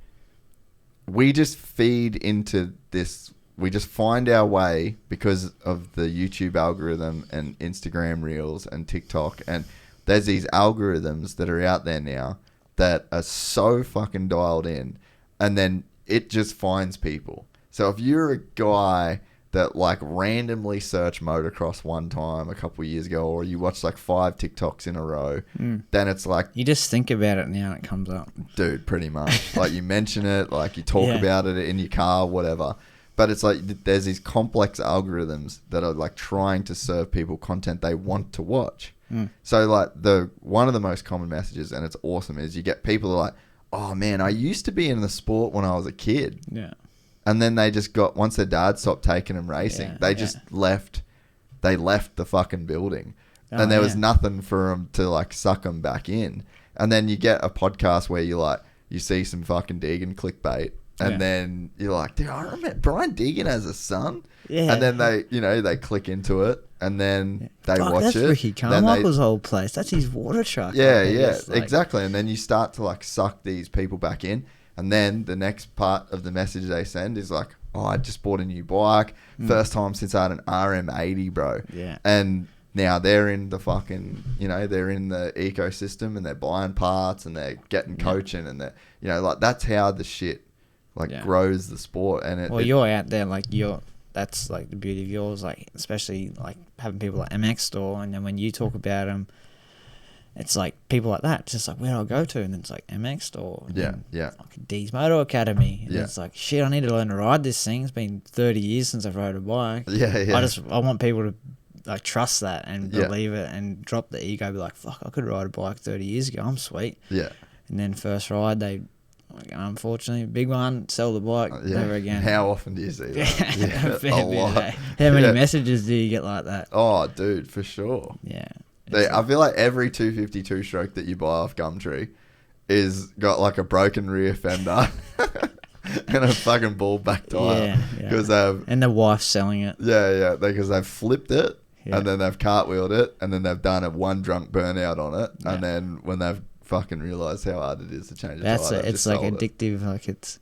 we just feed into this, we just find our way because of the YouTube algorithm and Instagram Reels and TikTok, and there's these algorithms that are out there now that are so fucking dialed in. And then it just finds people. So if you're a guy that like randomly searched motocross one time a couple of years ago, or you watch like 5 TikToks in a row, then it's like, you just think about it now, it comes up. Dude, pretty much. Like, you mention it, like you talk about it in your car, whatever. But it's like there's these complex algorithms that are like trying to serve people content they want to watch. So like one of the most common messages, and it's awesome, is you get people that are like, oh man, I used to be in the sport when I was a kid. Yeah. And then they just once their dad stopped taking them racing, they just left the fucking building. And there was nothing for them to like suck them back in. And then you get a podcast where you see some fucking Deegan clickbait, and then you're like, dude, I remember Brian Deegan has a son. Yeah. And then they click into it, and then they watch that's it. That's Ricky Carmichael's old place. That's his water truck. Yeah, exactly. And then you start to like suck these people back in, and then the next part of the message they send is like, oh, I just bought a new bike, first time since I had an RM80, bro. Yeah. And now they're in the fucking, they're in the ecosystem, and they're buying parts, and they're getting coaching, and they're, like, that's how the shit grows the sport. And you're out there, like, that's like the beauty of yours, like, especially like having people like MX Store, and then when you talk about them, it's like people like that. It's just like, where do I go to? And then it's like MX store. Like D's Motor Academy. And it's like, shit, I need to learn to ride this thing. It's been 30 years since I've rode a bike. I want people to like trust that and believe it and drop the ego. Be like, fuck, I could ride a bike 30 years ago. I'm sweet. Yeah. And then first ride, they, like, unfortunately, big one, sell the bike, never again. How often do you see that? A lot. How many messages do you get like that? Oh, dude, for sure. Yeah. I feel like every 252 stroke that you buy off Gumtree is got like a broken rear fender and a fucking ball back tire. Because and the wife's selling it. Because they've flipped it and then they've cartwheeled it and then they've done a one drunk burnout on it and then when they've fucking realised how hard it is to change a tire, it's like addictive. Like it's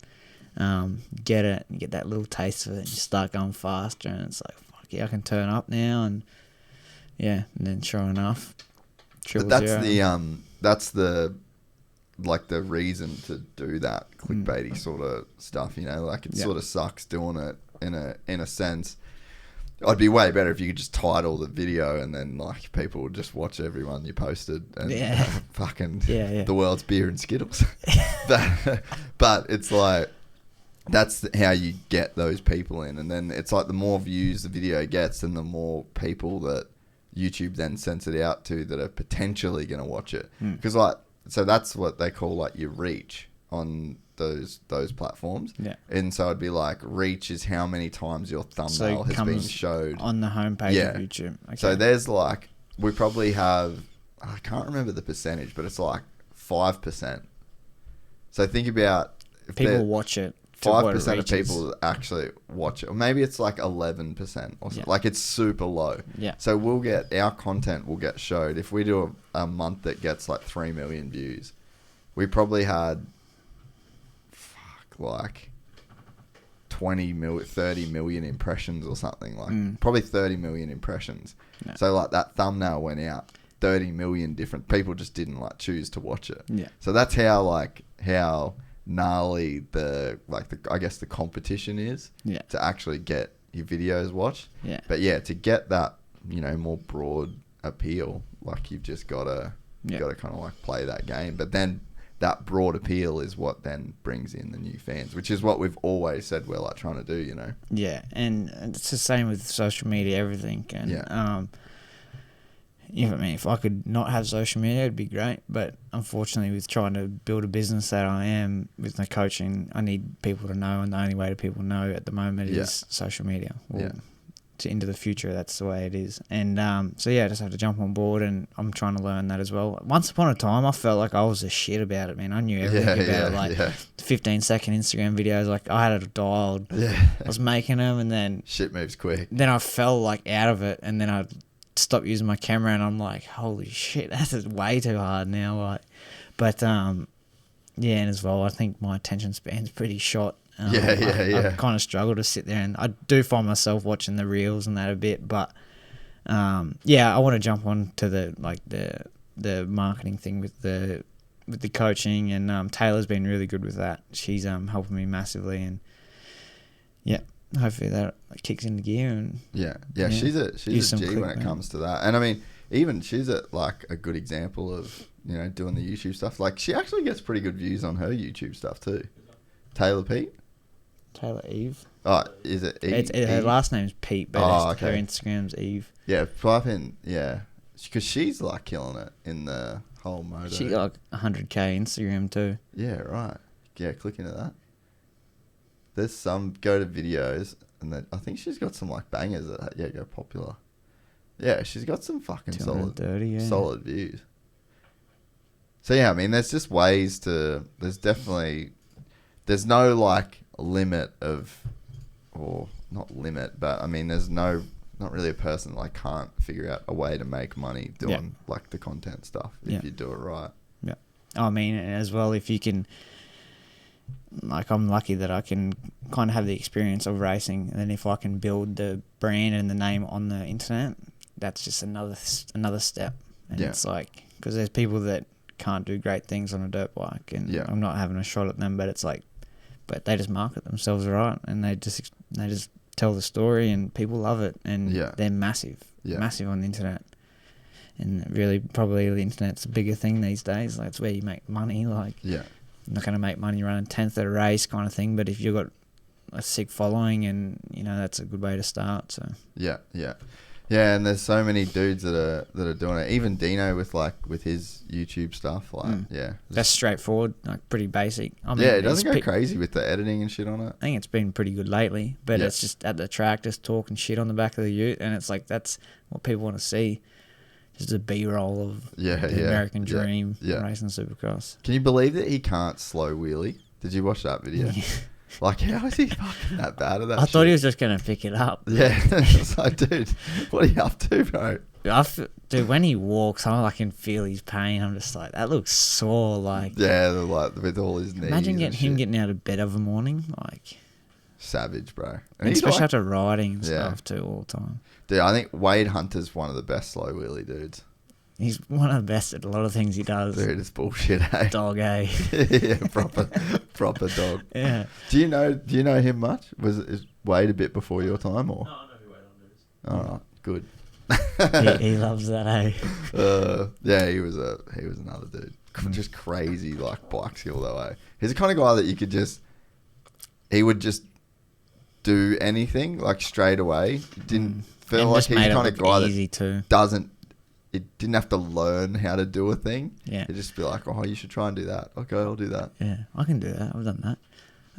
get it, you get that little taste of it, and you start going faster, and it's like, fuck yeah, I can turn up now, and and then sure enough, but that's the like the reason to do that clickbaity sort of stuff, you know, like it sort of sucks doing it in a sense. I'd be way better if you could just title the video and then like people would just watch everyone you posted and fucking the world's beer and Skittles. but it's like that's how you get those people in, and then it's like the more views the video gets and the more people that YouTube then sends it out to that are potentially going to watch it. Because like, so that's what they call like your reach on those platforms. And so it'd be like reach is how many times your thumbnail has been showed on the homepage of YouTube. So there's like, we probably have, I can't remember the percentage, but it's like 5%. So think about if people watch it. 5% of people actually watch it, or maybe it's like 11% or something. Like it's super low. So we'll get, our content will get showed. If we do a month that gets like 3 million views, we probably had like 30 million impressions or something, like probably 30 million impressions. So like that thumbnail went out, 30 million different people just didn't like choose to watch it. So that's how gnarly I guess the competition is to actually get your videos watched. But to get that, you know, more broad appeal, like you've just gotta kind of like play that game. But then that broad appeal is what then brings in the new fans, which is what we've always said we're like trying to do, you know. And it's the same with social media, everything. And if I could not have social media, it'd be great. But unfortunately, with trying to build a business that I am with my coaching, I need people to know, and the only way to people know at the moment is social media. Into the future, that's the way it is. And I just have to jump on board, and I'm trying to learn that as well. Once upon a time, I felt like I was a shit about it, man. I knew everything about it, like 15-second Instagram videos, like I had it dialed. I was making them, and then shit moves quick. Then I fell like out of it, and then I stopped using my camera, and I'm like, holy shit, that's way too hard now. Like, but and as well, I think my attention span's pretty short. I kind of struggle to sit there, and I do find myself watching the reels and that a bit, but I want to jump on to the marketing thing with the coaching, and Taylor's been really good with that. She's helping me massively, and hopefully that kicks into gear. And she's a G when it comes to that. And I mean, even she's a good example of, you know, doing the YouTube stuff. Like she actually gets pretty good views on her YouTube stuff too. Taylor Eve. Oh, is it Eve? Her last name's Pete, but her Instagram's Eve. Yeah, type in, because she's like killing it in the whole motor. She got like 100k Instagram too. Yeah, right. Yeah, click into that. There's some, go to videos, and then I think she's got some like bangers that go popular. Yeah, she's got some fucking solid views. So I mean, there's just ways to, there's no like limit of, or not limit, but I mean, there's not really a person that like can't figure out a way to make money doing like the content stuff if you do it right. I mean, as well, if you can, like, I'm lucky that I can kind of have the experience of racing, and then if I can build the brand and the name on the internet, that's just another step. And it's like, because there's people that can't do great things on a dirt bike, and I'm not having a shot at them, but it's like, but they just market themselves right, and they just tell the story, and people love it, and they're massive on the internet. And really, probably the internet's a bigger thing these days. Like, it's where you make money. Like, yeah, you're not going to make money running 10th at a race kind of thing. But if you've got a sick following, and that's a good way to start. So yeah. And there's so many dudes that are doing it. Even Dino with his YouTube stuff. Like, that's straightforward. Like, pretty basic. I mean, it doesn't go crazy with the editing and shit on it. I think it's been pretty good lately. But it's just at the track, just talking shit on the back of the ute, and it's like that's what people want to see. Just a B-roll of the American dream racing Supercross. Can you believe that he can't slow wheelie? Did you watch that video? Like, how is he fucking that bad at that I thought he was just going to pick it up. Yeah. It's like, dude, what are you up to, bro? Dude, when he walks, I can feel his pain. I'm just like, that looks sore. Like, yeah, like with all his knees. Imagine getting out of bed of a morning. Like, savage, bro. And especially after riding and stuff too all the time. Dude, I think Wade Hunter's one of the best slow wheelie dudes. He's one of the best at a lot of things he does. Dude, it's bullshit, eh? Dog, eh? Yeah, proper dog. Yeah. Do you know him much? Is Wade a bit before your time, or? No, I know who Wade Hunter is. All right, good. he loves that, eh? Yeah, he was another dude. Just crazy, like, bike skill though, eh? He's the kind of guy that you could he would just do anything like straight away. Didn't feel like he's the kind of guy that didn't have to learn how to do a thing. Yeah. He'd just be like, oh, you should try and do that. Okay, I'll do that. Yeah, I can do that. I've done that.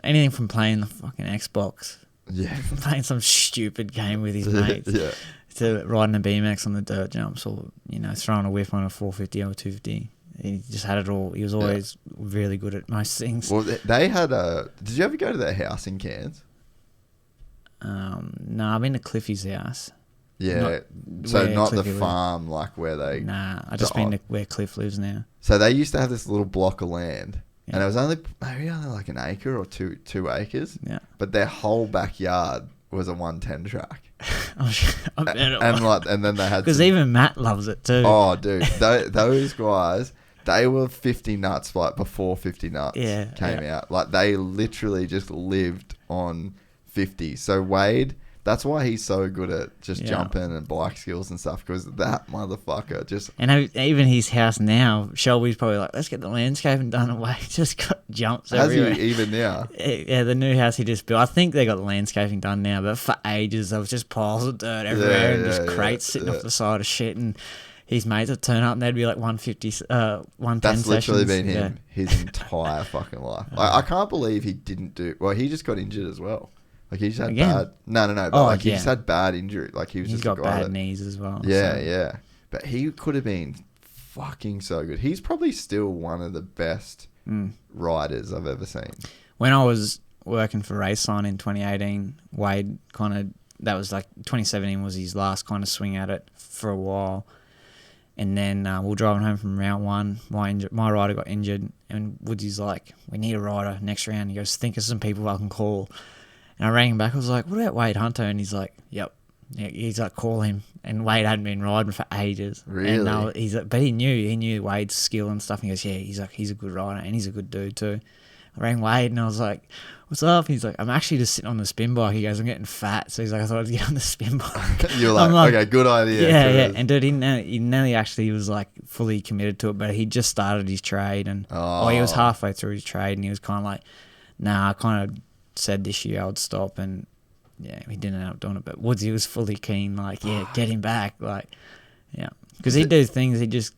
Anything from playing the fucking Xbox. Yeah. From playing some stupid game with his mates. Yeah. To riding a BMX on the dirt jumps, or, throwing a whip on a 450 or 250. He just had it all. He was always really good at most things. Well, they had did you ever go to their house in Cairns? No, I've been to Cliffy's house. Yeah, not the farm like where they... Nah, I just been to where Cliff lives now. So they used to have this little block of land, and it was maybe only like an acre or two acres. Yeah. But their whole backyard was a 110 track. I bet it was. And then they had... Because even Matt loves it too. Oh, dude. Those guys, they were 50 nuts like before 50 nuts came out. Like, they literally just lived on 50. So Wade... That's why he's so good at just jumping and bike skills and stuff, because that motherfucker just... And even his house now, Shelby's probably like, let's get the landscaping done away. Just got jumps everywhere. Has he even now? Yeah, the new house he just built. I think they got the landscaping done now, but for ages there was just piles of dirt everywhere and just crates sitting off the side of shit, and his mates would turn up and they'd be like 150, 110 That's literally sessions. been him his entire fucking life. I can't believe he didn't do... Well, he just got injured as well. Like, he just had bad... No. But he just had bad injury. Like, he's got bad knees as well. Yeah. But he could have been fucking so good. He's probably still one of the best riders I've ever seen. When I was working for Raceline in 2018, Wade that was like 2017 was his last kind of swing at it for a while. And then we were driving home from round one. My rider got injured, and Woodsy's like, we need a rider next round. He goes, think of some people I can call. And I rang him back. I was like, what about Wade Hunter? And he's like, yep. Yeah, he's like, call him. And Wade hadn't been riding for ages. Really? And he's like, but he knew Wade's skill and stuff. And he goes, yeah, he's a good rider and he's a good dude too. I rang Wade and I was like, what's up? He's like, I'm actually just sitting on the spin bike. He goes, I'm getting fat. So he's like, I thought I'd get on the spin bike. You're like, okay, good idea. Yeah. And dude, he nearly actually was like fully committed to it, but he just started his trade and he was halfway through his trade and he was kind of like, nah, I kind of said this year I would stop, and he didn't end up doing it. But Woodsy was fully keen, like, get him back, like, because he'd do things, he'd just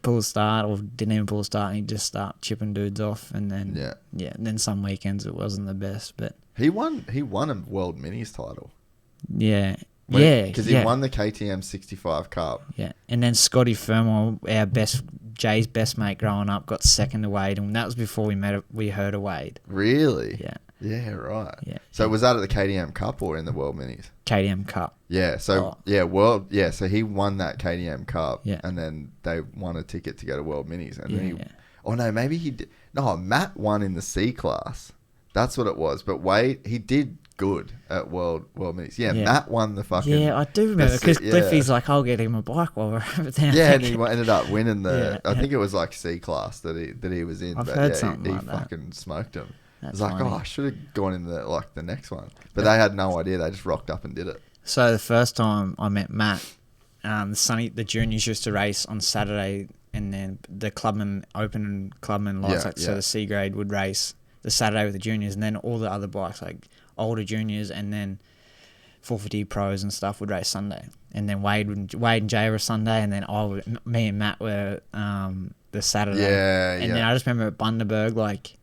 pull a start or didn't even pull a start, and he'd just start chipping dudes off, and then and then some weekends it wasn't the best, but he won a World Minis title. Because he won the KTM 65 Cup. Yeah, and then Scotty Fermor, Jay's best mate growing up, got second to Wade, and that was before we heard of Wade. Really? Yeah. Yeah, right. Yeah. So was that at the KTM Cup or in the World Minis? KTM Cup. Yeah. So so he won that KTM Cup. Yeah. And then they won a ticket to go to World Minis, and then oh no, maybe he did. No, Matt won in the C class. That's what it was. But Wade, he did good at World Minis. Yeah, Matt won the fucking... Yeah, I do remember, because Cliffy's like, I'll get him a bike while we're over there. Yeah, and he ended up winning the... I think it was like C class that he was in. I've heard something he like that. fucking smoked him. That's It's like, funny. I should have gone in the next one. But they had no idea. They just rocked up and did it. So the first time I met Matt, the juniors used to race on Saturday, and then the open clubman lights, so the C grade would race the Saturday with the juniors, and then all the other bikes, like older juniors, and then 450 pros and stuff would race Sunday. And then Wade and Jay were Sunday, and then me and Matt were the Saturday. And then I just remember at Bundaberg, like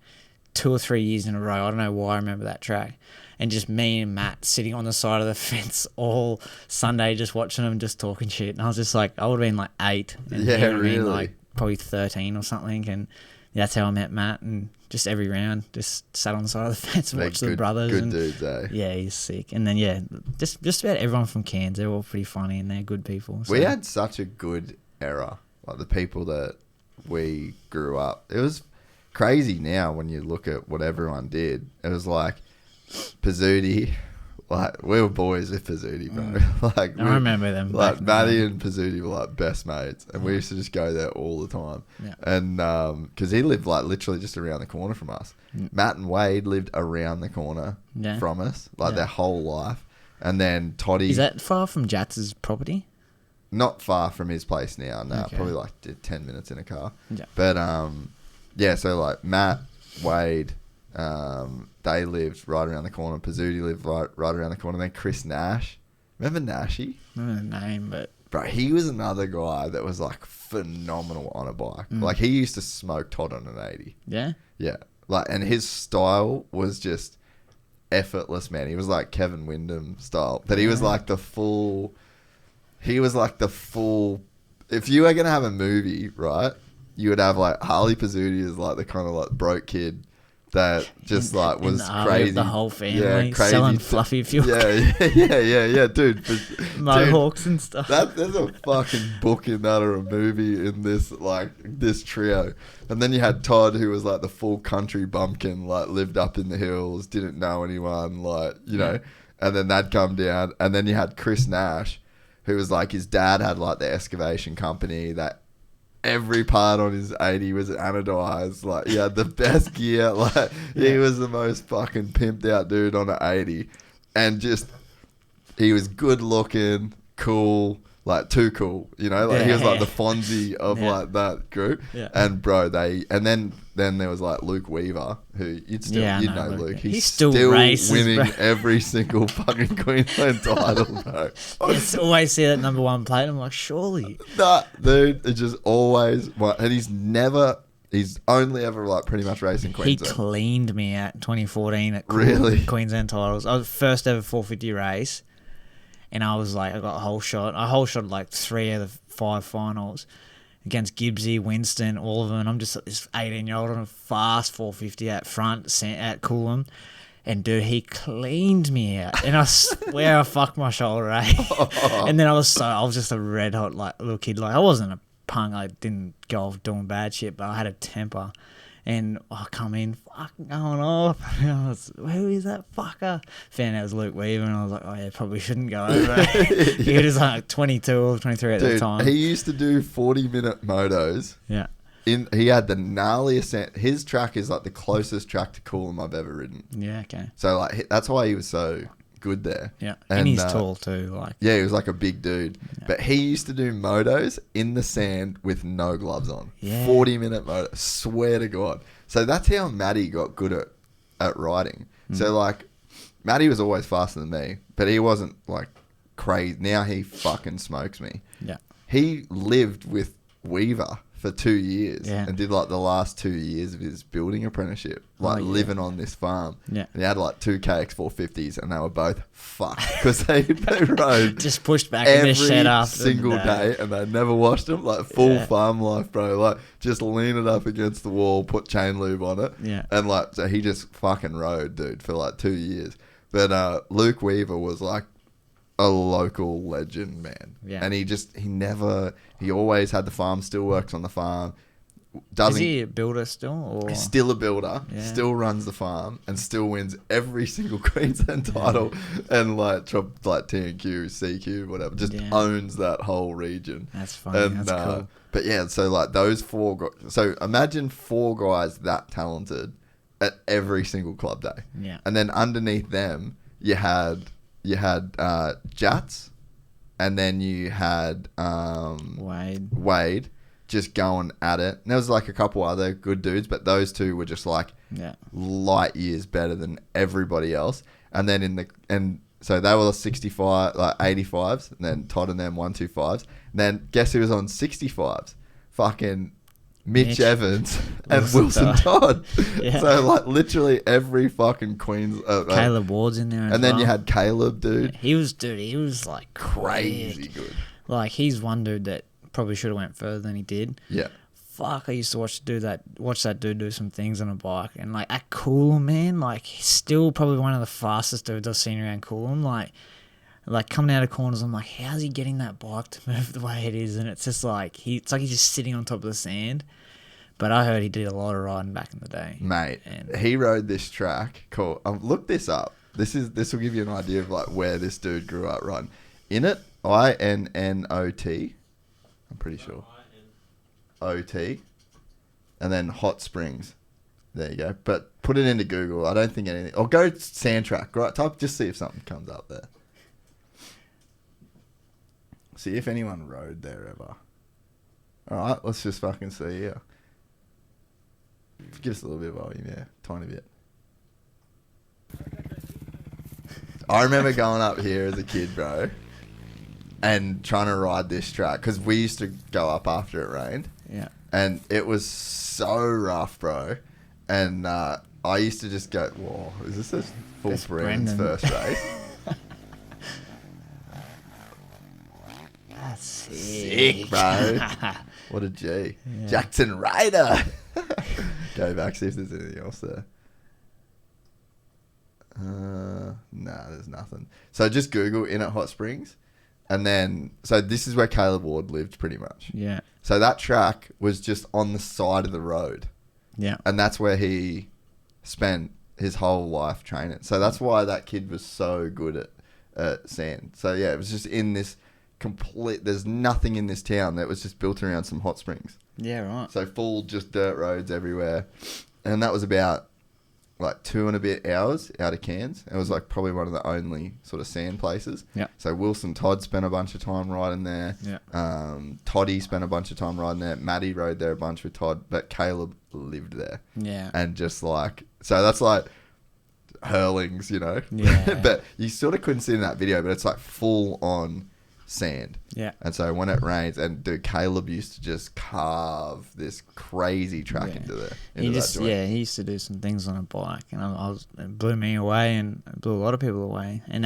2 or 3 years in a row, I don't know why I remember that track, and just me and Matt sitting on the side of the fence all Sunday just watching them, just talking shit. And I was just like, I would have been like 8, and he would have been like probably 13 or something. And that's how I met Matt, and just every round just sat on the side of the fence and watched the brothers. Good dudes, eh? Yeah, he's sick. And then just about everyone from Cairns, they're all pretty funny and they're good people. So. We had such a good era, like the people that we grew up. It was crazy now when you look at what everyone did. It was like Pizzuti, like we were boys with Pizzuti, bro. Like I remember them. Like Matty and Pizzuti were like best mates, and we used to just go there all the time. Yeah. And because he lived like literally just around the corner from us. Matt and Wade lived around the corner from us, like their whole life. And then Toddy. Is that far from Jatz's property? Not far from his place now. No, probably like 10 minutes in a car. Yeah. But so like Matt, Wade, they lived right around the corner. Pizzuti lived right around the corner. Then Chris Nash. Remember Nashy? I don't know the name, but... Bro, he was another guy that was like phenomenal on a bike. Like he used to smoke Todd on an 80. Yeah? Yeah. Like, and his style was just effortless, man. He was like Kevin Windham style. But he was like the full... He was like the full... If you were going to have a movie, right, you would have like Harley Pizzuti as like the kind of like broke kid that just like was crazy. The whole family selling fluffy fuel. Yeah, dude. Mohawks and stuff. There's a fucking book in that or a movie in this trio. And then you had Todd, who was like the full country bumpkin, like lived up in the hills, didn't know anyone, like, you know, and then that'd come down. And then you had Chris Nash, who was like, his dad had like the excavation company that every part on his 80 was anodized. Like, he had the best gear. Like, he was the most fucking pimped out dude on an 80. And just, he was good looking, cool, like too cool, you know? Like, he was like the Fonzie of like that group. Yeah. And bro, and then there was like Luke Weaver, who you'd know Luke. He's still races, winning every single fucking Queensland title, bro. I always see that number 1 plate. I'm like, surely. Nah, dude, it's just always, and he's only ever like pretty much racing Queensland. He cleaned me at 2014 at Queensland titles. I was first ever 450 race, and I was like, I got a whole shot like 3 of the 5 finals against Gypsy, Winston, all of them. And I'm just this 18-year-old on a fast 450 at front at Coolum. And dude, he cleaned me out. And I swear I fucked my shoulder, eh? And then I was just a red hot like little kid. Like, I wasn't a punk. I didn't go off doing bad shit, but I had a temper. And I come in, fucking going off. I was, who is that fucker? Found out it was Luke Weaver, and I was like, oh yeah, probably shouldn't go over. He was like 22 or 23 at the time. He used to do 40-minute motos. Yeah. He had the gnarliest. His track is like the closest track to Coolum I've ever ridden. Yeah, okay. So like that's why he was so good there. Yeah, and he's tall too. Like, yeah, he was like a big dude. Yeah. But he used to do motos in the sand with no gloves on. Yeah. 40-minute moto. Swear to God. So that's how Matty got good at riding. So like, Matty was always faster than me, but he wasn't like crazy. Now he fucking smokes me. Yeah. He lived with Weaver for 2 years and did like the last 2 years of his building apprenticeship, like living on this farm. Yeah. And he had like 2 KX450s and they were both fucked because they rode just pushed back in their shed after single day and they never washed them. Like full farm life, bro. Like just lean it up against the wall, put chain lube on it. Yeah. And like, so he just fucking rode, dude, for like 2 years. But Luke Weaver was like a local legend, man. Yeah. And he always had the farm, still works on the farm. Is he a builder still? Or? He's still a builder, still runs the farm, and still wins every single Queensland title and like TNQ, CQ, whatever. Just owns that whole region. That's funny. And, that's cool. But yeah, so like those 4 guys. So imagine 4 guys that talented at every single club day. Yeah. And then underneath them, you had Jats and then you had Wade just going at it. And there was like a couple other good dudes, but those two were just like light years better than everybody else. And then so they were 65, like 85s, and then Todd and them 125s. And then guess who was on 65s? Fucking Mitch Evans and Wilson Todd. Yeah. So like literally every fucking Queens. Caleb Ward's in there, and then you had Caleb, dude. He was like crazy good. Like he's one dude that probably should have went further than he did. Yeah. Fuck, I used to watch that dude do some things on a bike, and like at Coolum, man, like he's still probably one of the fastest dudes I've seen around Coolum. Like coming out of corners, I'm like, how's he getting that bike to move the way it is? And it's just like it's like he's just sitting on top of the sand. But I heard he did a lot of riding back in the day, mate. And he rode this track. Cool. Look this up. This will give you an idea of like where this dude grew up riding. Innot, INNOT. I'm pretty sure. OT, and then Hot Springs. There you go. But put it into Google. I don't think anything. Or go sand track. Right, type. Just see if something comes up there. See if anyone rode there ever. All right, let's just fucking see here. Give us a little bit of volume, yeah, tiny bit. I remember going up here as a kid, bro, and trying to ride this track because we used to go up after it rained. Yeah. And it was so rough, bro. And I used to just go, whoa, is this a full Brandon's first race? That's sick, bro. What a G. Yeah. Jackson Ryder. Go back, see if there's anything else there. Nah, there's nothing. So just Google Innot Hot Springs. And then, so this is where Caleb Ward lived pretty much. Yeah. So that track was just on the side of the road. Yeah. And that's where he spent his whole life training. So that's why that kid was so good at sand. So yeah, it was just in this there's nothing in this town that was just built around some hot springs. Yeah, right. So full just dirt roads everywhere. And that was about like 2 and a bit hours out of Cairns. It was like probably one of the only sort of sand places. Yeah. So Wilson Todd spent a bunch of time riding there. Yeah. Toddy spent a bunch of time riding there. Maddie rode there a bunch with Todd, but Caleb lived there. Yeah. And just like, so that's like hurlings, you know. Yeah. But you sort of couldn't see it in that video, but it's like full on sand. Yeah. And so when it rains, and dude, Caleb used to just carve this crazy track into that joint. Yeah, he used to do some things on a bike, and it blew me away, and it blew a lot of people away. And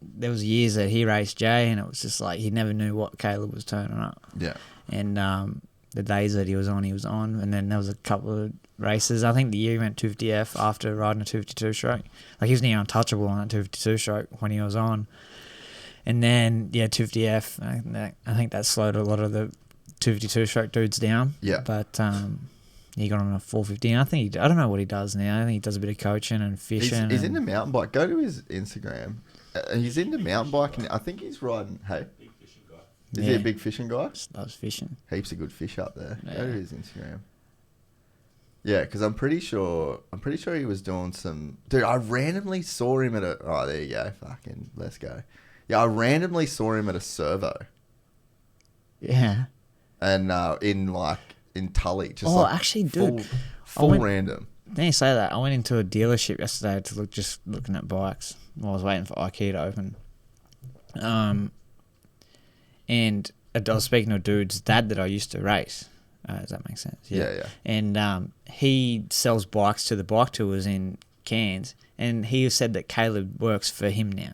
there was years that he raced Jay, and it was just like he never knew what Caleb was turning up. Yeah. And the days that he was on, and then there was a couple of races. I think the year he went 250F after riding a 252 stroke. Like he was near untouchable on that 252 stroke when he was on. And then, 250F, I think that slowed a lot of the 252 stroke dudes down. Yeah. But he got on a 450. I don't know what he does now. I think he does a bit of coaching and fishing. He's into mountain bike. Go to his Instagram. He's into mountain biking. I think he's riding, hey. Big fishing guy. Is he a big fishing guy? Just loves fishing. Heaps of good fish up there. Yeah. Go to his Instagram. Yeah, because I'm pretty sure he was doing some... Dude, I randomly saw him at a... Oh, there you go. Fucking, let's go. Yeah, I randomly saw him at a servo. Yeah. And in Tully. Just actually, dude. Full random. Then you say that. I went into a dealership yesterday to looking at bikes while I was waiting for IKEA to open. And I was speaking to a dude's dad that I used to race. Does that make sense? Yeah. And he sells bikes to the bike tours in Cairns. And he said that Caleb works for him now,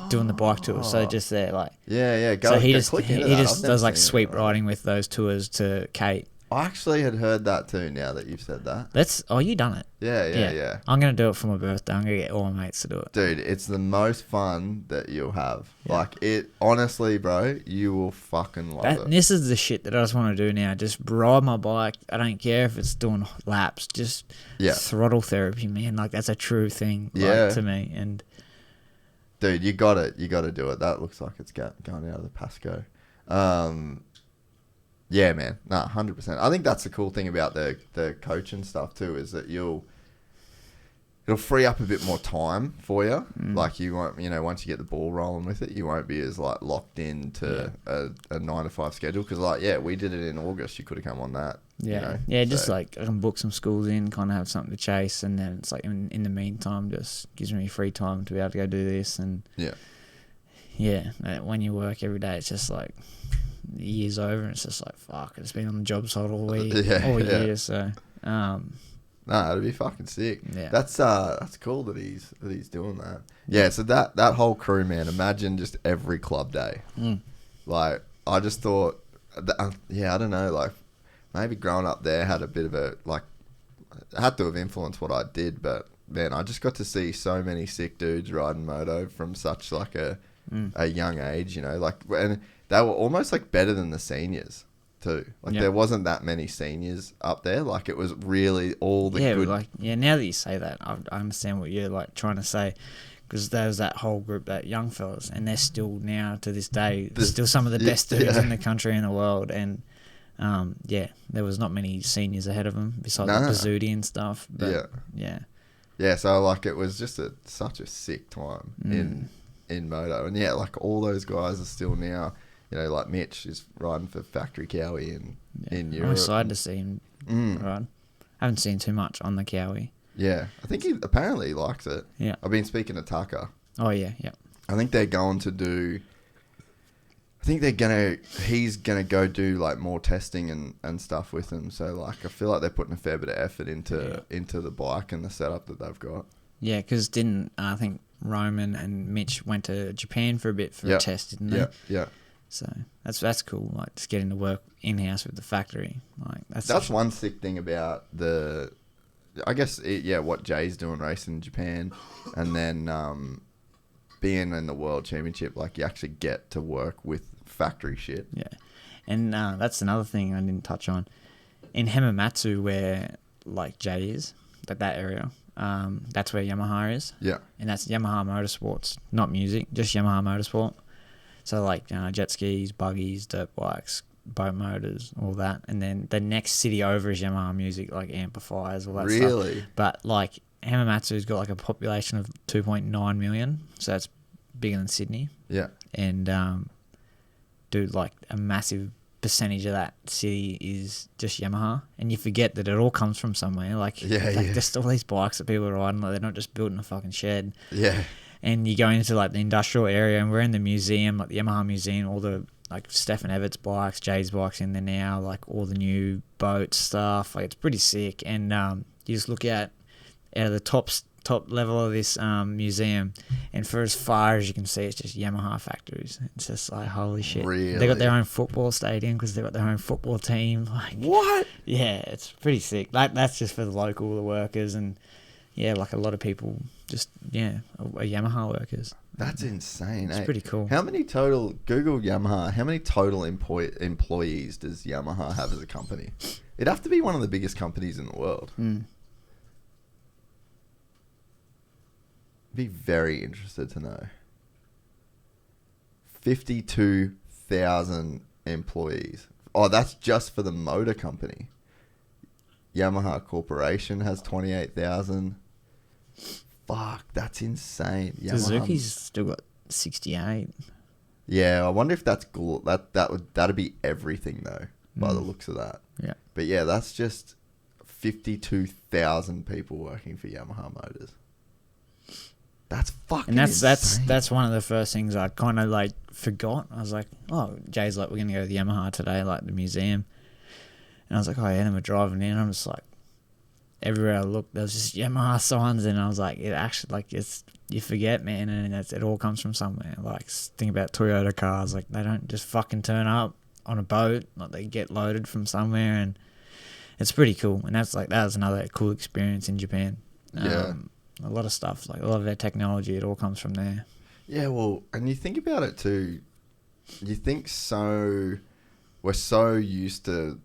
doing the bike tours. So just there, like, yeah. He just does like sweep riding with those tours to Kate. I actually had heard that too. Now that you've said that, you done it? Yeah. I'm gonna do it for my birthday. I'm gonna get all my mates to do it. Dude, it's the most fun that you'll have. Yeah. Like it, honestly, bro, you will fucking love it. This is the shit that I just want to do now. Just ride my bike. I don't care if it's doing laps. Just throttle therapy, man. Like that's a true thing. To me. And dude, you got it. You got to do it. That looks like it's going out of the Pasco. Yeah, man. 100%. I think that's the cool thing about the coaching stuff too, is that it'll free up a bit more time for you. Like you won't, once you get the ball rolling with it, you won't be as like locked into a 9 to 5 schedule. Because we did it in August. You could have come on that. Just like I can book some schools in, kind of have something to chase, and then it's like in the meantime, just gives me free time to be able to go do this. And when you work every day, it's just like the year's over, and it's just like fuck. It's been on the job site all week, all year. So. No, it'd be fucking sick. Yeah. That's cool that he's doing that. Yeah, so that whole crew, man, imagine just every club day. Like, I just thought, I don't know, like, maybe growing up there had a bit of a, like, had to have influenced what I did, but, man, I just got to see so many sick dudes riding moto from such, like, a young age, like, and they were almost, like, better than the seniors. Too. Like there wasn't that many seniors up there. Like it was really all the good. Now that you say that, I understand what you're like trying to say, because there was that whole group, that young fellas, and they're still now to this day still some of the best dudes in the country and the world. And there was not many seniors ahead of them besides Bazzuti and stuff. But, So like it was just such a sick time in moto, and like all those guys are still now. Like Mitch is riding for Factory Cowie in Europe. I'm excited to see him ride. I haven't seen too much on the Cowie. Yeah, I think he apparently likes it. Yeah. I've been speaking to Tucker. Oh, yeah. I think they're going to do... he's going to go do, like, more testing and stuff with him. So, like, I feel like they're putting a fair bit of effort into the bike and the setup that they've got. Yeah, because I think Roman and Mitch went to Japan for a bit for a test, didn't they? Yeah. So that's cool. Like just getting to work in house with the factory. Like that's one sick thing about what Jay's doing racing in Japan, and then being in the World Championship. Like you actually get to work with factory shit. Yeah, and that's another thing I didn't touch on in Hamamatsu, where like Jay is that area. That's where Yamaha is. Yeah, and that's Yamaha Motorsports, not music, just Yamaha Motorsport. So like jet skis, buggies, dirt bikes, boat motors, all that. And then the next city over is Yamaha Music, like amplifiers, all that stuff. Really? But like Hamamatsu's got like a population of 2.9 million. So that's bigger than Sydney. Yeah. And dude, like a massive percentage of that city is just Yamaha. And you forget that it all comes from somewhere. Like just all these bikes that people are riding, like they're not just built in a fucking shed. Yeah. And you go into like the industrial area, and we're in the museum, like the Yamaha museum, all the like Stefan Evert's bikes, Jay's bikes in there now, like all the new boat stuff. Like it's pretty sick. And you just look out of the top level of this museum, and for as far as you can see, it's just Yamaha factories. It's just like holy shit. Really? They got their own football stadium because they got their own football team. Like what? Yeah, it's pretty sick. Like that's just for the workers, and like a lot of people just are Yamaha workers. That's insane. It's pretty cool. How many total Google Yamaha? How many total employees does Yamaha have as a company? It'd have to be one of the biggest companies in the world. Be very interested to know. 52,000 employees. Oh, that's just for the motor company. Yamaha Corporation has 28,000. Fuck, that's insane. Suzuki's still got 68. Yeah, I wonder if that's that'd be everything though, by the looks of that. Yeah. But yeah, that's just 52,000 people working for Yamaha Motors. That's fucking insane. That's one of the first things I kind of like forgot. I was like, oh, Jay's like, we're gonna go to the Yamaha today, like the museum. And I was like, oh yeah, and we're driving in. I'm just like, everywhere I looked, there was just Yamaha signs, and I was like, it actually, like, it's, you forget, man, and it all comes from somewhere. Like, think about Toyota cars, like, they don't just fucking turn up on a boat, like, they get loaded from somewhere, and it's pretty cool. And that was another cool experience in Japan. Yeah. A lot of stuff, like, a lot of their technology, it all comes from there. Yeah, well, and you think about it too, we're so used to,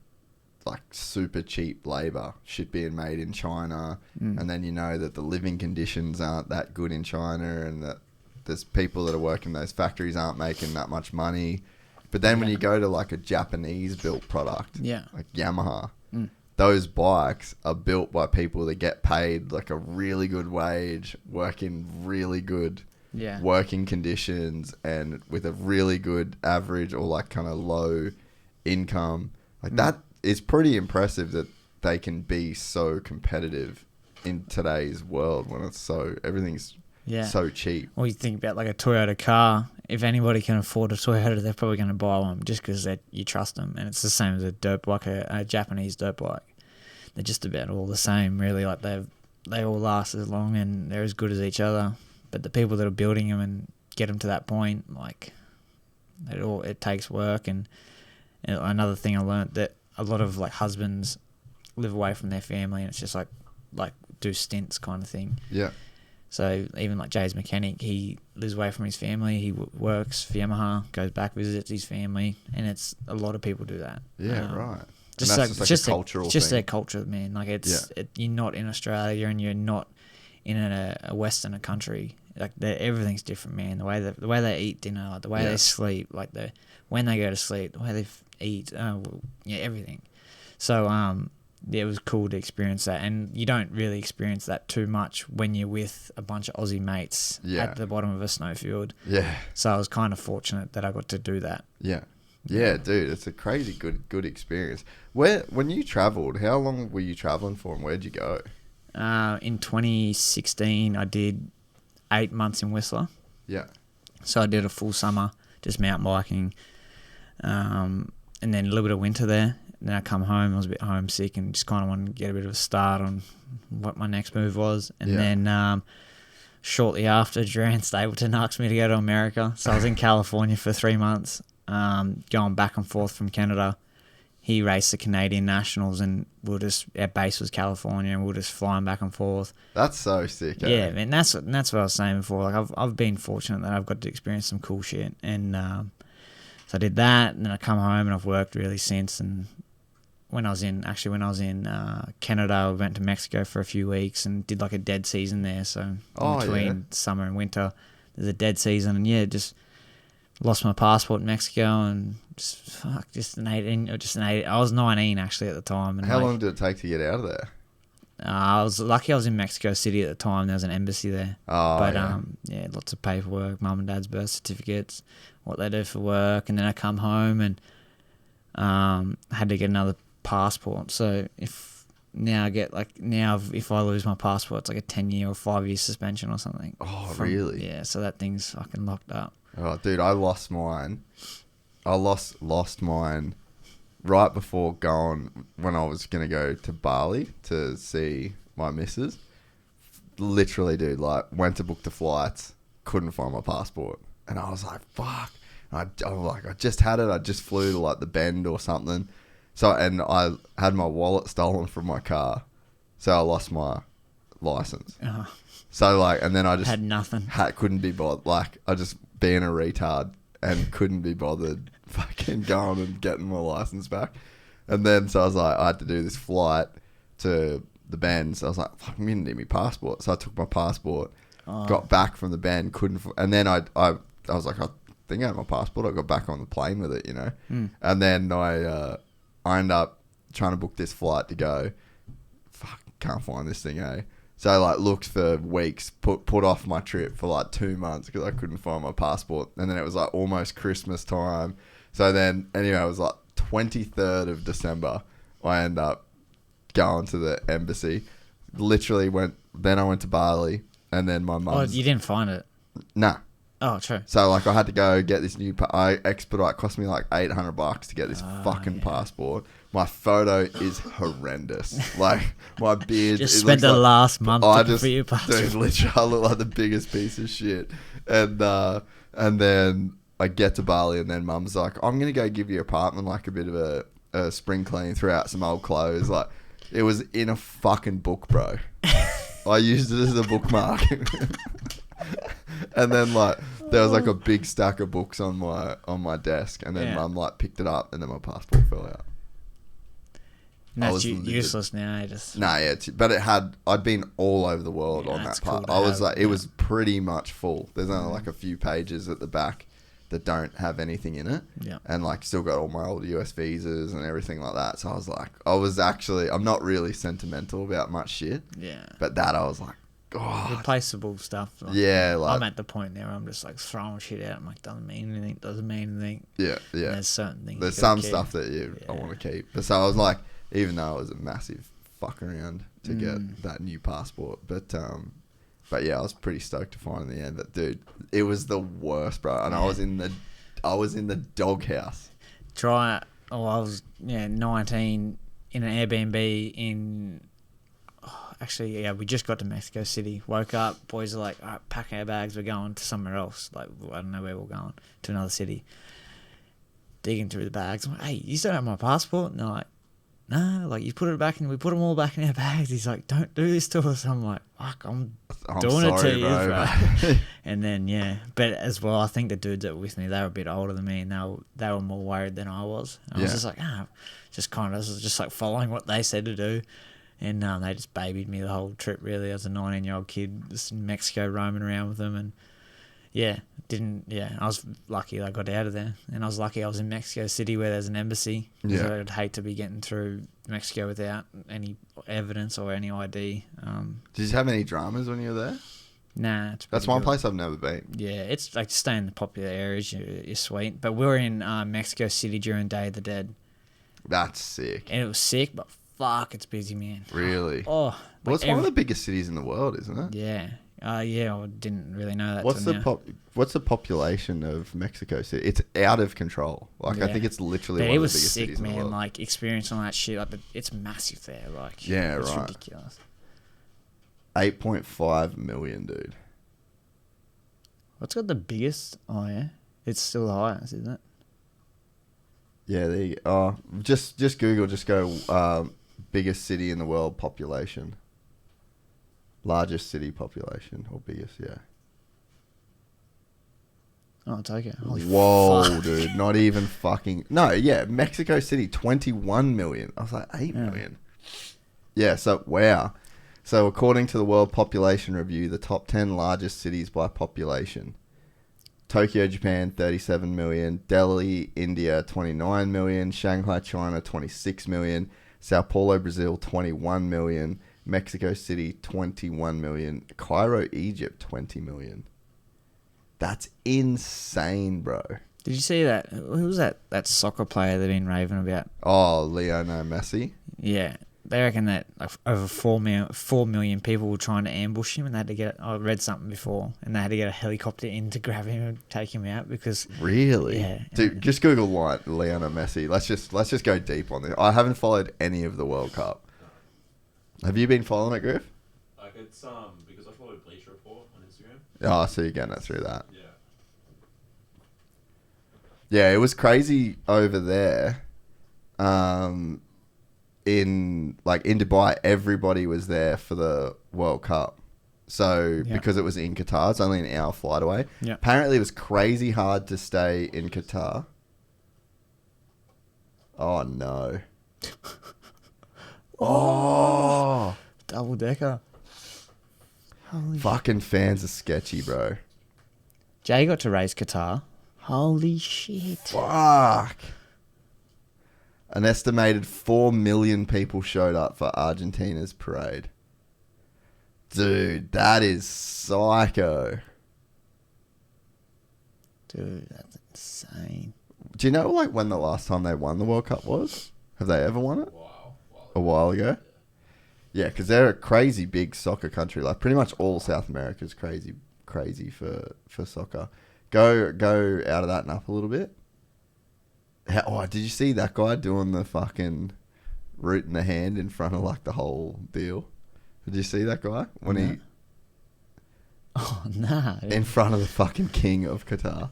like, super cheap labour, shit being made in China, and then you know that the living conditions aren't that good in China, and that there's people that are working in those factories aren't making that much money. But then when you go to like a Japanese built product, like Yamaha, those bikes are built by people that get paid like a really good wage, work in really good working conditions, and with a really good average or like kind of low income. Like that is pretty impressive that they can be so competitive in today's world when it's everything's so cheap. Or you think about like a Toyota car. If anybody can afford a Toyota, they're probably going to buy one just because you trust them. And it's the same as a dirt bike, a Japanese dirt bike. They're just about all the same, really. Like they all last as long and they're as good as each other. But the people that are building them and get them to that point, like it takes work. And another thing I learned, that a lot of like husbands live away from their family, and it's just like do stints kind of thing. Yeah. So even like Jay's mechanic, he lives away from his family. He works for Yamaha, goes back, visits his family, and it's a lot of people do that. Yeah, right. Just like a cultural just thing. Their culture, man. Like you're not in Australia and you're not in a Western country. Like everything's different, man. The way they eat dinner, like the way they sleep, like when they go to sleep, the way they eat, everything. So it was cool to experience that, and you don't really experience that too much when you're with a bunch of Aussie mates at the bottom of a snowfield. Yeah. So I was kind of fortunate that I got to do that. Yeah. Yeah, dude, it's a crazy good experience. When you travelled, how long were you travelling for, and where'd you go? In 2016, I did 8 months in Whistler. Yeah. So I did a full summer, just mountain biking, and then a little bit of winter there. Then I come home, I was a bit homesick and just kind of wanted to get a bit of a start on what my next move was. And then shortly after, Duran Stapleton asked me to go to America. So I was in California for 3 months, going back and forth from Canada. He raced the Canadian Nationals, and our base was California, and we were just flying back and forth. That's so sick. Yeah, man, that's what I was saying before. Like I've been fortunate that I've got to experience some cool shit, and so I did that, and then I come home and I've worked really since. And when I was in Canada, I went to Mexico for a few weeks and did like a dead season there. So between summer and winter, there's a dead season, and just lost my passport in Mexico, and just an 18. I was 19 actually at the time. And how long did it take to get out of there? I was lucky. I was in Mexico City at the time. There was an embassy there. Lots of paperwork, mum and dad's birth certificates, what they do for work, and then I come home and had to get another passport. So if I lose my passport, it's like a 10-year or 5-year suspension or something. Oh, really? Yeah. So that thing's fucking locked up. Oh, dude, I lost mine. I lost mine right before going, when I was going to go to Bali to see my missus. Literally, dude, like, went to book the flights, couldn't find my passport. And I was like, fuck. I just had it. I just flew to, like, the Bend or something. So, and I had my wallet stolen from my car. So I lost my license. Uh-huh. So, like, and then I just... had nothing. Couldn't be bothered. Like, I just being a retard and couldn't be bothered fucking going and getting my license back. And then, so I was like, I had to do this flight to the Bend. So I was like, fuck, I'm going to need my passport. So I took my passport, got back from the Bend, and then I was like, I think I had my passport. I got back on the plane with it, you know. And then I ended up trying to book this flight to go. Fuck, can't find this thing, eh? So I like looked for weeks, put off my trip for like 2 months because I couldn't find my passport. And then it was like almost Christmas time. So then anyway, it was like 23rd of December. I ended up going to the embassy. Literally then I went to Bali, and then my mum. Oh, you didn't find it? Nah. Oh, true. So like I had to go get this new. It cost me like $800 to get this fucking passport. My photo is horrendous. Like my beard. Just spent the last month looking for your passport. Dude, literally, I look like the biggest piece of shit. And then I get to Bali, and then Mum's like, "I'm gonna go give your apartment like a bit of a spring clean, throw out some old clothes." Like it was in a fucking book, bro. I used it as a bookmark. And then like there was like a big stack of books on my desk, and then Mum like picked it up, and then my passport fell out. And that's useless now. But I'd been all over the world on that part. Cool, I was like, it was pretty much full. There's only like a few pages at the back that don't have anything in it. Yeah. And like still got all my old US visas and everything like that. So I was like, I'm not really sentimental about much shit. Yeah. But that I was like, oh. Replaceable stuff. Like, yeah. Like, I'm at the point now where I'm just like throwing shit out. I'm like, doesn't mean anything. Yeah. Yeah. And there's certain things. There's some stuff that I want to keep. But so I was like, even though it was a massive fuck around to get that new passport. But yeah, I was pretty stoked to find in the end that, dude, it was the worst, bro. And I was in the doghouse. I was 19 in an Airbnb in. Actually, yeah, we just got to Mexico City. Woke up, boys are like, all right, packing our bags, we're going to somewhere else. Like, I don't know where we're going, to another city. Digging through the bags. I'm like, hey, you still have my passport? And they're like, no, like, you put it back in, we put them all back in our bags. He's like, don't do this to us. I'm like, fuck, I'm doing it to you, bro. And then, yeah, but as well, I think the dudes that were with me, they were a bit older than me, and they were more worried than I was. I was just like, just kind of just like following what they said to do. And they just babied me the whole trip, really. I was a 19-year-old kid just in Mexico roaming around with them. And, I was lucky I got out of there. And I was lucky I was in Mexico City where there's an embassy. Yeah. So I'd hate to be getting through Mexico without any evidence or any ID. Did you have any dramas when you were there? Nah. That's one place I've never been. Yeah, it's like stay in the popular areas. You're sweet. But we were in Mexico City during Day of the Dead. That's sick. And it was sick, but fuck, it's busy, man. Really? Oh. Well, it's one of the biggest cities in the world, isn't it? Yeah. I didn't really know that. What's the population of Mexico City? It's out of control. Like, I think it's literally one of the biggest cities in the world. It was sick, man. Like, experiencing all that shit. Like, it's massive there. Like, yeah, it's ridiculous. 8.5 million, dude. What's got the biggest? Oh, yeah. It's still the highest, isn't it? Yeah, there you go. Oh, just Google, just go biggest city in the world population. Largest city population or biggest, yeah. Oh, take it. Holy Whoa, fuck. dude. Not even fucking... No, yeah, Mexico City, 21 million. I was like, 8 million. Yeah, so, wow. So, according to the World Population Review, the top 10 largest cities by population. Tokyo, Japan, 37 million. Delhi, India, 29 million. Shanghai, China, 26 million. Sao Paulo, Brazil, 21 million. Mexico City, 21 million. Cairo, Egypt, 20 million. That's insane, bro. Did you see that? Who was that soccer player they've been raving about? Oh, Lionel Messi? Yeah. They reckon that like, over 4 million people were trying to ambush him, and they had to get... I read something before, and they had to get a helicopter in to grab him and take him out because... Really? Yeah. Dude, just Google Lionel Messi. Let's just go deep on this. I haven't followed any of the World Cup. Have you been following it, Griff? Like it's because I follow Bleacher Report on Instagram. Oh, so you're getting it through that. Yeah. Yeah, it was crazy over there. In Dubai, everybody was there for the World Cup. So because it was in Qatar, it's only an hour flight away. Yeah. Apparently, it was crazy hard to stay in Qatar. Oh no. Oh, double decker. Holy fucking fans are sketchy, bro. Jay got to race Qatar. Holy shit. Fuck. An estimated 4 million people showed up for Argentina's parade. Dude, that is psycho. Dude, that's insane. Do you know when the last time they won the World Cup was? Have they ever won it? Wow. A while ago? Yeah, because they're a crazy big soccer country. Like pretty much all South America is crazy for soccer. Go out of that and up a little bit. Did you see that guy doing the fucking root in the hand in front of the whole deal? Did you see that guy when he? Oh nah! In front of the fucking king of Qatar.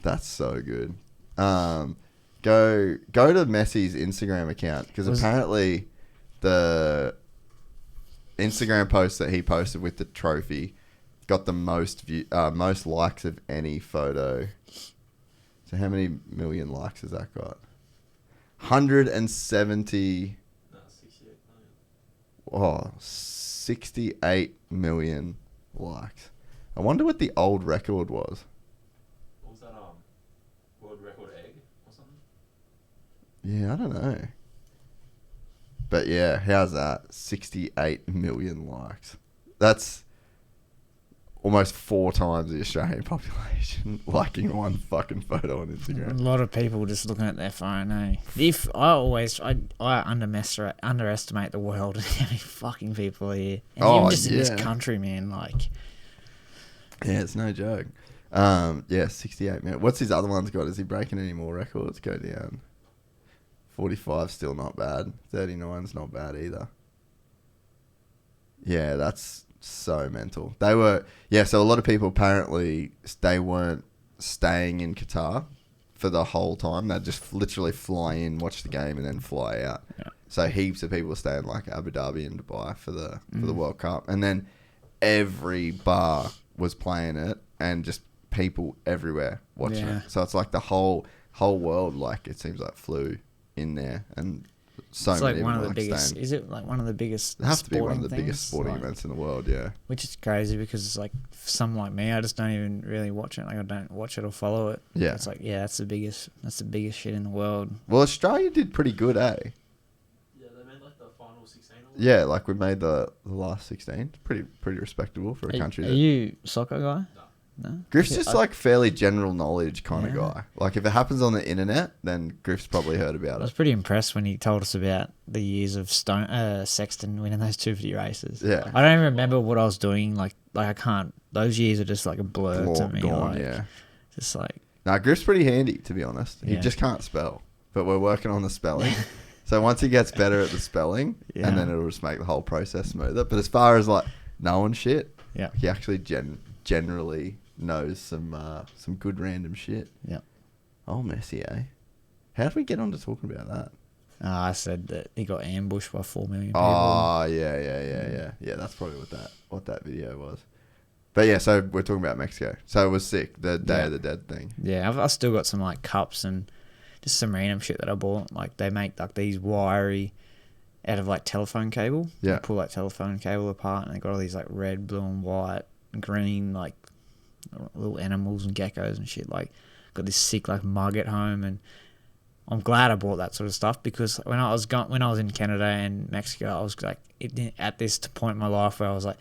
That's so good. Go to Messi's Instagram account because apparently the Instagram post that he posted with the trophy got the most likes of any photo. So how many million likes has that got? 170. No, 68 million. Oh, 68 million likes. I wonder what the old record was. Yeah, I don't know. But yeah, how's that? 68 million likes. That's almost 4 times the Australian population liking one fucking photo on Instagram. A lot of people just looking at their phone, eh? I underestimate the world and how many fucking people are here. And even just in this country, man, like... Yeah, it's no joke. Yeah, 68 million. What's his other ones got? Is he breaking any more records? Go down. 45 still not bad. 39's not bad either. Yeah, that's so mental. They were... Yeah, so a lot of people apparently, they weren't staying in Qatar for the whole time. They'd just literally fly in, watch the game, and then fly out. Yeah. So heaps of people stayed like Abu Dhabi and Dubai for the World Cup. And then every bar was playing it and just people everywhere watching it. So it's like the whole world, like, it seems like flew in there, and so it's many like one of the like biggest staying. Is it like one of the biggest It has to be one of the things? biggest sporting events in the world, yeah. Which is crazy because it's like, for someone like me, I just don't even really watch it. Like, I don't watch it or follow it. Yeah. It's like, yeah, that's the biggest shit in the world. Well, Australia did pretty good, eh? Yeah, they made like the final 16 or whatever. Yeah, like we made the last 16. Pretty respectable for a country. Are you a soccer guy? No? Griff's just like fairly general knowledge kind of guy. Like if it happens on the internet, then Griff's probably heard about I was it. pretty impressed when he told us about the years of Sexton winning those 250 races. Yeah. I don't even remember what I was doing. Like I can't. Those years are just like a blur to me. Gone, like, yeah. Just like... Nah, Griff's pretty handy, to be honest. He just can't spell. But we're working on the spelling. So once he gets better at the spelling, and then it'll just make the whole process smoother. But as far as like knowing shit, he actually generally knows some good random shit. Yeah. Oh, Messi, eh? How did we get on to talking about that? I said that he got ambushed by 4 million people. Oh, yeah. Yeah, that's probably what that video was. But yeah, so we're talking about Mexico. So it was sick, the Day of the Dead thing. Yeah, I've still got some like cups and just some random shit that I bought. Like they make like these wiry out of like telephone cable. Yeah. They pull that telephone cable apart and they got all these like red, blue and white, green, like little animals and geckos and shit. Like got this sick like mug at home, and I'm glad I bought that sort of stuff because when I was in Canada and Mexico, I was like at this point in my life where I was like,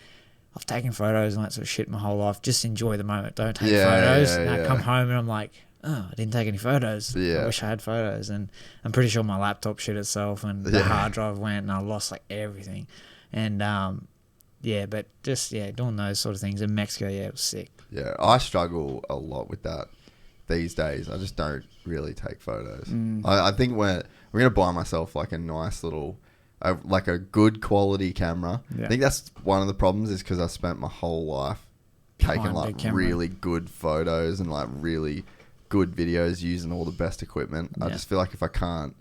I've taken photos and that sort of shit my whole life. Just enjoy the moment. Don't take photos. And I come home and I'm like, oh, I didn't take any photos. I wish I had photos. And I'm pretty sure my laptop shit itself and the hard drive went and I lost like everything. And but just doing those sort of things in Mexico, it was sick. Yeah, I struggle a lot with that these days. I just don't really take photos. I think we're gonna buy myself like a nice little, like a good quality camera. I think that's one of the problems is because I spent my whole life taking like really good photos and like really good videos using all the best equipment. I just feel like if I can't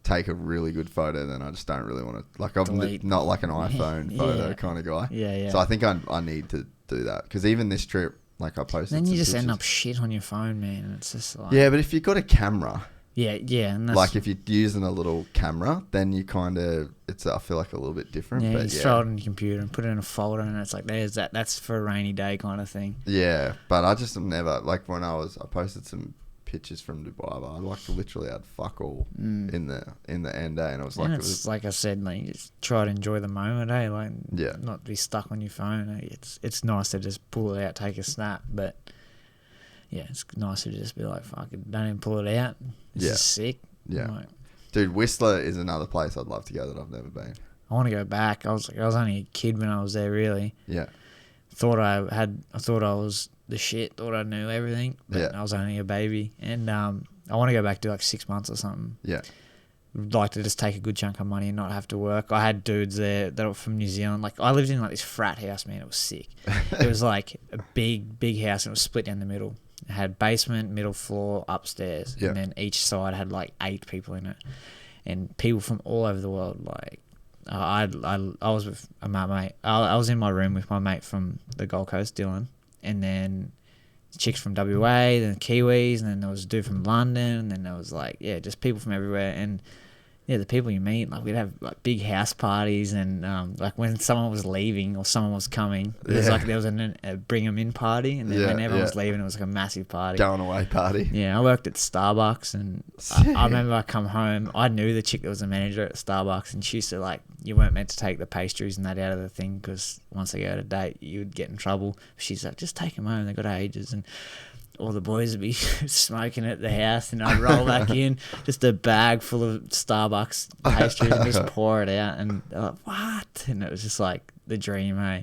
take a really good photo, then I just don't really want to, like, I'm not like an iPhone photo kind of guy. So I think I need to do that because even this trip, like I posted then you just pictures. end up shit on your phone, man. It's just like... Yeah, but if you've got a camera... and that's... Like if you're using a little camera, then you kind of... I feel like a little bit different. Yeah, you throw it on your computer and put it in a folder and it's like, there's that. That's for a rainy day kind of thing. Yeah, but I just never... Like when I posted some pictures from Dubai, but I like literally had fuck all in the end day, and it was like... It's like I said, like, you just try to enjoy the moment, eh? Like, not be stuck on your phone. Eh? It's nice to just pull it out, take a snap, but yeah, it's nice to just be like, fuck it, don't even pull it out. This is sick. Yeah. Like, dude, Whistler is another place I'd love to go that I've never been. I want to go back. I was only a kid when I was there, really. Yeah. Thought I was the shit, thought I knew everything, but I was only a baby. And I want to go back to like 6 months or something. Yeah. I'd like to just take a good chunk of money and not have to work. I had dudes there that were from New Zealand. Like, I lived in like this frat house, man. It was sick. It was like a big house and it was split down the middle. It had basement, middle floor, upstairs. And then each side had like 8 people in it. And people from all over the world. Like, I was with my mate. I was in my room with my mate from the Gold Coast, Dylan. And then chicks from WA, then Kiwis, and then there was a dude from London, and then there was like, just people from everywhere. And yeah, the people you meet, like we'd have like big house parties, and like when someone was leaving or someone was coming, there was a bring 'em in party, and then when everyone was leaving, it was like a massive party, going away party. Yeah, I worked at Starbucks, and I remember I come home, I knew the chick that was the manager at Starbucks, and she used to like, you weren't meant to take the pastries and that out of the thing because once they go out of date, you would get in trouble. She's like, just take them home, they got ages, and all the boys would be smoking at the house, and I'd roll back in, just a bag full of Starbucks pastries and just pour it out, and they're like, what? And it was just like the dream, eh?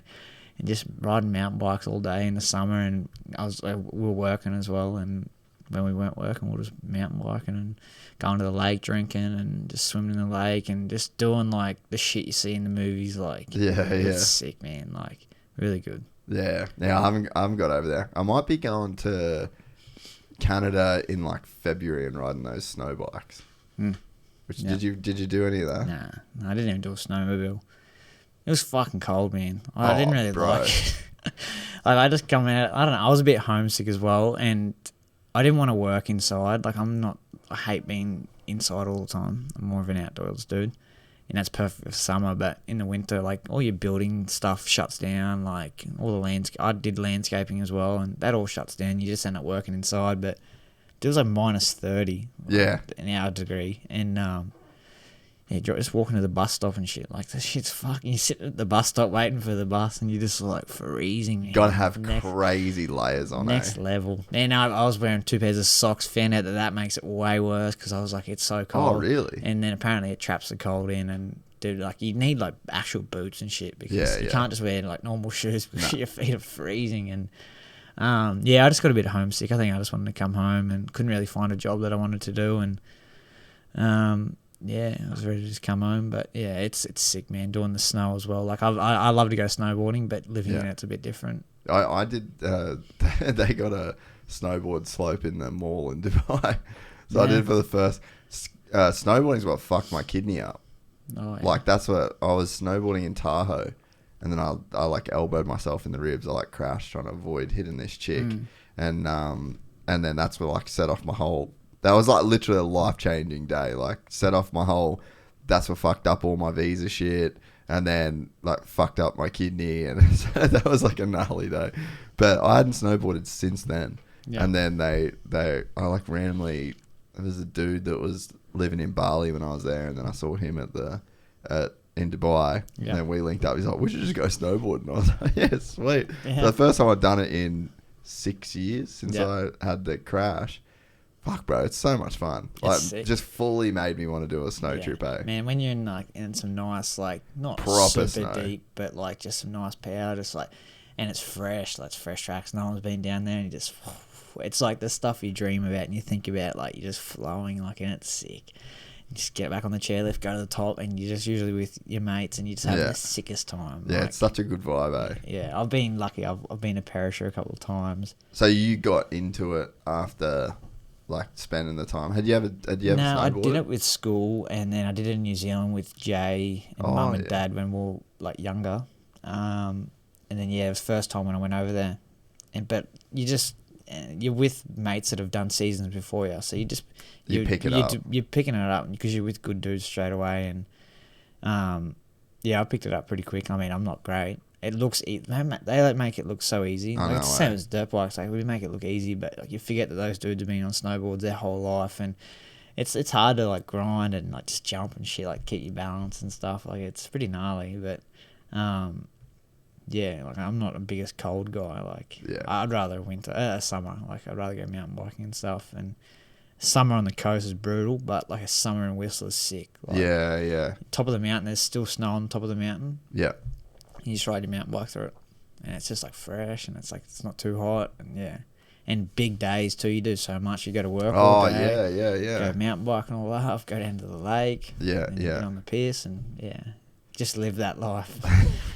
And just riding mountain bikes all day in the summer, and we were working as well, and when we weren't working, we were just mountain biking and going to the lake drinking and just swimming in the lake and just doing like the shit you see in the movies, like it's sick, man, like really good. Yeah, I haven't got over there. I might be going to Canada in like February and riding those snow bikes. Did you do any of that? Nah, I didn't even do a snowmobile. It was fucking cold, man. I didn't really like it. Like I just come out. I don't know. I was a bit homesick as well, and I didn't want to work inside. Like I hate being inside all the time. I'm more of an outdoors dude. And that's perfect for summer, but in the winter, like all your building stuff shuts down, like all the I did landscaping as well, and that all shuts down. You just end up working inside, but it was like minus 30, an hour degree, and just walking to the bus stop and shit. Like this shit's fucking. You sit at the bus stop waiting for the bus, and you're just like freezing. Man. Gotta have crazy layers on. Next level. And I was wearing 2 pairs of socks. Found out that makes it way worse because I was like, it's so cold. Oh really? And then apparently it traps the cold in, and dude, like you need like actual boots and shit because you can't just wear like normal shoes because your feet are freezing. And I just got a bit homesick. I think I just wanted to come home and couldn't really find a job that I wanted to do, and I was ready to just come home. But yeah, it's sick, man, doing the snow as well. Like I love to go snowboarding, but living in it's a bit different. I did they got a snowboard slope in the mall in Dubai, so I did it for the first. Snowboarding's what fucked my kidney up. Like that's what I was snowboarding in Tahoe, and then I like elbowed myself in the ribs. I like crashed trying to avoid hitting this chick, and then that's what like set off my whole. That was like literally a life-changing day. Like set off my whole. That's what fucked up all my visa shit, and then like fucked up my kidney, and that was like a gnarly day. But I hadn't snowboarded since then, and then I like randomly. There was a dude that was living in Bali when I was there, and then I saw him in Dubai, and then we linked up. He's like, "We should just go snowboarding." And I was like, "Yeah, sweet." So the first time I'd done it in 6 years since I had the crash. Fuck, bro, it's so much fun. Like, just fully made me want to do a snow trip, eh? Man, when you're in some nice, like, not proper super snow. deep, but like just some nice power, just like, and it's fresh, like it's fresh tracks. No one's been down there, and you just, it's like the stuff you dream about and you think about, like you're just flowing, like, and it's sick. You just get back on the chairlift, go to the top, and you're just usually with your mates, and you just have the sickest time. Yeah, like, it's such a good vibe, eh? Yeah, I've been lucky. I've been a perisher a couple of times. So you got into it after, like, spending the time. Had you ever snowboarded? No, I did it with school, and then I did it in New Zealand with Jay and Mum and Dad when we were like younger. And then it was the first time when I went over there. But you're with mates that have done seasons before you, so you're picking it up because you're with good dudes straight away. And I picked it up pretty quick. I mean, I'm not great. It looks they make it look so easy. Like it's the same as dirt bikes. Like we make it look easy, but like you forget that those dudes have been on snowboards their whole life, and it's hard to like grind and like just jump and shit, like keep your balance and stuff. Like it's pretty gnarly, but like I'm not the biggest cold guy. Like I'd rather summer. Like I'd rather go mountain biking and stuff. And summer on the coast is brutal, but like a summer in Whistler is sick. Like, top of the mountain, there's still snow on top of the mountain. Yeah. You just ride your mountain bike through it, and it's just like fresh, and it's like it's not too hot, and big days too. You do so much. You go to work all day. Go mountain biking all up. Go down to the lake. Get on the piss, and just live that life.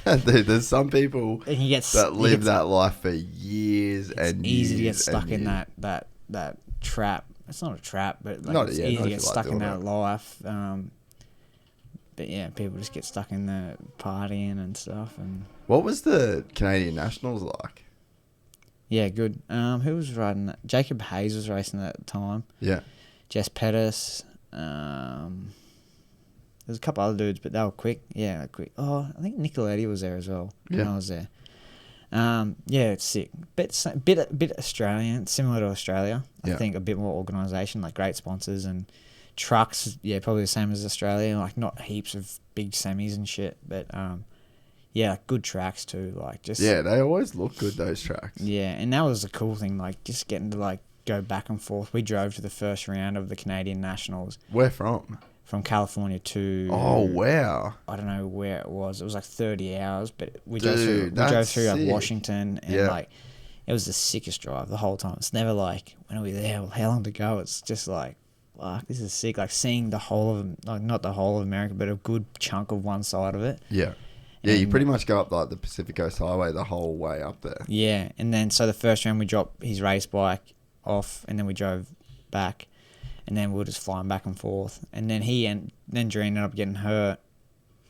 Dude, there's some people that live that life for years and years. It's easy to get stuck in that trap. It's not a trap, but like it's easy to get stuck in that life. But yeah, people just get stuck in the partying and stuff. And what was the Canadian Nationals like? Yeah, good. Who was riding that? Jacob Hayes was racing at the time. Yeah. Jess Pettis. There's a couple other dudes, but they were quick. Yeah, like quick. Oh, I think Nicoletti was there as well when I was there. Yeah, it's sick. Bit Australian, similar to Australia. I think a bit more organisation, like great sponsors and trucks. Yeah, probably the same as Australia. Like not heaps of big semis and shit, but yeah, good tracks too. Like just they always look good, those tracks. Yeah, and that was the cool thing. Like just getting to like go back and forth. We drove to the first round of the Canadian Nationals. Where from? From California to... Oh, wow. I don't know where it was. It was like 30 hours, but we drove through like Washington, and like it was the sickest drive the whole time. It's never like, when are we there? Well, how long to go? It's just like, fuck, this is sick. Like seeing the whole of, like not the whole of America, but a good chunk of one side of it. Yeah. Yeah, you pretty much go up like the Pacific Coast Highway the whole way up there. Yeah, and then so the first round we dropped his race bike off, and then we drove back. And then we were just flying back and forth. And then then Drew ended up getting hurt,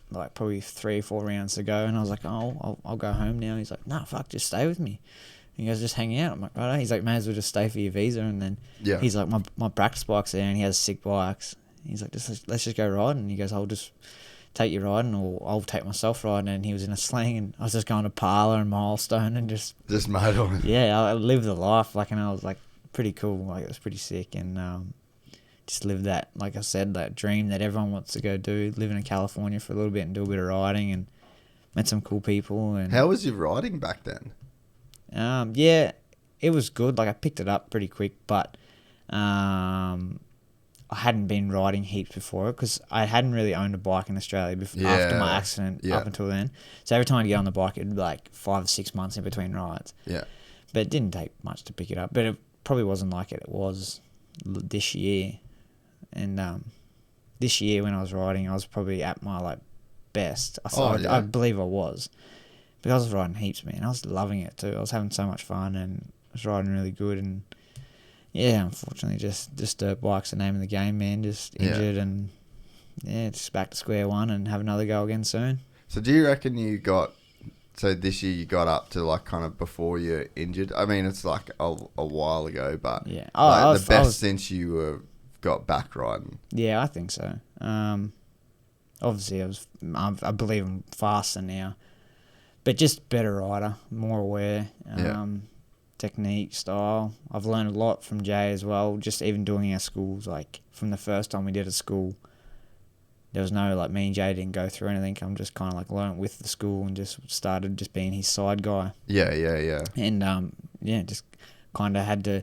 like probably 3 or 4 rounds to go. And I was like, oh, I'll go home now. He's like, nah, fuck, just stay with me. And he goes, just hang out. I'm like, right. He's like, may as well just stay for your visa. And then he's like, my practice bike's there, and he has sick bikes. He's like, let's just go riding. And he goes, I'll just take you riding, or I'll take myself riding. And he was in a sling, and I was just going to Parlour and Milestone and just made on. Yeah, I lived the life. Like, and I was like, pretty cool. Like, it was pretty sick. And just live that, like I said, that dream that everyone wants to go do, living in California for a little bit and do a bit of riding, and met some cool people. And how was your riding back then? Yeah, it was good. Like I picked it up pretty quick, but I hadn't been riding heaps before because I hadn't really owned a bike in Australia after my accident up until then. So every time I'd get on the bike, it'd be like 5 or 6 months in between rides. Yeah, but it didn't take much to pick it up. But it probably wasn't like it was this year. And this year when I was riding, I was probably at my like best. I believe I was, because I was riding heaps, man. I was loving it too. I was having so much fun, and I was riding really good. And yeah, unfortunately, just dirt bike's the name of the game, man. Just injured, and just back to square one and have another go again soon. So do you reckon this year you got up to like kind of before you're injured? I mean, it's like a while ago, but the best since you got back riding. Yeah, I think so. Obviously, I believe I'm faster now, but just better rider, more aware. Technique, style. I've learned a lot from Jay as well. Just even doing our schools, like from the first time we did a school, there was no like me and Jay didn't go through anything. I'm just kind of like learned with the school and just started just being his side guy. Yeah. And just kind of had to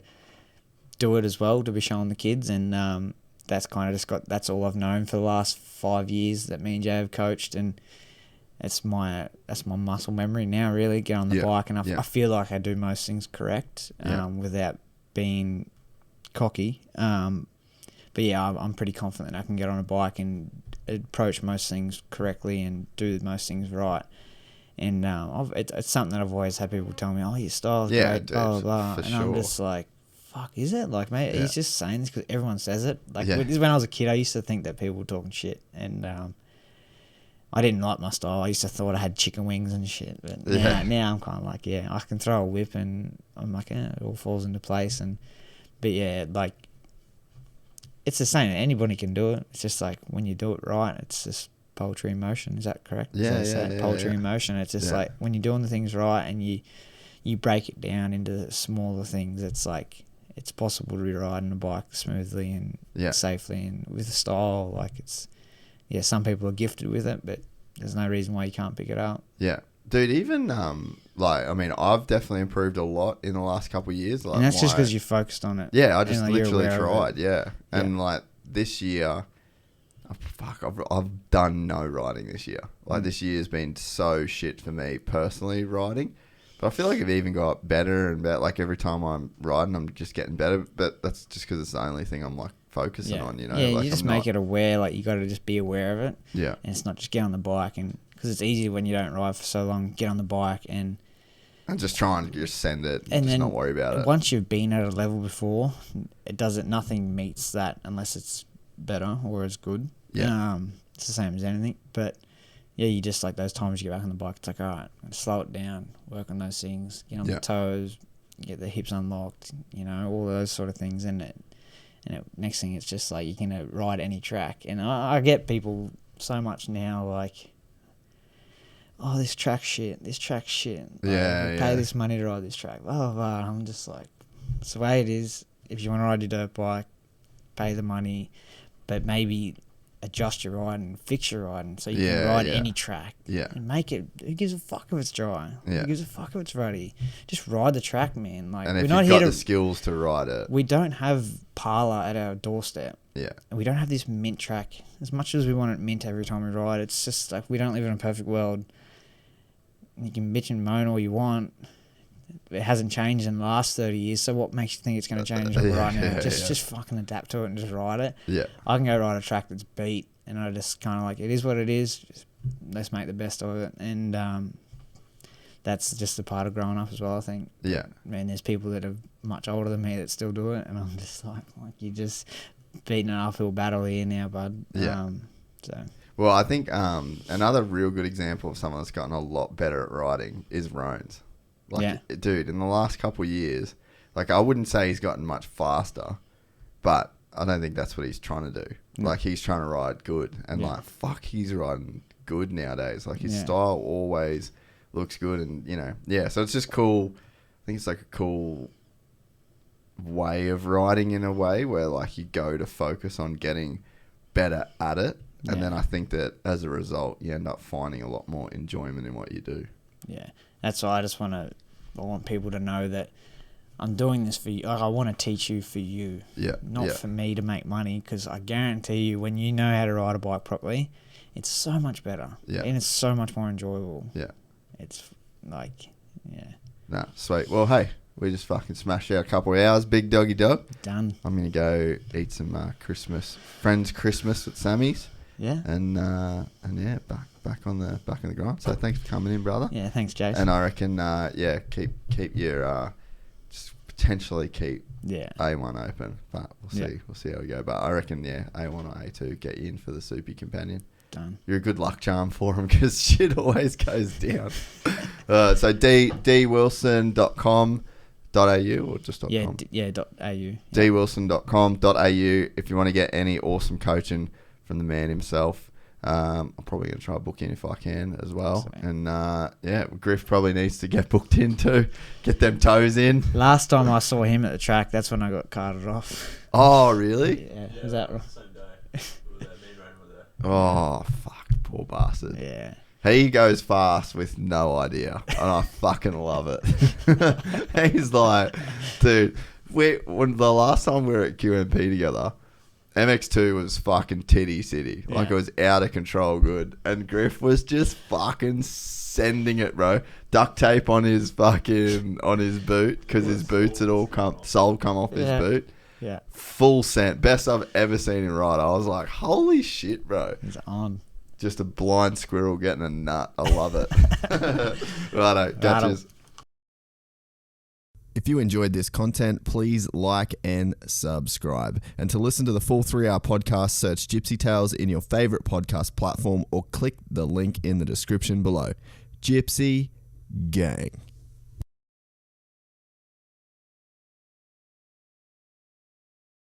do it as well to be showing the kids, and that's kind of that's all I've known for the last 5 years that me and Jay have coached, and that's my muscle memory now. Really, get on the bike, and I feel like I do most things correct without being cocky. But yeah, I'm pretty confident I can get on a bike and approach most things correctly and do most things right. And it's something that I've always had people tell me, oh, your style's great, blah, blah, blah. And I'm just like, fuck, is it? Like, mate, he's just saying this because everyone says it. Like, when I was a kid, I used to think that people were talking shit. And I didn't like my style. I used to thought I had chicken wings and shit. But now I'm kind of like, I can throw a whip and I'm like, it all falls into place. But yeah, like, it's the same. Anybody can do it. It's just like when you do it right, it's just poetry in motion. Is that correct? Poetry in motion. It's just like when you're doing the things right and you break it down into smaller things, it's like it's possible to be riding a bike smoothly and safely and with a style. Like it's, some people are gifted with it, but there's no reason why you can't pick it up. Yeah. Dude, even, I've definitely improved a lot in the last couple of years. Like, and that's just because you focused on it. Yeah, I just literally tried, And, this year, I've done no riding this year. This year's been so shit for me personally, riding. But I feel like I've even got better and better. Like, every time I'm riding, I'm just getting better. But that's just because it's the only thing I'm, focusing on, you know? Yeah, you just make it aware. Like, you got to just be aware of it. Yeah. And it's not just get on the bike and... Because it's easy when you don't ride for so long, get on the bike and just try and just send it and just not worry about it. Once you've been at a level before, nothing meets that unless it's better or as good. Yeah. It's the same as anything. But yeah, you just like those times you get back on the bike, it's like, all right, slow it down, work on those things, get on the toes, get the hips unlocked, all those sort of things. And next thing it's just like you can ride any track. And I get people so much now, like, oh, this track's shit. Yeah, pay this money to ride this track. Oh, but I'm just like, it's the way it is. If you want to ride your dirt bike, pay the money, but maybe adjust your ride and fix your ride so you can ride any track. Yeah. And make it. Who gives a fuck if it's dry? Yeah. Who gives a fuck if it's ruddy? Just ride the track, man. Like, and if we're not you've here got to, the skills to ride it. We don't have parlour at our doorstep. Yeah. And we don't have this mint track. As much as we want it mint every time we ride, it's just like we don't live in a perfect world. You can bitch and moan all you want. It hasn't changed in the last 30 years, so what makes you think it's going to change right now? Just fucking adapt to it and just ride it. Yeah. I can go ride a track that's beat, and I just kind of like, it is what it is. Just, let's make the best of it. And that's just a part of growing up as well, I think. Yeah. Man, there's people that are much older than me that still do it, and I'm just like you're just beating an uphill battle here now, bud. Yeah. So. Well, I think another real good example of someone that's gotten a lot better at riding is Rones. Like, dude, in the last couple of years, like, I wouldn't say he's gotten much faster, but I don't think that's what he's trying to do. Like, he's trying to ride good, and like, fuck, he's riding good nowadays. Like, his style always looks good, and so it's just cool. I think it's like a cool way of riding in a way where, like, you go to focus on getting better at it, and then I think that as a result, you end up finding a lot more enjoyment in what you do. Yeah, that's why I want people to know that I'm doing this for you. Like, I want to teach you for you, not for me to make money. Because I guarantee you, when you know how to ride a bike properly, it's so much better, and it's so much more enjoyable. Yeah, it's like, Nah, sweet. Well, hey, we just fucking smashed out a couple of hours. Big doggy dog. Done. I'm gonna go eat some friends Christmas at Sammy's. Yeah. And back on the grind. So thanks for coming in, brother. Yeah, thanks, Jason. And I reckon keep your just potentially keep A1 open, but we'll see how we go. But I reckon A1 or A2 get you in for the Soupy Companion. Done. You're a good luck charm for him because shit always goes down. So dwilson.com.au or just .com? .au. dwilson.com.au if you want to get any awesome coaching from the man himself. I'm probably going to try to book in if I can as well. Sweet. And Griff probably needs to get booked in too. Get them toes in. Last time I saw him at the track, that's when I got carted off. Oh, really? Yeah. Was that right? Same day. Oh, fuck. Poor bastard. Yeah. He goes fast with no idea. And I fucking love it. He's like, dude, when the last time we were at QMP together, MX2 was fucking titty city. Like, it was out of control good. And Griff was just fucking sending it, bro. Duct tape on his boot because his boots had all come off his boot. Yeah. Full scent. Best I've ever seen him ride. I was like, holy shit, bro. He's on. Just a blind squirrel getting a nut. I love it. Righto. Gotchas. If you enjoyed this content, please like and subscribe. And to listen to the full 3-hour podcast, search Gypsy Tales in your favorite podcast platform or click the link in the description below. Gypsy Gang.